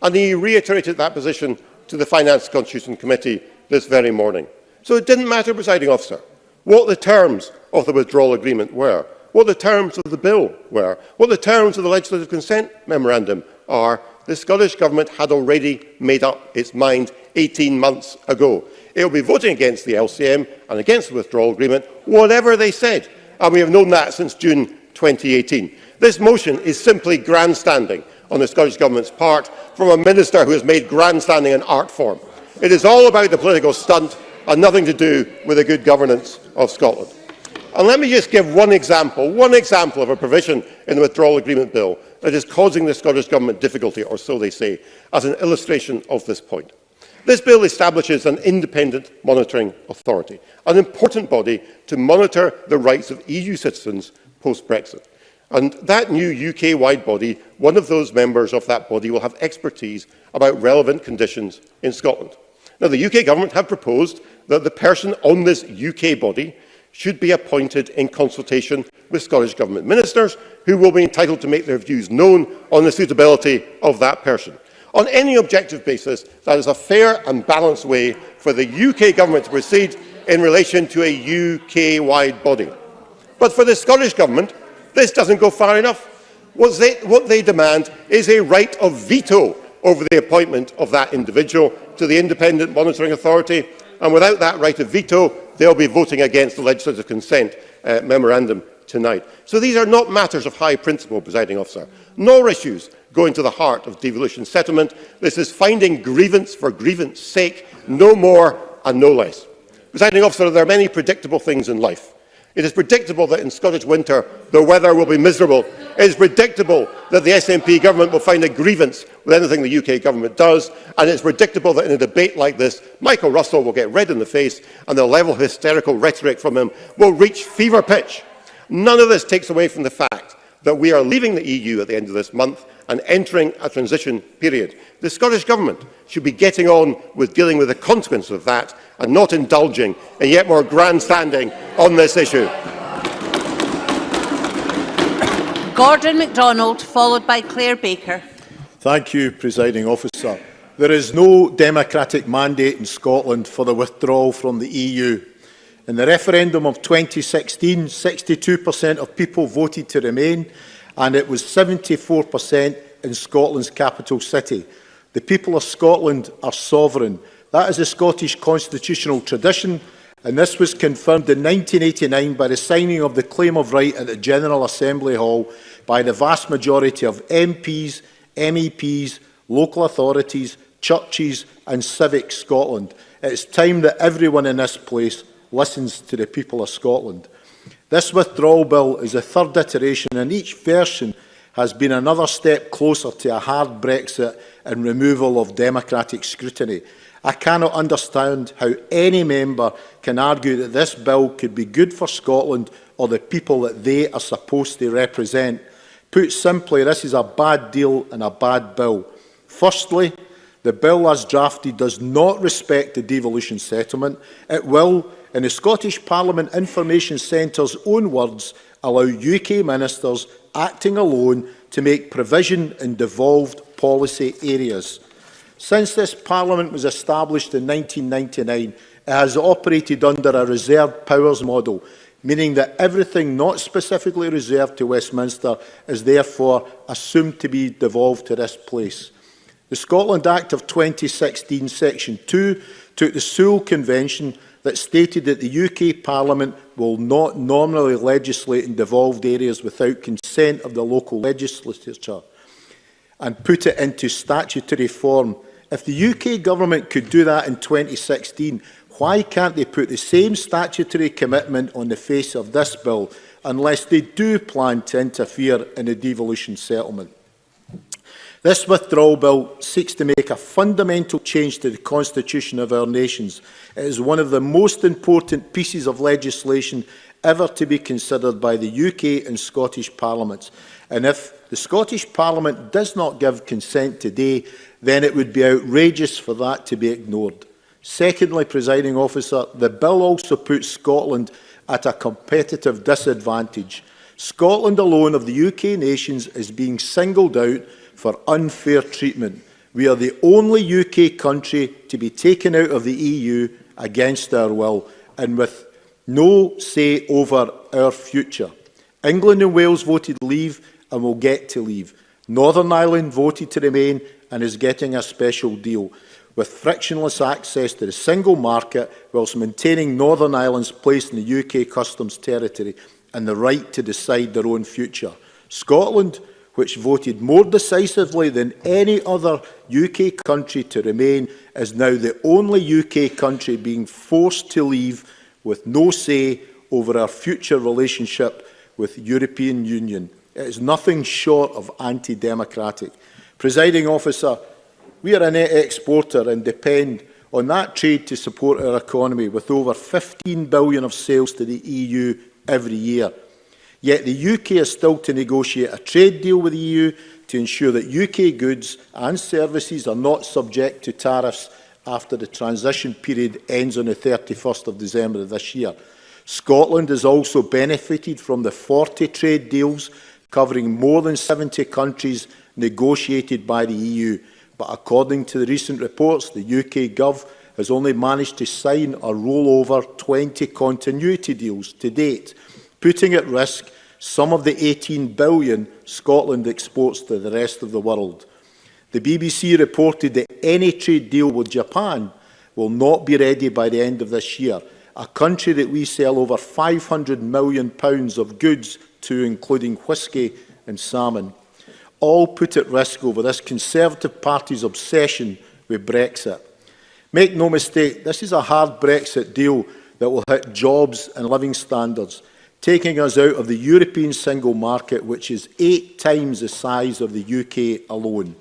And he reiterated that position to the Finance and Constitution Committee this very morning. So it didn't matter, Presiding Officer, what the terms of the withdrawal agreement were, what the terms of the bill were, what the terms of the legislative consent memorandum are. The Scottish Government had already made up its mind 18 months ago. It will be voting against the LCM and against the withdrawal agreement, whatever they said, and we have known that since June 2018. This motion is simply grandstanding on the Scottish Government's part from a minister who has made grandstanding an art form. It is all about the political stunt and nothing to do with the good governance of Scotland. And let me just give one example of a provision in the withdrawal agreement bill that is causing the Scottish Government difficulty, or so they say, as an illustration of this point. This bill establishes an independent monitoring authority, an important body to monitor the rights of EU citizens post-Brexit. And that new UK-wide body, one of those members of that body will have expertise about relevant conditions in Scotland. Now, the UK Government have proposed that the person on this UK body should be appointed in consultation with Scottish Government ministers, who will be entitled to make their views known on the suitability of that person. On any objective basis, that is a fair and balanced way for the UK Government to proceed in relation to a UK-wide body. But for the Scottish Government, this doesn't go far enough. What they demand is a right of veto over the appointment of that individual to the Independent Monitoring Authority, and without that right of veto, they'll be voting against the legislative consent memorandum tonight. So these are not matters of high principle, Presiding Officer, nor issues going to the heart of devolution settlement. This is finding grievance for grievance sake, no more and no less. Presiding Officer, there are many predictable things in life. It is predictable that in Scottish winter the weather will be miserable. It is predictable that the SNP government will find a grievance with anything the UK government does. And it's predictable that in a debate like this, Michael Russell will get red in the face and the level of hysterical rhetoric from him will reach fever pitch. None of this takes away from the fact that we are leaving the EU at the end of this month and entering a transition period. The Scottish Government should be getting on with dealing with the consequences of that and not indulging in yet more grandstanding on this issue. Gordon MacDonald, followed by Claire Baker. Thank you, Presiding Officer. There is no democratic mandate in Scotland for the withdrawal from the EU. In the referendum of 2016, 62% of people voted to remain, and it was 74% in Scotland's capital city. The people of Scotland are sovereign. That is a Scottish constitutional tradition, and this was confirmed in 1989 by the signing of the Claim of Right at the General Assembly Hall by the vast majority of MPs, MEPs, local authorities, churches and Civic Scotland. It's time that everyone in this place listens to the people of Scotland. This withdrawal bill is a third iteration, and each version has been another step closer to a hard Brexit and removal of democratic scrutiny. I cannot understand how any member can argue that this bill could be good for Scotland or the people that they are supposed to represent. Put simply, this is a bad deal and a bad bill. Firstly, the bill as drafted does not respect the devolution settlement. It will, in the Scottish Parliament Information Centre's own words, allow UK ministers acting alone to make provision in devolved policy areas. Since this Parliament was established in 1999, it has operated under a reserved powers model, meaning that everything not specifically reserved to Westminster is therefore assumed to be devolved to this place. The Scotland Act of 2016, Section 2, took the Sewell Convention that stated that the UK Parliament will not normally legislate in devolved areas without consent of the local legislature, and put it into statutory form. If the UK Government could do that in 2016, why can't they put the same statutory commitment on the face of this bill, unless they do plan to interfere in a devolution settlement? This withdrawal bill seeks to make a fundamental change to the constitution of our nations. It is one of the most important pieces of legislation ever to be considered by the UK and Scottish Parliaments. And if the Scottish Parliament does not give consent today, then it would be outrageous for that to be ignored. Secondly, Presiding Officer, the bill also puts Scotland at a competitive disadvantage. Scotland alone of the UK nations is being singled out for unfair treatment. We are the only UK country to be taken out of the EU against our will and with no say over our future. England and Wales voted leave and will get to leave. Northern Ireland voted to remain and is getting a special deal, with frictionless access to the single market whilst maintaining Northern Ireland's place in the UK customs territory and the right to decide their own future. Scotland, which voted more decisively than any other UK country to remain, is now the only UK country being forced to leave with no say over our future relationship with the European Union. It is nothing short of anti-democratic. Presiding Officer, we are a net exporter and depend on that trade to support our economy, with over 15 billion of sales to the EU every year. Yet the UK is still to negotiate a trade deal with the EU to ensure that UK goods and services are not subject to tariffs after the transition period ends on the 31st of December of this year. Scotland has also benefited from the 40 trade deals covering more than 70 countries negotiated by the EU. But according to the recent reports, the UK Gov has only managed to sign or roll over 20 continuity deals to date, putting at risk some of the 18 billion Scotland exports to the rest of the world. The BBC reported that any trade deal with Japan will not be ready by the end of this year, a country that we sell over £500 million of goods to, including whisky and salmon, all put at risk over this Conservative Party's obsession with Brexit. Make no mistake, this is a hard Brexit deal that will hit jobs and living standards, taking us out of the European single market, which is 8 times the size of the UK alone.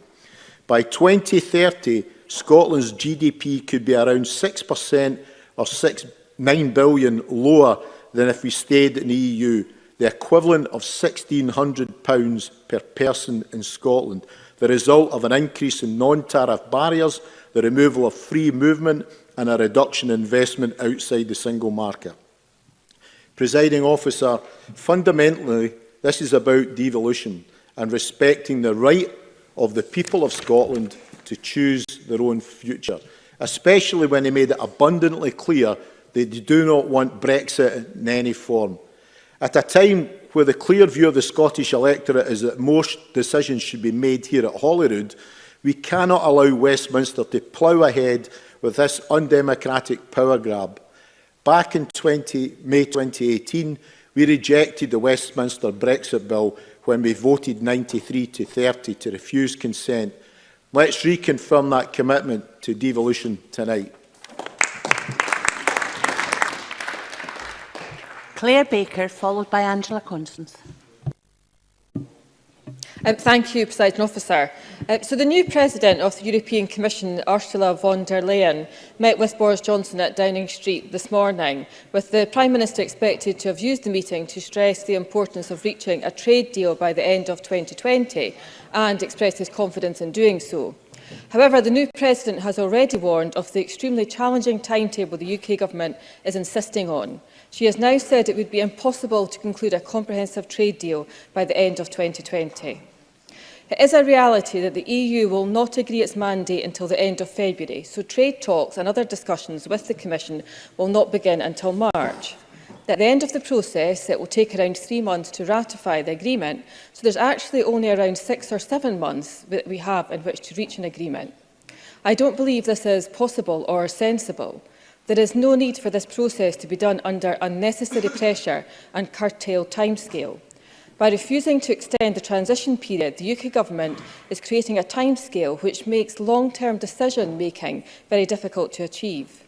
By 2030, Scotland's GDP could be around 6% or £9 billion lower than if we stayed in the EU, the equivalent of £1,600 per person in Scotland, the result of an increase in non-tariff barriers, the removal of free movement and a reduction in investment outside the single market. Presiding Officer, fundamentally, this is about devolution and respecting the right of the people of Scotland to choose their own future, especially when they made it abundantly clear that they do not want Brexit in any form. At a time where the clear view of the Scottish electorate is that most decisions should be made here at Holyrood, we cannot allow Westminster to plough ahead with this undemocratic power grab. Back in May 2018, we rejected the Westminster Brexit bill when we voted 93-30 to refuse consent. Let's reconfirm that commitment to devolution tonight. Claire Baker, followed by Angela Constance. Thank you, Presiding Officer. So the new President of the European Commission, Ursula von der Leyen, met with Boris Johnson at Downing Street this morning, with the Prime Minister expected to have used the meeting to stress the importance of reaching a trade deal by the end of 2020 and expressed his confidence in doing so. However, the new President has already warned of the extremely challenging timetable the UK Government is insisting on. She has now said it would be impossible to conclude a comprehensive trade deal by the end of 2020. It is a reality that the EU will not agree its mandate until the end of February, so trade talks and other discussions with the Commission will not begin until March. At the end of the process, it will take around 3 months to ratify the agreement, so there's actually only around 6 or 7 months that we have in which to reach an agreement. I don't believe this is possible or sensible. There is no need for this process to be done under unnecessary pressure and curtailed timescale. By refusing to extend the transition period, the UK Government is creating a timescale which makes long-term decision-making very difficult to achieve.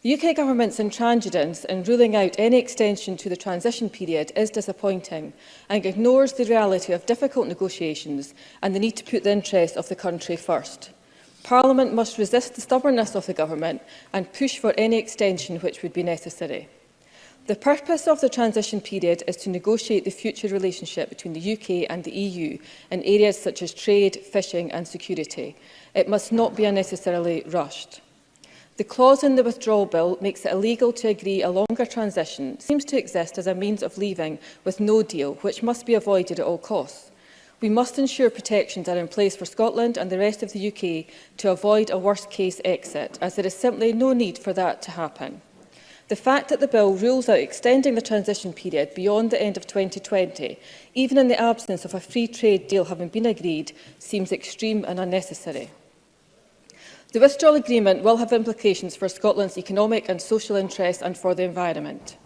The UK Government's intransigence in ruling out any extension to the transition period is disappointing and ignores the reality of difficult negotiations and the need to put the interests of the country first. Parliament must resist the stubbornness of the Government and push for any extension which would be necessary. The purpose of the transition period is to negotiate the future relationship between the UK and the EU in areas such as trade, fishing and security. It must not be unnecessarily rushed. The clause in the withdrawal bill makes it illegal to agree a longer transition, seems to exist as a means of leaving with no deal, which must be avoided at all costs. We must ensure protections are in place for Scotland and the rest of the UK to avoid a worst-case exit, as there is simply no need for that to happen. The fact that the bill rules out extending the transition period beyond the end of 2020, even in the absence of a free trade deal having been agreed, seems extreme and unnecessary. The withdrawal agreement will have implications for Scotland's economic and social interests and for the environment.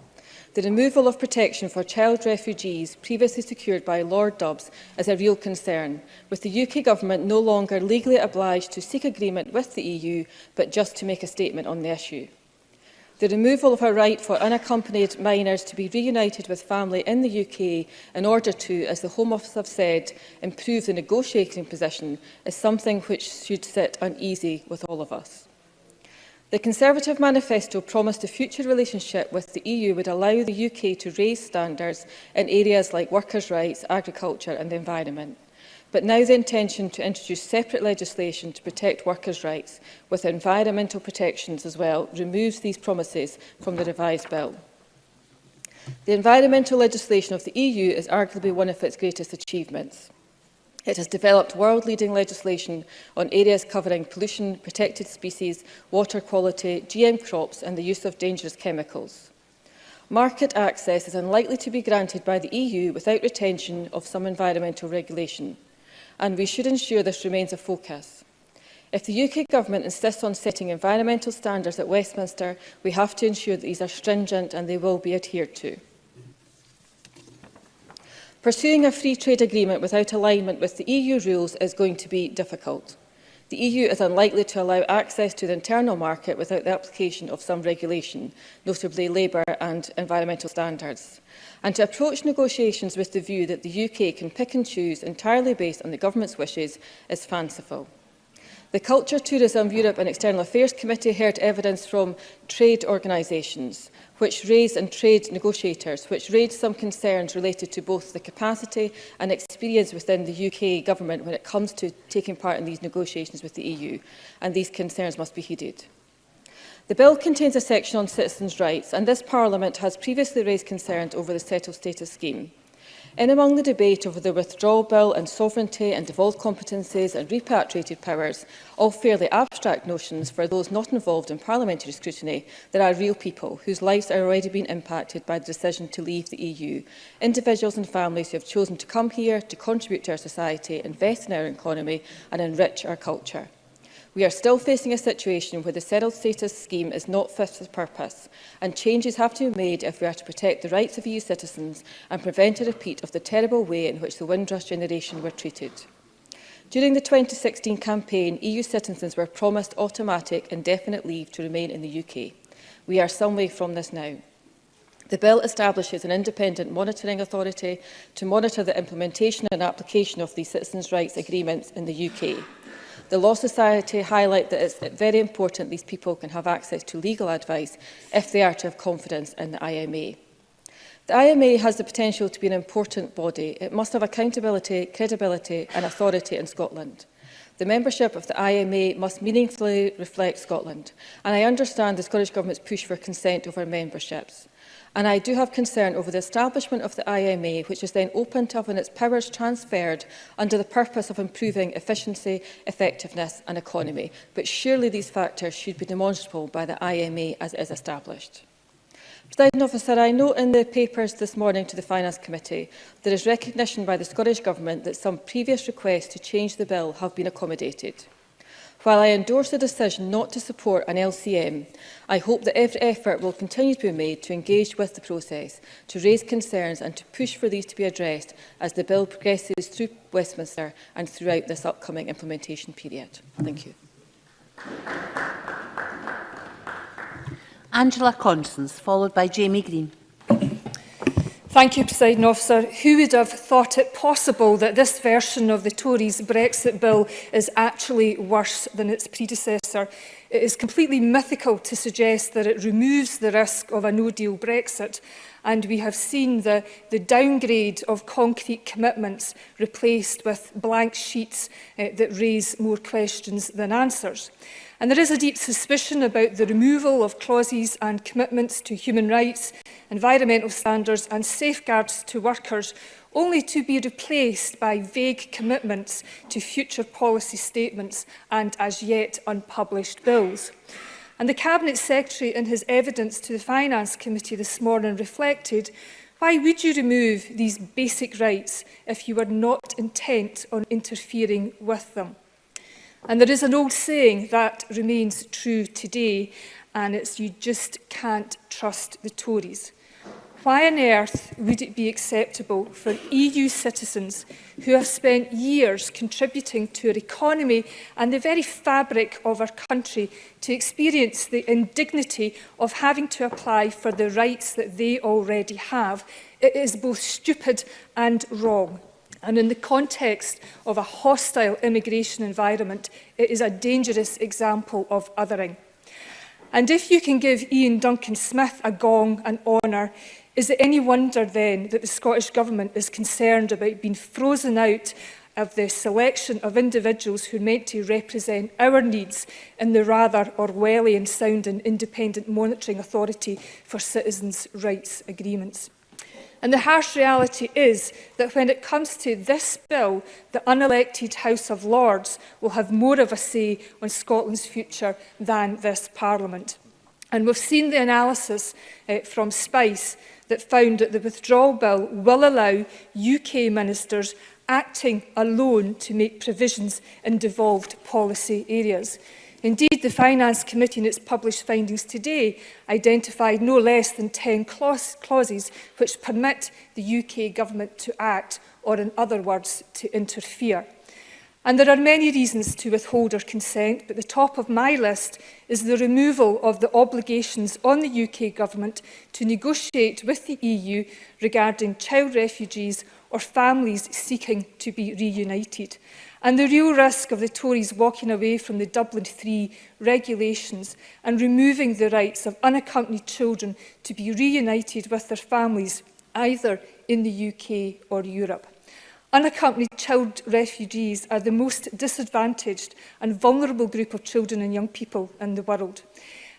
The removal of protection for child refugees previously secured by Lord Dubs is a real concern, with the UK Government no longer legally obliged to seek agreement with the EU, but just to make a statement on the issue. The removal of a right for unaccompanied minors to be reunited with family in the UK in order to, as the Home Office have said, improve the negotiating position is something which should sit uneasy with all of us. The Conservative manifesto promised a future relationship with the EU would allow the UK to raise standards in areas like workers' rights, agriculture and the environment. But now the intention to introduce separate legislation to protect workers' rights, with environmental protections as well, removes these promises from the revised bill. The environmental legislation of the EU is arguably one of its greatest achievements. It has developed world-leading legislation on areas covering pollution, protected species, water quality, GM crops and the use of dangerous chemicals. Market access is unlikely to be granted by the EU without retention of some environmental regulation, and we should ensure this remains a focus. If the UK Government insists on setting environmental standards at Westminster, we have to ensure that these are stringent and they will be adhered to. Pursuing a free trade agreement without alignment with the EU rules is going to be difficult. The EU is unlikely to allow access to the internal market without the application of some regulation, notably labour and environmental standards. And to approach negotiations with the view that the UK can pick and choose entirely based on the Government's wishes is fanciful. The Culture, Tourism, Europe and External Affairs Committee heard evidence from trade organisations and trade negotiators, which raised some concerns related to both the capacity and experience within the UK Government when it comes to taking part in these negotiations with the EU, and these concerns must be heeded. The bill contains a section on citizens' rights, and this Parliament has previously raised concerns over the settled status scheme. In among the debate over the withdrawal bill and sovereignty and devolved competencies and repatriated powers, all fairly abstract notions for those not involved in parliamentary scrutiny, there are real people whose lives are already being impacted by the decision to leave the EU, individuals and families who have chosen to come here to contribute to our society, invest in our economy and enrich our culture. We are still facing a situation where the settled status scheme is not fit for purpose, and changes have to be made if we are to protect the rights of EU citizens and prevent a repeat of the terrible way in which the Windrush generation were treated. During the 2016 campaign, EU citizens were promised automatic indefinite leave to remain in the UK. We are some way from this now. The bill establishes an independent monitoring authority to monitor the implementation and application of these citizens' rights agreements in the UK. The Law Society highlight that it's very important these people can have access to legal advice if they are to have confidence in the IMA. The IMA has the potential to be an important body. It must have accountability, credibility and authority in Scotland. The membership of the IMA must meaningfully reflect Scotland, and I understand the Scottish Government's push for consent over memberships. And I do have concern over the establishment of the IMA, which is then open to having its powers transferred under the purpose of improving efficiency, effectiveness and economy. But surely these factors should be demonstrable by the IMA as it is established. Presiding Officer, I note in the papers this morning to the Finance Committee there is recognition by the Scottish Government that some previous requests to change the bill have been accommodated. While I endorse the decision not to support an LCM, I hope that every effort will continue to be made to engage with the process, to raise concerns and to push for these to be addressed as the bill progresses through Westminster and throughout this upcoming implementation period. Thank you. Angela Constance, followed by Jamie Green. Thank you, Presiding Officer. Who would have thought it possible that this version of the Tories' Brexit bill is actually worse than its predecessor? It is completely mythical to suggest that it removes the risk of a no-deal Brexit, and we have seen the downgrade of concrete commitments replaced with blank sheets that raise more questions than answers. And there is a deep suspicion about the removal of clauses and commitments to human rights, environmental standards and safeguards to workers, only to be replaced by vague commitments to future policy statements and as yet unpublished bills. And the Cabinet Secretary, in his evidence to the Finance Committee this morning, reflected, why would you remove these basic rights if you were not intent on interfering with them? And there is an old saying that remains true today, and it's you just can't trust the Tories. Why on earth would it be acceptable for EU citizens who have spent years contributing to our economy and the very fabric of our country to experience the indignity of having to apply for the rights that they already have? It is both stupid and wrong. And in the context of a hostile immigration environment, it is a dangerous example of othering. And if you can give Ian Duncan Smith a gong and honour, is it any wonder then that the Scottish Government is concerned about being frozen out of the selection of individuals who are meant to represent our needs in the rather Orwellian-sounding Independent Monitoring Authority for Citizens' Rights Agreements? And the harsh reality is that when it comes to this bill, the unelected House of Lords will have more of a say on Scotland's future than this Parliament. And we've seen the analysis from SPICE that found that the withdrawal bill will allow UK ministers acting alone to make provisions in devolved policy areas. Indeed, the Finance Committee in its published findings today identified no less than 10 clauses which permit the UK Government to act, or in other words, to interfere. And there are many reasons to withhold our consent, but the top of my list is the removal of the obligations on the UK Government to negotiate with the EU regarding child refugees or families seeking to be reunited. And the real risk of the Tories walking away from the Dublin III regulations and removing the rights of unaccompanied children to be reunited with their families, either in the UK or Europe. Unaccompanied child refugees are the most disadvantaged and vulnerable group of children and young people in the world.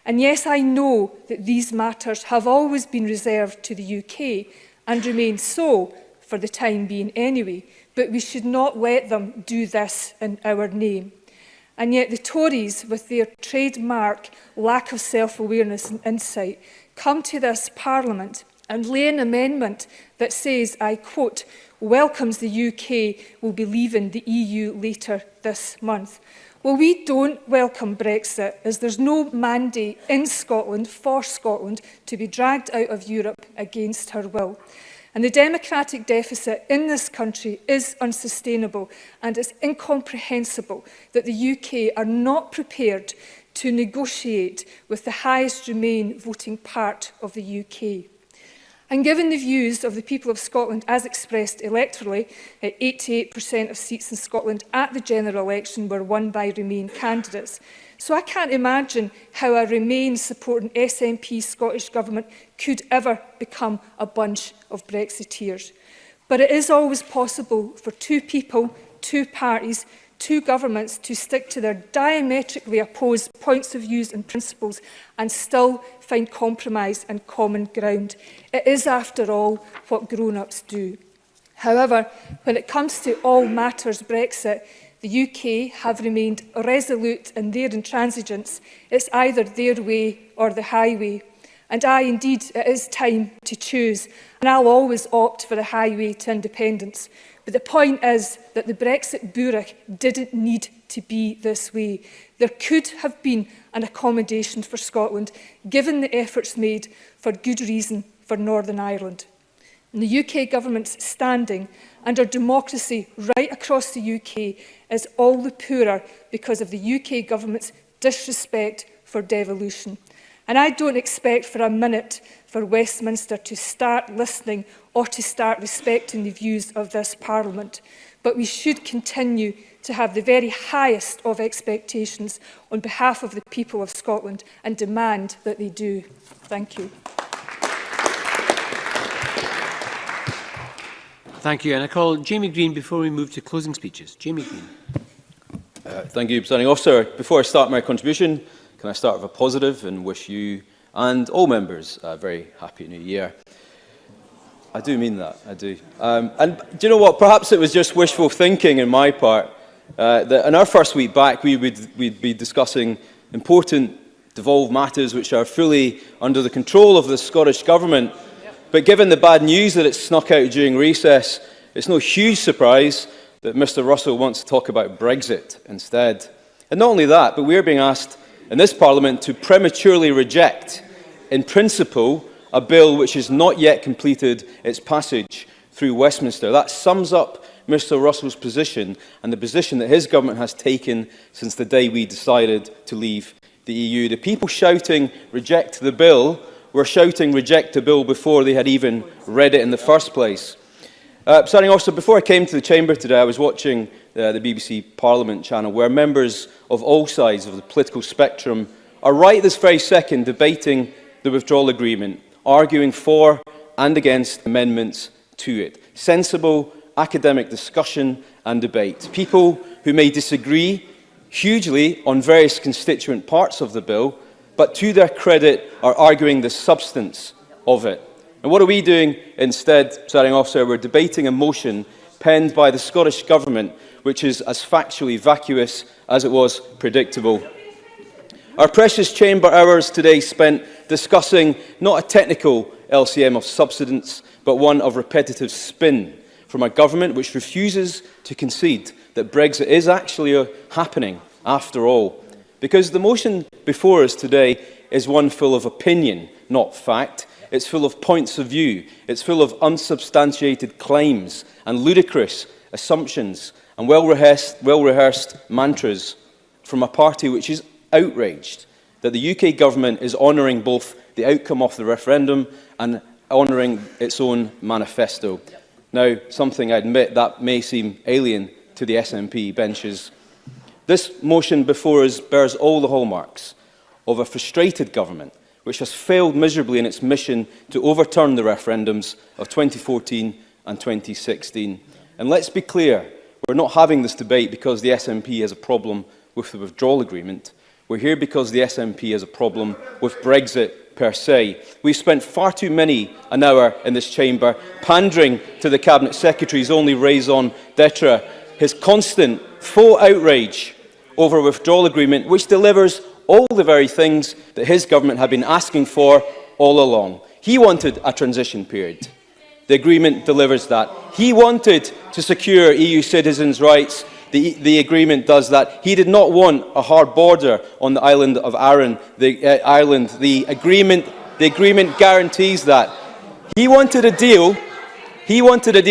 And yes, I know that these matters have always been reserved to the UK and remain so for the time being anyway, but we should not let them do this in our name. And yet the Tories, with their trademark lack of self-awareness and insight, come to this Parliament and lay an amendment that says, I quote, welcomes the UK will be leaving the EU later this month. Well, we don't welcome Brexit, as there's no mandate in Scotland for Scotland to be dragged out of Europe against her will. And the democratic deficit in this country is unsustainable, and it's incomprehensible that the UK are not prepared to negotiate with the highest Remain voting part of the UK. And given the views of the people of Scotland as expressed electorally, 88% of seats in Scotland at the general election were won by Remain candidates. So I can't imagine how a Remain-supporting SNP Scottish Government could ever become a bunch of Brexiteers. But it is always possible for two people, two parties, two governments to stick to their diametrically opposed points of view and principles and still find compromise and common ground. It is, after all, what grown-ups do. However, when it comes to all matters Brexit, the UK have remained resolute in their intransigence. It's either their way or the highway. And indeed, it is time to choose. And I'll always opt for the highway to independence. But the point is that the Brexit Burach didn't need to be this way. There could have been an accommodation for Scotland, given the efforts made for good reason for Northern Ireland. And the UK government's standing and our democracy right across the UK is all the poorer because of the UK government's disrespect for devolution. And I don't expect for a minute for Westminster to start listening or to start respecting the views of this Parliament. But we should continue to have the very highest of expectations on behalf of the people of Scotland and demand that they do. Thank you. Thank you. And I call Jamie Green before we move to closing speeches. Jamie Green. Thank you, Presiding Officer. Before I start my contribution, can I start with a positive and wish you and all members a very happy New Year? I do mean that, I do. And do you know what? Perhaps it was just wishful thinking on my part that in our first week back we'd be discussing important devolved matters which are fully under the control of the Scottish Government. But given the bad news that it snuck out during recess, it's no huge surprise that Mr Russell wants to talk about Brexit instead. And not only that, but we're being asked in this Parliament to prematurely reject, in principle, a bill which has not yet completed its passage through Westminster. That sums up Mr Russell's position and the position that his government has taken since the day we decided to leave the EU. The people shouting, reject the bill, were shouting, reject the bill before they had even read it in the first place. Presiding Officer, before I came to the Chamber today, I was watching the BBC Parliament channel, where members of all sides of the political spectrum are right this very second debating the withdrawal agreement, arguing for and against amendments to it. Sensible academic discussion and debate. People who may disagree hugely on various constituent parts of the bill, but to their credit are arguing the substance of it. And what are we doing instead, Presiding Officer? We're debating a motion penned by the Scottish Government, which is as factually vacuous as it was predictable. Our precious Chamber hours today spent discussing not a technical LCM of substance, but one of repetitive spin from a government which refuses to concede that Brexit is actually happening after all. Because the motion before us today is one full of opinion, not fact. It's full of points of view. It's full of unsubstantiated claims and ludicrous assumptions and well-rehearsed mantras from a party which is outraged that the UK government is honouring both the outcome of the referendum and honouring its own manifesto. Now, something I admit that may seem alien to the SNP benches. This motion before us bears all the hallmarks of a frustrated government which has failed miserably in its mission to overturn the referendums of 2014 and 2016. And let's be clear, we're not having this debate because the SNP has a problem with the withdrawal agreement. We're here because the SNP has a problem with Brexit per se. We've spent far too many an hour in this chamber pandering to the Cabinet Secretary's only raison d'etre, his constant faux outrage over a withdrawal agreement which delivers all the very things that his government had been asking for all along. He wanted a transition period. The agreement delivers that. He wanted to secure EU citizens' rights. The agreement does that. He did not want a hard border on the island of Arran. The agreement guarantees that. He wanted a deal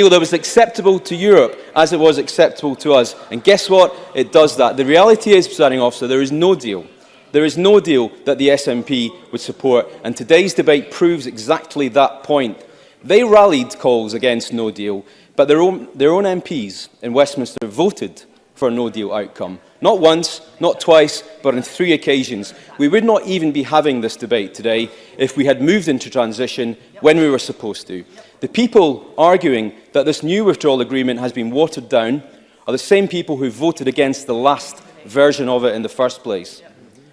that was acceptable to Europe as it was acceptable to us. And guess what? It does that. The reality is, Presiding Officer, there is no deal. There is no deal that the SNP would support. And today's debate proves exactly that point. They rallied calls against no deal, but their own MPs in Westminster voted for a no deal outcome. Not once, not twice, but on 3 occasions. We would not even be having this debate today if we had moved into transition when we were supposed to. The people arguing that this new withdrawal agreement has been watered down are the same people who voted against the last version of it in the first place.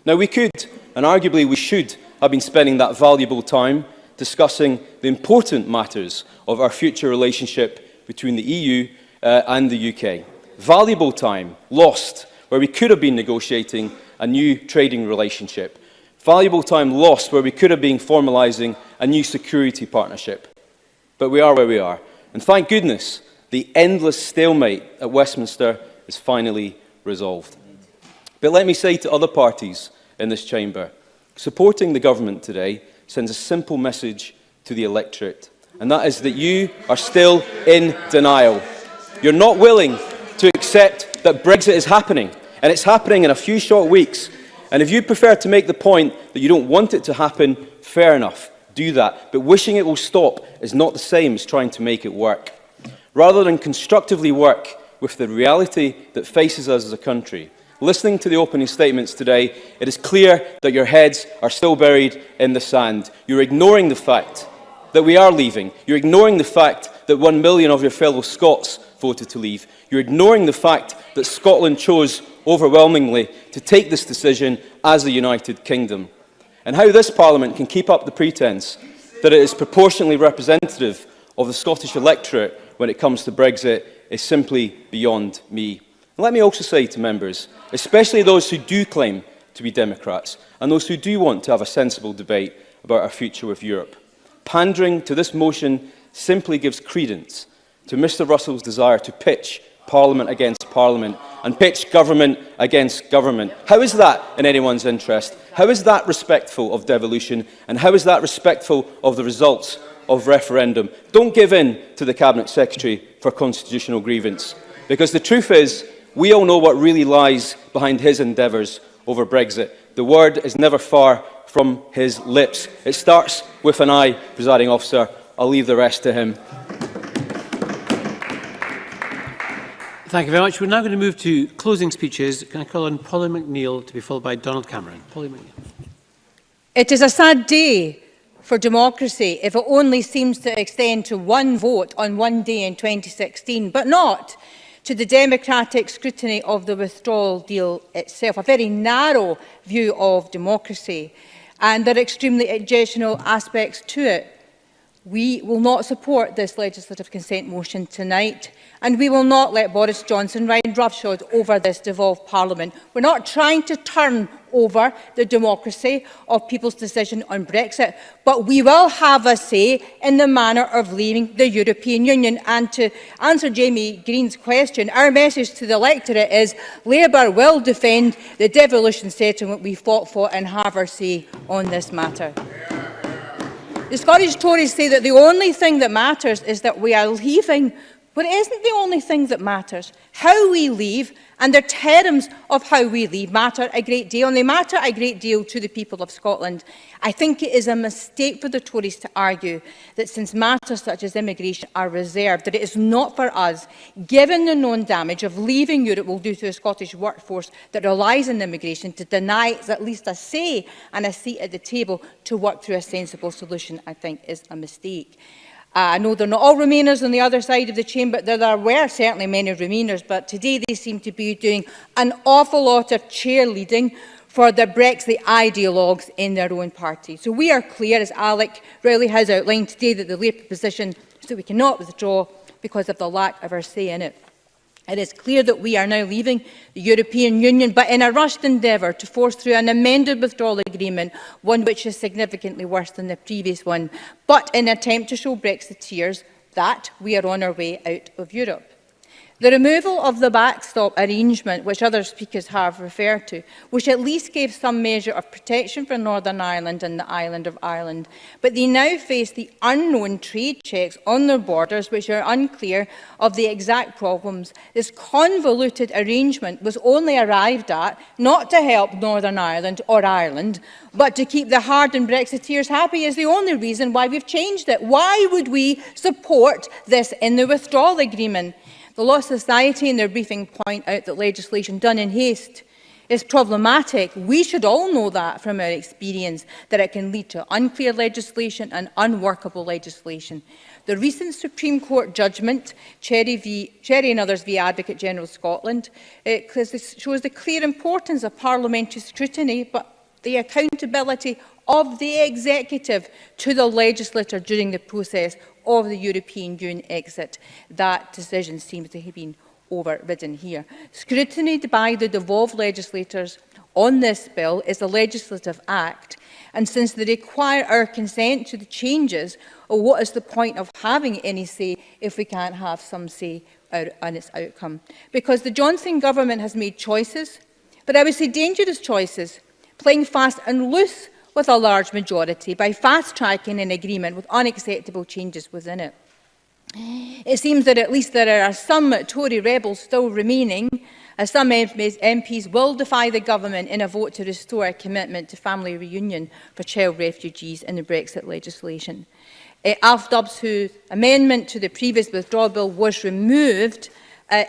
Now, we could, and arguably we should, have been spending that valuable time discussing the important matters of our future relationship between the EU and the UK. Valuable time lost where we could have been negotiating a new trading relationship. Valuable time lost where we could have been formalising a new security partnership. But we are where we are. And thank goodness, the endless stalemate at Westminster is finally resolved. But let me say to other parties in this chamber, supporting the government today sends a simple message to the electorate, and that is that you are still in denial. You're not willing to accept that Brexit is happening, and it's happening in a few short weeks. And if you prefer to make the point that you don't want it to happen, fair enough, do that. But wishing it will stop is not the same as trying to make it work. Rather than constructively work with the reality that faces us as a country, listening to the opening statements today, it is clear that your heads are still buried in the sand. You're ignoring the fact that we are leaving. You're ignoring the fact that 1 million of your fellow Scots voted to leave. You're ignoring the fact that Scotland chose overwhelmingly to take this decision as the United Kingdom. And how this Parliament can keep up the pretence that it is proportionally representative of the Scottish electorate when it comes to Brexit is simply beyond me. And let me also say to members, especially those who do claim to be Democrats and those who do want to have a sensible debate about our future with Europe, pandering to this motion simply gives credence to Mr Russell's desire to pitch Parliament against Parliament and pitch government against government. How is that in anyone's interest? How is that respectful of devolution? And how is that respectful of the results of referendum? Don't give in to the Cabinet Secretary for constitutional grievance, because the truth is, we all know what really lies behind his endeavours over Brexit. The word is never far from his lips. It starts with an I, presiding officer. I'll leave the rest to him. Thank you very much. We're now going to move to closing speeches. Can I call on Polly McNeill to be followed by Donald Cameron? Polly McNeill. It is a sad day for democracy if it only seems to extend to one vote on one day in 2016, but not to the democratic scrutiny of the withdrawal deal itself, a very narrow view of democracy, and there are extremely additional aspects to it. We will not support this legislative consent motion tonight, and we will not let Boris Johnson ride roughshod over this devolved Parliament. We're not trying to turn over the democracy of people's decision on Brexit, but we will have a say in the manner of leaving the European Union. And to answer Jamie Green's question, our message to the electorate is Labour will defend the devolution settlement we fought for and have our say on this matter. The Scottish Tories say that the only thing that matters is that we are leaving, but it isn't the only thing that matters. How we leave and the terms of how we leave matter a great deal, and they matter a great deal to the people of Scotland. I think it is a mistake for the Tories to argue that since matters such as immigration are reserved, that it is not for us, given the known damage of leaving Europe will do to a Scottish workforce that relies on immigration, to deny it at least a say and a seat at the table to work through a sensible solution. I think is a mistake. I know they're not all Remainers on the other side of the chamber. There were certainly many Remainers, but today they seem to be doing an awful lot of cheerleading for the Brexit ideologues in their own party. So we are clear, as Alec Rowley has outlined today, that the Labour position is that we cannot withdraw because of the lack of our say in it. It is clear that we are now leaving the European Union, but in a rushed endeavour to force through an amended withdrawal agreement, one which is significantly worse than the previous one, but in an attempt to show Brexiteers that we are on our way out of Europe. The removal of the backstop arrangement, which other speakers have referred to, which at least gave some measure of protection for Northern Ireland and the island of Ireland, but they now face the unknown trade checks on their borders, which are unclear of the exact problems. This convoluted arrangement was only arrived at not to help Northern Ireland or Ireland, but to keep the hardened Brexiteers happy is the only reason why we've changed it. Why would we support this in the withdrawal agreement? The Law Society in their briefing point out that legislation done in haste is problematic. We should all know that from our experience, that it can lead to unclear legislation and unworkable legislation. The recent Supreme Court judgment, Cherry and others v Advocate General Scotland, shows the clear importance of parliamentary scrutiny, but the accountability of the executive to the legislature during the process of the European Union exit. That decision seems to have been overridden here. Scrutiny by the devolved legislators on this bill is a legislative act, and since they require our consent to the changes, what is the point of having any say if we can't have some say on its outcome? Because the Johnson government has made choices, but I would say dangerous choices, playing fast and loose with a large majority by fast-tracking an agreement with unacceptable changes within it. It seems that at least there are some Tory rebels still remaining, as some MPs will defy the government in a vote to restore a commitment to family reunion for child refugees in the Brexit legislation. Alf Dubs, whose amendment to the previous withdrawal bill was removed,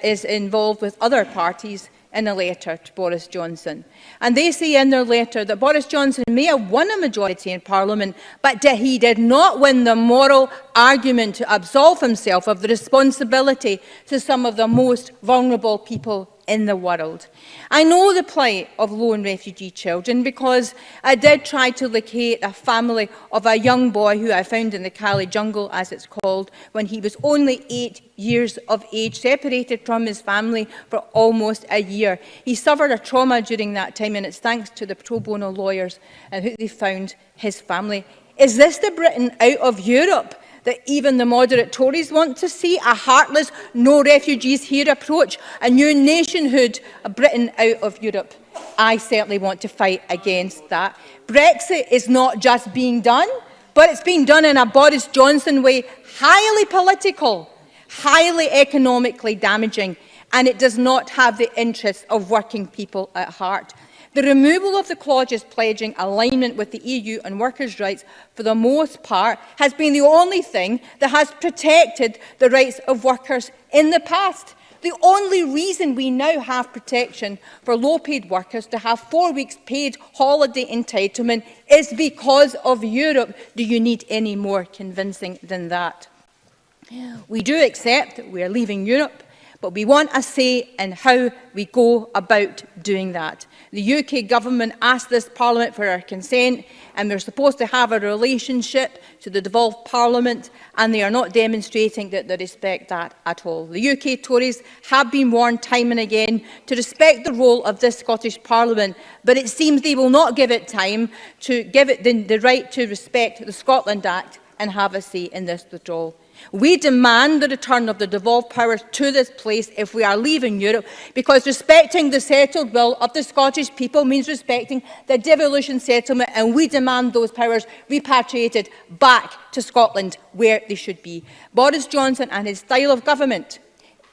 is involved with other parties in a letter to Boris Johnson. And they say in their letter that Boris Johnson may have won a majority in Parliament, but he did not win the moral argument to absolve himself of the responsibility to some of the most vulnerable people in the world. I know the plight of lone refugee children because I did try to locate a family of a young boy who I found in the Cali jungle, as it's called, when he was only 8 years of age, separated from his family for almost a year. He suffered a trauma during that time, and it's thanks to the pro bono lawyers who they found his family. Is this the Britain out of Europe that even the moderate Tories want to see? A heartless, no refugees here approach, a new nationhood, a Britain out of Europe? I certainly want to fight against that. Brexit is not just being done, but it's being done in a Boris Johnson way, highly political, highly economically damaging, and it does not have the interests of working people at heart. The removal of the clauses pledging alignment with the EU on workers' rights, for the most part, has been the only thing that has protected the rights of workers in the past. The only reason we now have protection for low-paid workers to have 4 weeks paid holiday entitlement is because of Europe. Do you need any more convincing than that? We do accept that we are leaving Europe, but we want a say in how we go about doing that. The UK government asked this Parliament for our consent, and we're supposed to have a relationship to the devolved Parliament, and they are not demonstrating that they respect that at all. The UK Tories have been warned time and again to respect the role of this Scottish Parliament, but it seems they will not give it time to give it the right to respect the Scotland Act and have a say in this withdrawal. We demand the return of the devolved powers to this place if we are leaving Europe, because respecting the settled will of the Scottish people means respecting the devolution settlement, and we demand those powers repatriated back to Scotland where they should be. Boris Johnson and his style of government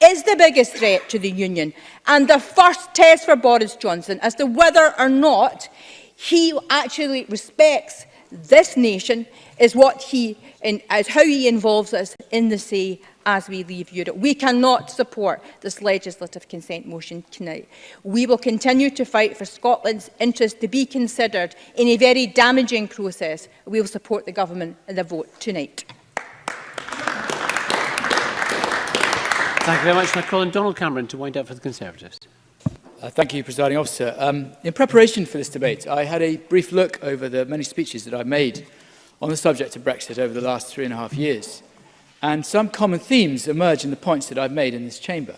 is the biggest threat to the Union, and the first test for Boris Johnson as to whether or not he actually respects this nation is how he involves us in the say as we leave Europe. We cannot support this legislative consent motion tonight. We will continue to fight for Scotland's interest to be considered in a very damaging process. We will support the government in the vote tonight. Thank you very much. I call on Donald Cameron to wind up for the Conservatives. Thank you, Presiding Officer. In preparation for this debate, I had a brief look over the many speeches that I've made on the subject of Brexit over the last 3.5 years. And some common themes emerge in the points that I've made in this chamber.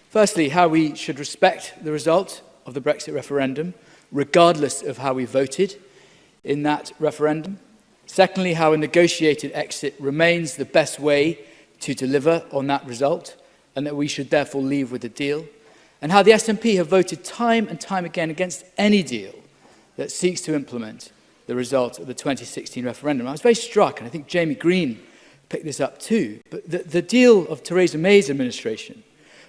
Firstly, how we should respect the result of the Brexit referendum, regardless of how we voted in that referendum. Secondly, how a negotiated exit remains the best way to deliver on that result, and that we should therefore leave with a deal. And how the SNP have voted time and time again against any deal that seeks to implement the result of the 2016 referendum. I was very struck, and I think Jamie Green picked this up too, but the deal of Theresa May's administration,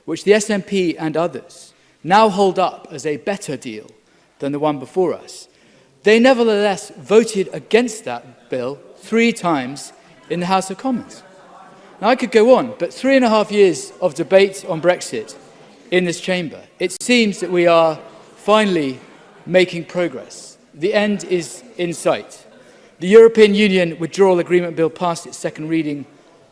which the SNP and others now hold up as a better deal than the one before us, they nevertheless voted against that bill 3 times in the House of Commons. Now, I could go on, but 3.5 years of debate on Brexit in this chamber, it seems that we are finally making progress. The end is in sight. The European Union Withdrawal Agreement Bill passed its second reading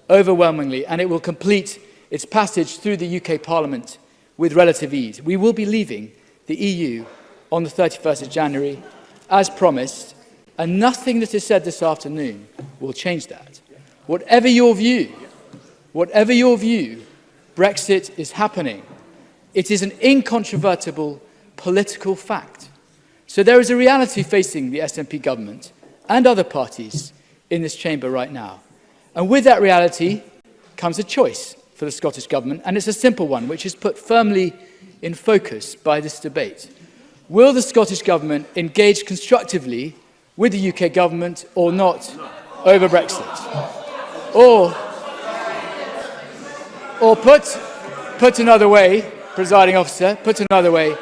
overwhelmingly, and it will complete its passage through the UK Parliament with relative ease. We will be leaving the EU on the 31st of January, as promised, and nothing that is said this afternoon will change that. Whatever your view, Brexit is happening. It is an incontrovertible political fact. So there is a reality facing the SNP government and other parties in this chamber right now. And with that reality comes a choice for the Scottish Government, and it's a simple one, which is put firmly in focus by this debate. Will the Scottish Government engage constructively with the UK Government or not over Brexit? Or put another way, Presiding Officer, put another way,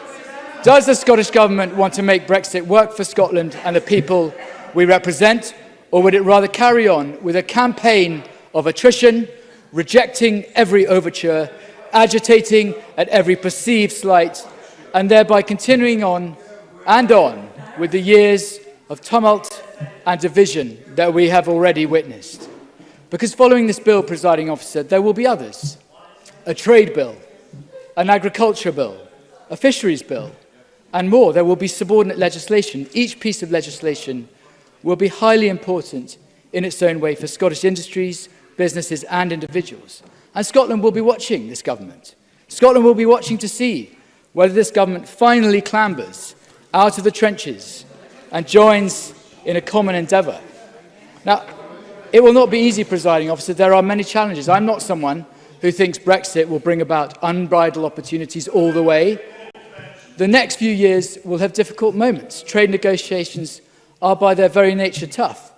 does the Scottish Government want to make Brexit work for Scotland and the people we represent, or would it rather carry on with a campaign of attrition, rejecting every overture, agitating at every perceived slight, and thereby continuing on and on with the years of tumult and division that we have already witnessed? Because following this bill, Presiding Officer, there will be others. A trade bill, an agriculture bill, a fisheries bill, and more. There will be subordinate legislation. Each piece of legislation will be highly important in its own way for Scottish industries, businesses and individuals. And Scotland will be watching this government. Scotland will be watching to see whether this government finally clambers out of the trenches and joins in a common endeavour. Now, it will not be easy, Presiding Officer. There are many challenges. I'm not someone who thinks Brexit will bring about unbridled opportunities all the way. The next few years will have difficult moments. Trade negotiations are by their very nature tough.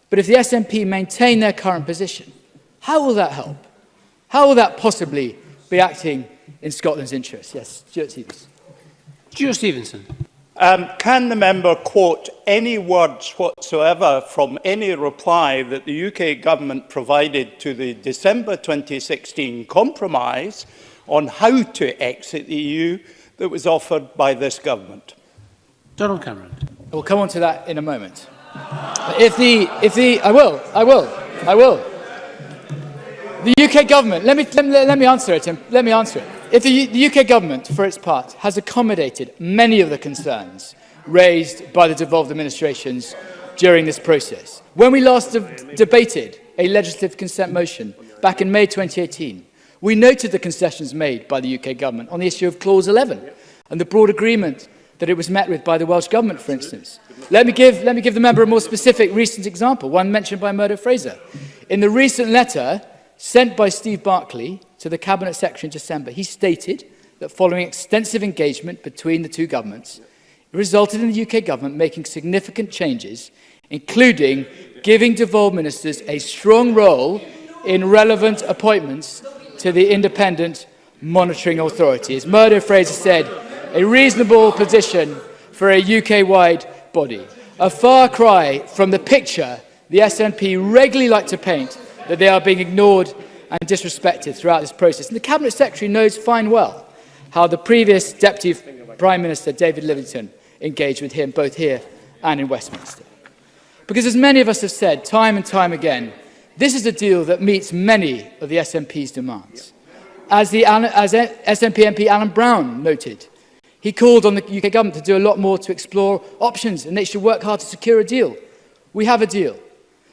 But if the SNP maintain their current position, how will that help? How will that possibly be acting in Scotland's interest? Yes, Stuart Stevens. Stuart Stevenson. Can the member quote any words whatsoever from any reply that the UK government provided to the December 2016 compromise on how to exit the EU that was offered by this government? Donald Cameron. We'll come on to that in a moment. I will. The UK government, let me answer it. If the UK government, for its part, has accommodated many of the concerns raised by the devolved administrations during this process. When we last debated a legislative consent motion back in May 2018, we noted the concessions made by the UK government on the issue of Clause 11 and the broad agreement that it was met with by the Welsh Government, for instance. Let me give the member a more specific recent example, one mentioned by Murdo Fraser. In the recent letter sent by Steve Barclay to the Cabinet Secretary in December, he stated that following extensive engagement between the two governments, it resulted in the UK government making significant changes, including giving devolved ministers a strong role in relevant appointments to the independent monitoring authority. As Murdo Fraser said, a reasonable position for a UK-wide body. A far cry from the picture the SNP regularly like to paint that they are being ignored and disrespected throughout this process. And the Cabinet Secretary knows fine well how the previous Deputy Prime Minister, David Livingstone, engaged with him both here and in Westminster. Because as many of us have said time and time again, this is a deal that meets many of the SNP's demands. As SNP MP Alan Brown noted, he called on the UK government to do a lot more to explore options, and they should work hard to secure a deal. We have a deal.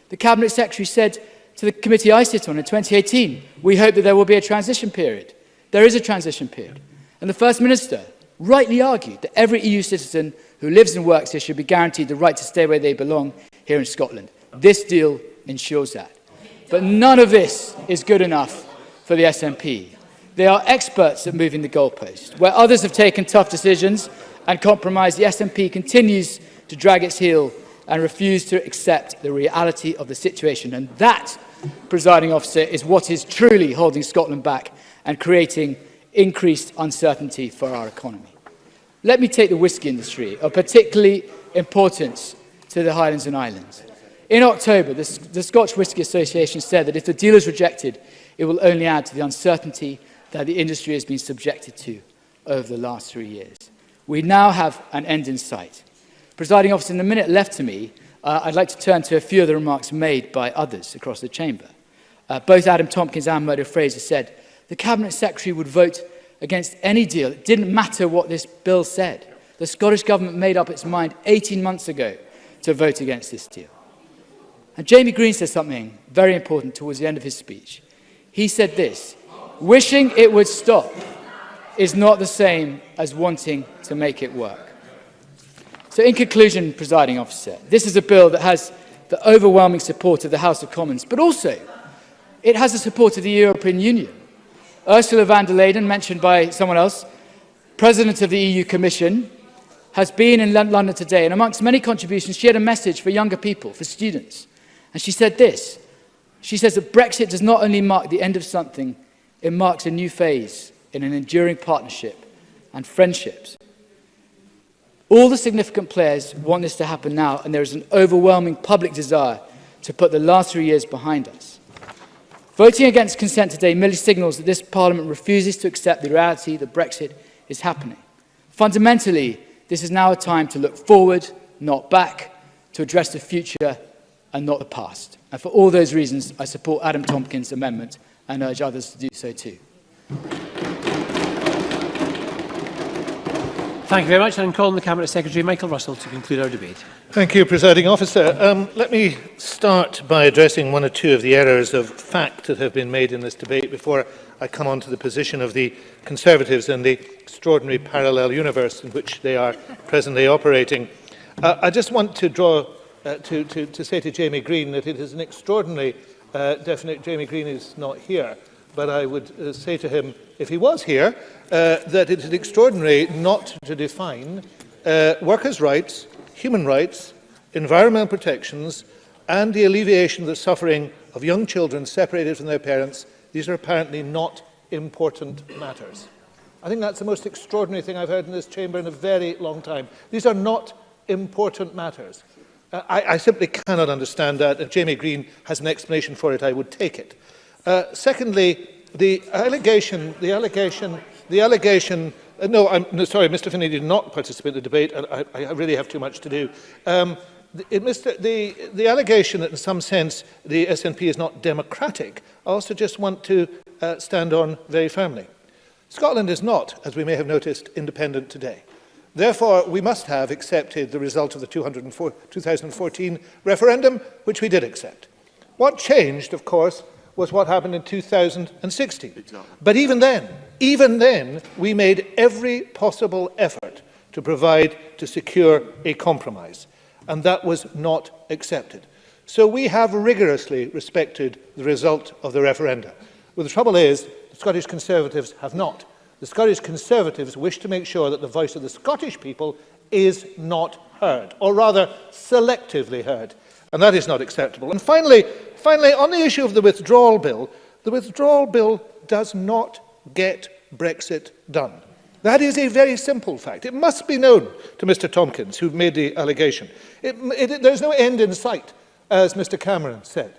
The Cabinet Secretary said to the committee I sit on in 2018, we hope that there will be a transition period. There is a transition period. And the First Minister rightly argued that every EU citizen who lives and works here should be guaranteed the right to stay where they belong here in Scotland. This deal ensures that. But none of this is good enough for the SNP. They are experts at moving the goalpost. Where others have taken tough decisions and compromised, the SNP continues to drag its heel and refuse to accept the reality of the situation. And that, Presiding Officer, is what is truly holding Scotland back and creating increased uncertainty for our economy. Let me take the whisky industry, of particularly importance to the Highlands and Islands. In October, the Scotch Whisky Association said that if the deal is rejected, it will only add to the uncertainty that the industry has been subjected to over the last 3 years. We now have an end in sight. Presiding Officer, in the minute left to me, I'd like to turn to a few of the remarks made by others across the chamber. Both Adam Tompkins and Murdo Fraser said the Cabinet Secretary would vote against any deal. It didn't matter what this bill said. The Scottish Government made up its mind 18 months ago to vote against this deal. And Jamie Green said something very important towards the end of his speech. He said this: wishing it would stop is not the same as wanting to make it work. So in conclusion, Presiding Officer, this is a bill that has the overwhelming support of the House of Commons, but also it has the support of the European Union. Ursula von der Leyen, mentioned by someone else, President of the EU Commission, has been in London today, and amongst many contributions, she had a message for younger people, for students. And she said this: she says that Brexit does not only mark the end of something, it marks a new phase in an enduring partnership and friendships. All the significant players want this to happen now, and there is an overwhelming public desire to put the last 3 years behind us. Voting against consent today merely signals that this Parliament refuses to accept the reality that Brexit is happening. Fundamentally, this is now a time to look forward, not back, to address the future and not the past. And for all those reasons, I support Adam Tompkins' amendment and urge others to do so too. Thank you very much. And I call on the Cabinet Secretary, Michael Russell, to conclude our debate. Thank you, Presiding Officer. Let me start by addressing one or two of the errors of fact that have been made in this debate before I come on to the position of the Conservatives in the extraordinary parallel universe in which they are presently operating. I just want to draw to say to Jamie Green that it is an extraordinary definite. Jamie Green is not here, but I would say to him, if he was here, that it is extraordinary not to define workers' rights, human rights, environmental protections, and the alleviation of the suffering of young children separated from their parents. These are apparently not important matters. I think that's the most extraordinary thing I've heard in this chamber in a very long time. These are not important matters. I simply cannot understand that. If Jamie Green has an explanation for it, I would take it. Secondly, the allegation, no, sorry, Mr. Finney did not participate in the debate. I really have too much to do. The allegation that in some sense the SNP is not democratic, I also just want to stand on very firmly. Scotland is not, as we may have noticed, independent today. Therefore, we must have accepted the result of the 2014 referendum, which we did accept. What changed, of course, was what happened in 2016. Exactly. But even then, we made every possible effort to provide, to secure a compromise. And that was not accepted. So we have rigorously respected the result of the referendum. Well, the trouble is, the Scottish Conservatives have not. The Scottish Conservatives wish to make sure that the voice of the Scottish people is not heard, or rather selectively heard. And that is not acceptable. And finally, on the issue of the withdrawal bill does not get Brexit done. That is a very simple fact. It must be known to Mr. Tompkins, who made the allegation. There's no end in sight, as Mr. Cameron said.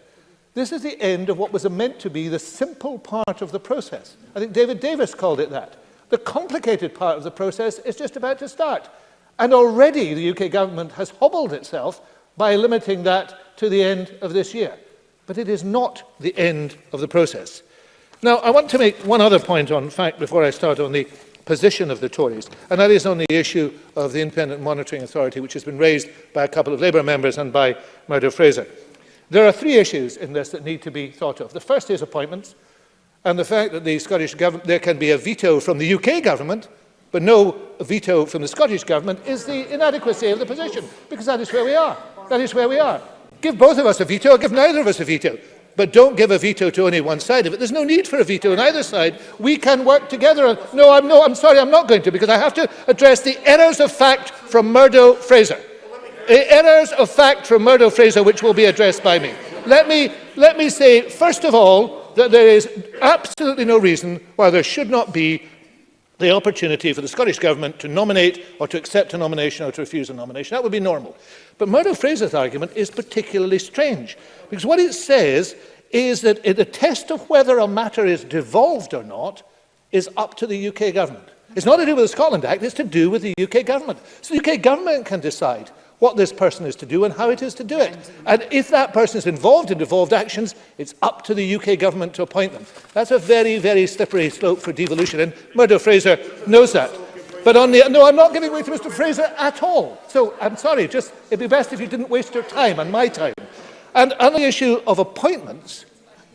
This is the end of what was meant to be the simple part of the process. I think David Davis called it that. The complicated part of the process is just about to start. And already the UK government has hobbled itself by limiting that to the end of this year. But it is not the end of the process. Now, I want to make one other point on fact before I start on the position of the Tories, and that is on the issue of the Independent Monitoring Authority, which has been raised by a couple of Labour members and by Murdo Fraser. There are three issues in this that need to be thought of. The first is appointments, and the fact that the Scottish government, there can be a veto from the UK government, but no veto from the Scottish government, is the inadequacy of the position, because that is where we are. That is where we are. Give both of us a veto, or give neither of us a veto. But don't give a veto to only one side of it. There's no need for a veto on either side. We can work together. I'm sorry, I'm not going to, because I have to address the errors of fact from Murdo Fraser. The errors of fact from Murdo Fraser, which will be addressed by me. Let me say, first of all, that there is absolutely no reason why there should not be the opportunity for the Scottish Government to nominate or to accept a nomination or to refuse a nomination. That would be normal. But Murdo Fraser's argument is particularly strange, because what it says is that the test of whether a matter is devolved or not is up to the UK Government. It's not to do with the Scotland Act, it's to do with the UK government. So the UK government can decide what this person is to do and how it is to do it. And if that person is involved in devolved actions, it's up to the UK government to appoint them. That's a very, very slippery slope for devolution, and Murdo Fraser knows that. But on the... No, I'm not giving way to Mr Fraser at all. So I'm sorry, just it'd be best if you didn't waste your time and my time. And on the issue of appointments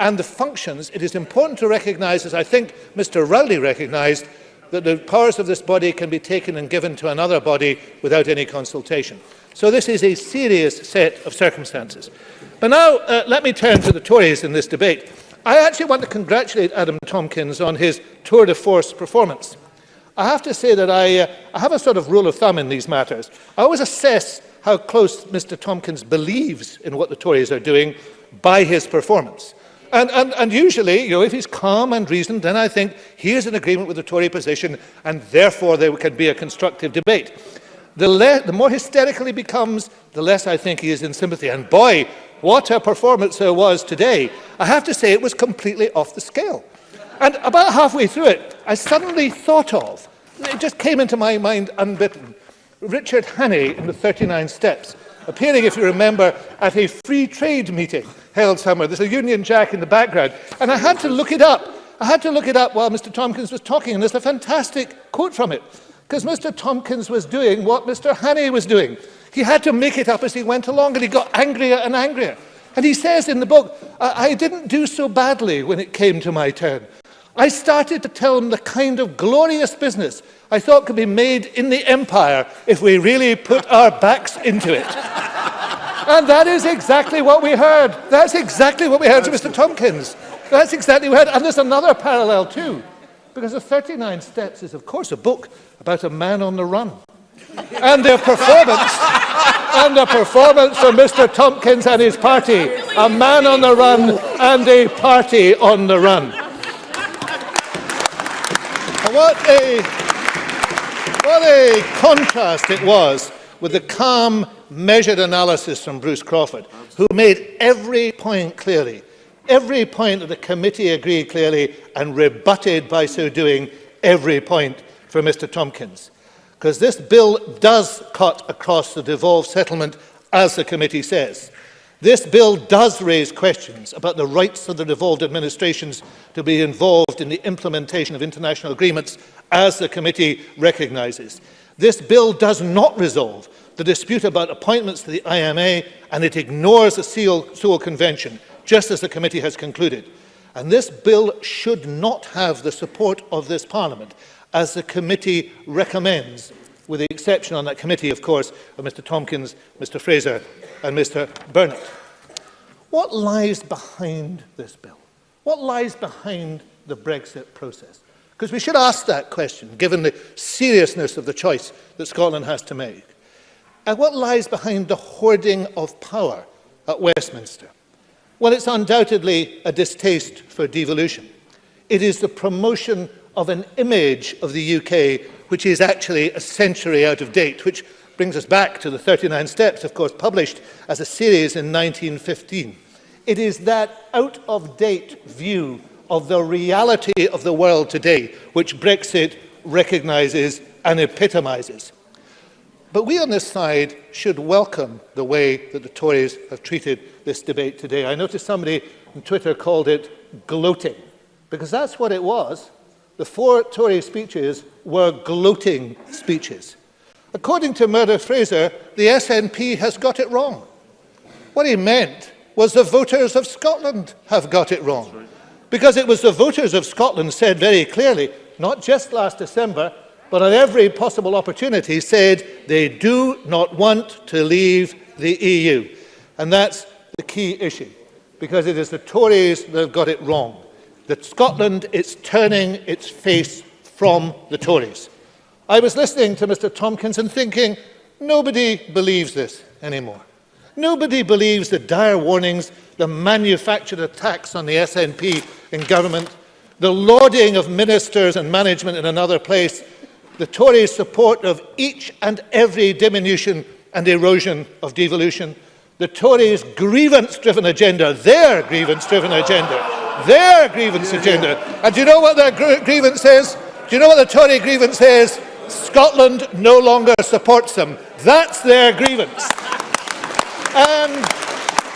and the functions, it is important to recognise, as I think Mr Rowley recognised, that the powers of this body can be taken and given to another body without any consultation. So this is a serious set of circumstances. But now let me turn to the Tories in this debate. I actually want to congratulate Adam Tompkins on his tour de force performance. I have to say that I have a sort of rule of thumb in these matters. I always assess how close Mr Tompkins believes in what the Tories are doing by his performance. And usually, if he's calm and reasoned, then I think he is in agreement with the Tory position, and therefore there can be a constructive debate. The more hysterical he becomes, the less I think he is in sympathy. And boy, what a performance there was today. I have to say it was completely off the scale. And about halfway through it, I suddenly thought of, it just came into my mind unbidden, Richard Hannay in the 39 Steps, appearing, if you remember, at a free trade meeting held somewhere. There's a Union Jack in the background. And I had to look it up. I had to look it up while Mr Tompkins was talking, and there's a fantastic quote from it. Because Mr Tompkins was doing what Mr Hannay was doing. He had to make it up as he went along, and he got angrier and angrier. And he says in the book, I didn't do so badly when it came to my turn. I started to tell him the kind of glorious business I thought could be made in the empire if we really put our backs into it. And that is exactly what we heard. That's exactly what we heard from Mr Tompkins. That's exactly what we heard. And there's another parallel too. Because the 39 Steps is, of course, a book about a man on the run. And the performance from Mr Tompkins and his party, a man on the run and a party on the run. What a contrast it was with the calm, measured analysis from Bruce Crawford, who made every point clearly. Every point that the committee agreed clearly and rebutted by so doing every point for Mr Tompkins. Because this bill does cut across the devolved settlement, as the committee says. This bill does raise questions about the rights of the devolved administrations to be involved in the implementation of international agreements, as the committee recognises. This bill does not resolve the dispute about appointments to the IMA, and it ignores the Seoul Convention, just as the committee has concluded. And this bill should not have the support of this Parliament, as the committee recommends, with the exception on that committee, of course, of Mr Tompkins, Mr Fraser and Mr Burnett. What lies behind this bill? What lies behind the Brexit process? Because we should ask that question, given the seriousness of the choice that Scotland has to make. And what lies behind the hoarding of power at Westminster? Well, it's undoubtedly a distaste for devolution. It is the promotion of an image of the UK which is actually a century out of date, which brings us back to the 39 Steps, of course, published as a series in 1915. It is that out-of-date view of the reality of the world today which Brexit recognises and epitomises. But we on this side should welcome the way that the Tories have treated this debate today. I noticed somebody on Twitter called it gloating, because that's what it was. The 4 Tory speeches were gloating speeches. According to Murdo Fraser, the SNP has got it wrong. What he meant was the voters of Scotland have got it wrong. Because it was the voters of Scotland said very clearly, not just last December, but on every possible opportunity said they do not want to leave the EU. And that's the key issue, because it is the Tories that have got it wrong. That Scotland is turning its face from the Tories. I was listening to Mr Tompkins and thinking, nobody believes this anymore. Nobody believes the dire warnings, the manufactured attacks on the SNP in government, the lauding of ministers and management in another place, the Tories' support of each and every diminution and erosion of devolution, the Tories' grievance-driven agenda, their grievance-driven agenda, their grievance agenda. And do you know what their grievance is? Do you know what the Tory grievance is? Scotland no longer supports them. That's their grievance. And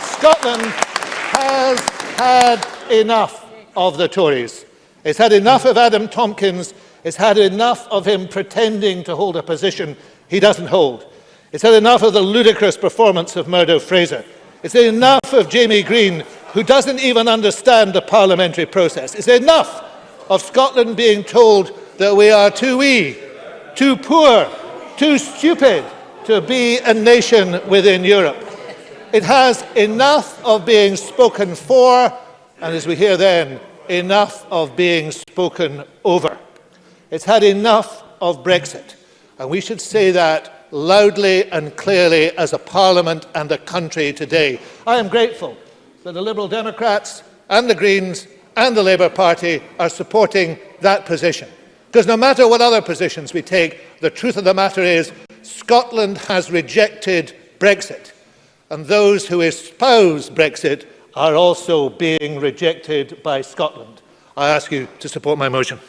Scotland has had enough of the Tories. It's had enough of Adam Tompkins. It's had enough of him pretending to hold a position he doesn't hold. It's had enough of the ludicrous performance of Murdo Fraser. It's had enough of Jamie Green, who doesn't even understand the parliamentary process. It's enough of Scotland being told that we are too wee, too poor, too stupid to be a nation within Europe. It has enough of being spoken for, and as we hear then, enough of being spoken over. It's had enough of Brexit, and we should say that loudly and clearly as a Parliament and a country today. I am grateful that the Liberal Democrats and the Greens and the Labour Party are supporting that position. Because no matter what other positions we take, the truth of the matter is Scotland has rejected Brexit, and those who espouse Brexit are also being rejected by Scotland. I ask you to support my motion.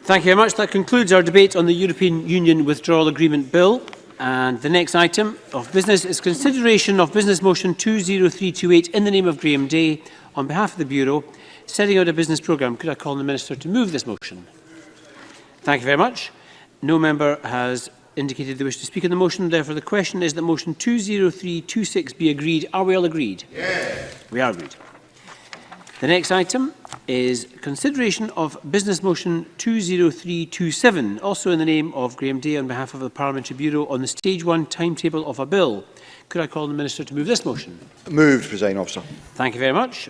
Thank you very much. That concludes our debate on the European Union Withdrawal Agreement Bill. And the next item of business is consideration of Business Motion 20328 in the name of Graham Day on behalf of the Bureau, setting out a business programme. Could I call on the Minister to move this motion? Thank you very much. No member has indicated they wish to speak on the motion. Therefore, the question is that motion 20326 be agreed. Are we all agreed? Yes. We are agreed. The next item is consideration of Business Motion 20327, also in the name of Graham Day on behalf of the Parliamentary Bureau, on the Stage 1 timetable of a bill. Could I call on the Minister to move this motion? Moved, Presiding Officer. Thank you very much.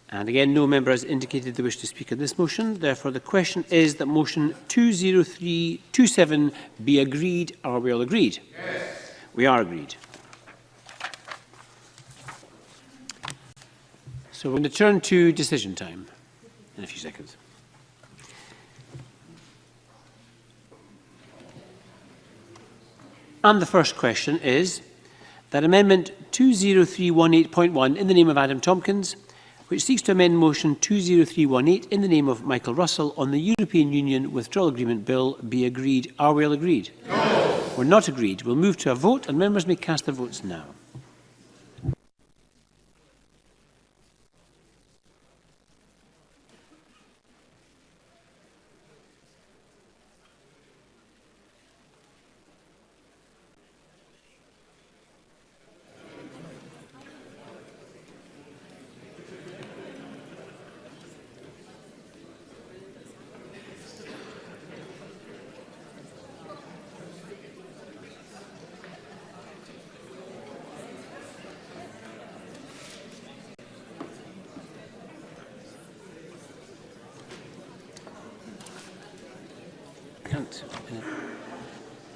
And again, no member has indicated they wish to speak on this motion. Therefore, the question is that motion 20327 be agreed. Are we all agreed? Yes. We are agreed. So we're going to turn to decision time in a few seconds. And the first question is that Amendment 20318.1 in the name of Adam Tompkins, which seeks to amend motion 20318 in the name of Michael Russell on the European Union Withdrawal Agreement Bill, be agreed. Are we all agreed? No. We're not agreed. We'll move to a vote, and members may cast their votes now.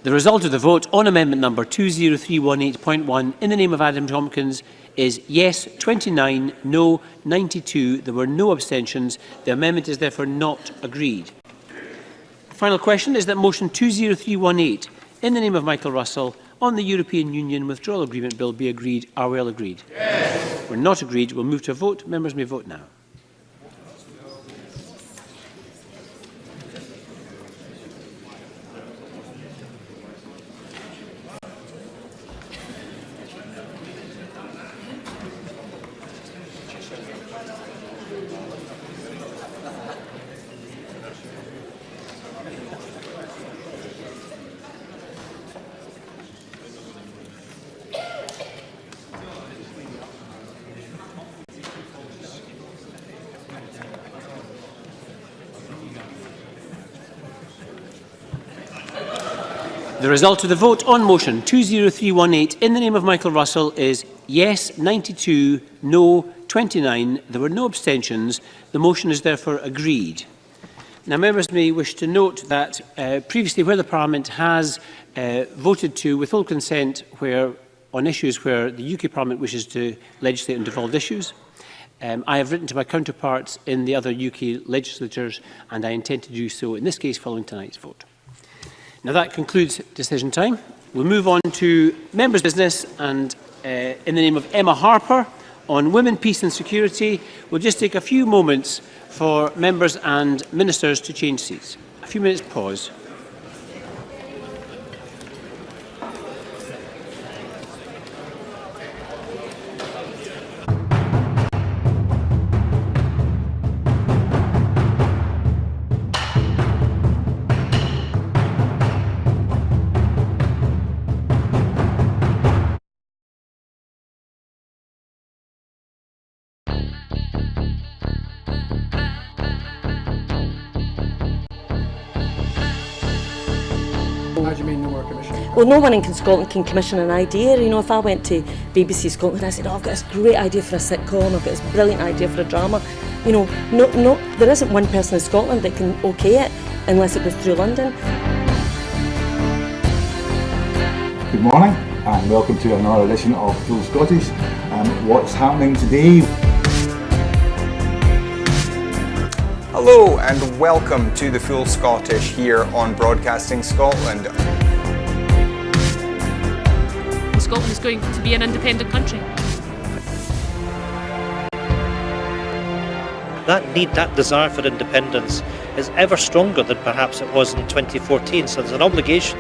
The result of the vote on amendment number 20318.1 in the name of Adam Tompkins is yes 29, no 92. There were no abstentions. The amendment is therefore not agreed. The final question is that motion 20318 in the name of Michael Russell on the European Union Withdrawal Agreement Bill be agreed. Are we all agreed? Yes. We're not agreed. We'll move to a vote. Members may vote now. The result of the vote on motion 20318 in the name of Michael Russell is yes 92, no 29. There were no abstentions. The motion is therefore agreed. Now, members may wish to note that previously where the Parliament has voted to withhold consent on issues where the UK Parliament wishes to legislate on devolved issues, I have written to my counterparts in the other UK legislatures, and I intend to do so in this case following tonight's vote. Now that concludes decision time. We'll move on to members' business, and in the name of Emma Harper on women, peace and security, we'll just take a few moments for members and ministers to change seats. A few minutes pause. How do you mean no more commission? Well, no one in Scotland can commission an idea. You know, if I went to BBC Scotland and I said, oh, I've got this great idea for a sitcom, I've got this brilliant idea for a drama, you know, there isn't one person in Scotland that can okay it unless it goes through London. Good morning and welcome to another edition of Full Scottish. What's happening today? Hello and welcome to the Full Scottish here on Broadcasting Scotland. Scotland is going to be an independent country. That need, that desire for independence is ever stronger than perhaps it was in 2014. So there's an obligation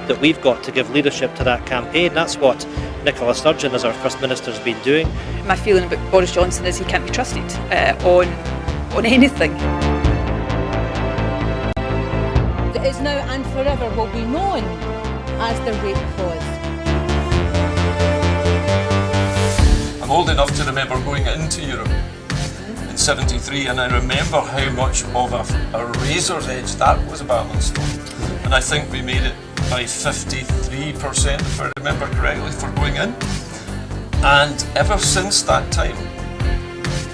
that we've got to give leadership to that campaign. That's what Nicola Sturgeon, as our First Minister, has been doing. My feeling about Boris Johnson is he can't be trusted on anything. That is now and forever will be known as the rape clause. I'm old enough to remember going into Europe in '73, and I remember how much of a razor's edge that was a balanced stone. And I think we made it by 53%, if I remember correctly, for going in. And ever since that time,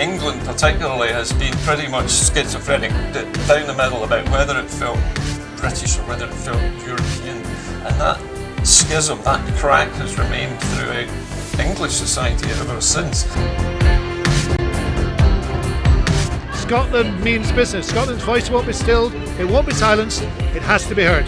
England particularly has been pretty much schizophrenic, down the middle about whether it felt British or whether it felt European. And that schism, that crack has remained throughout English society ever since. Scotland means business. Scotland's voice won't be stilled, it won't be silenced, it has to be heard.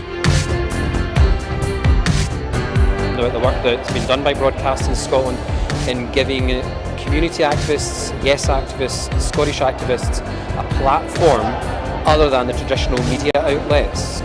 The work that's been done by Broadcasting Scotland in giving community activists, yes activists, Scottish activists a platform other than the traditional media outlets.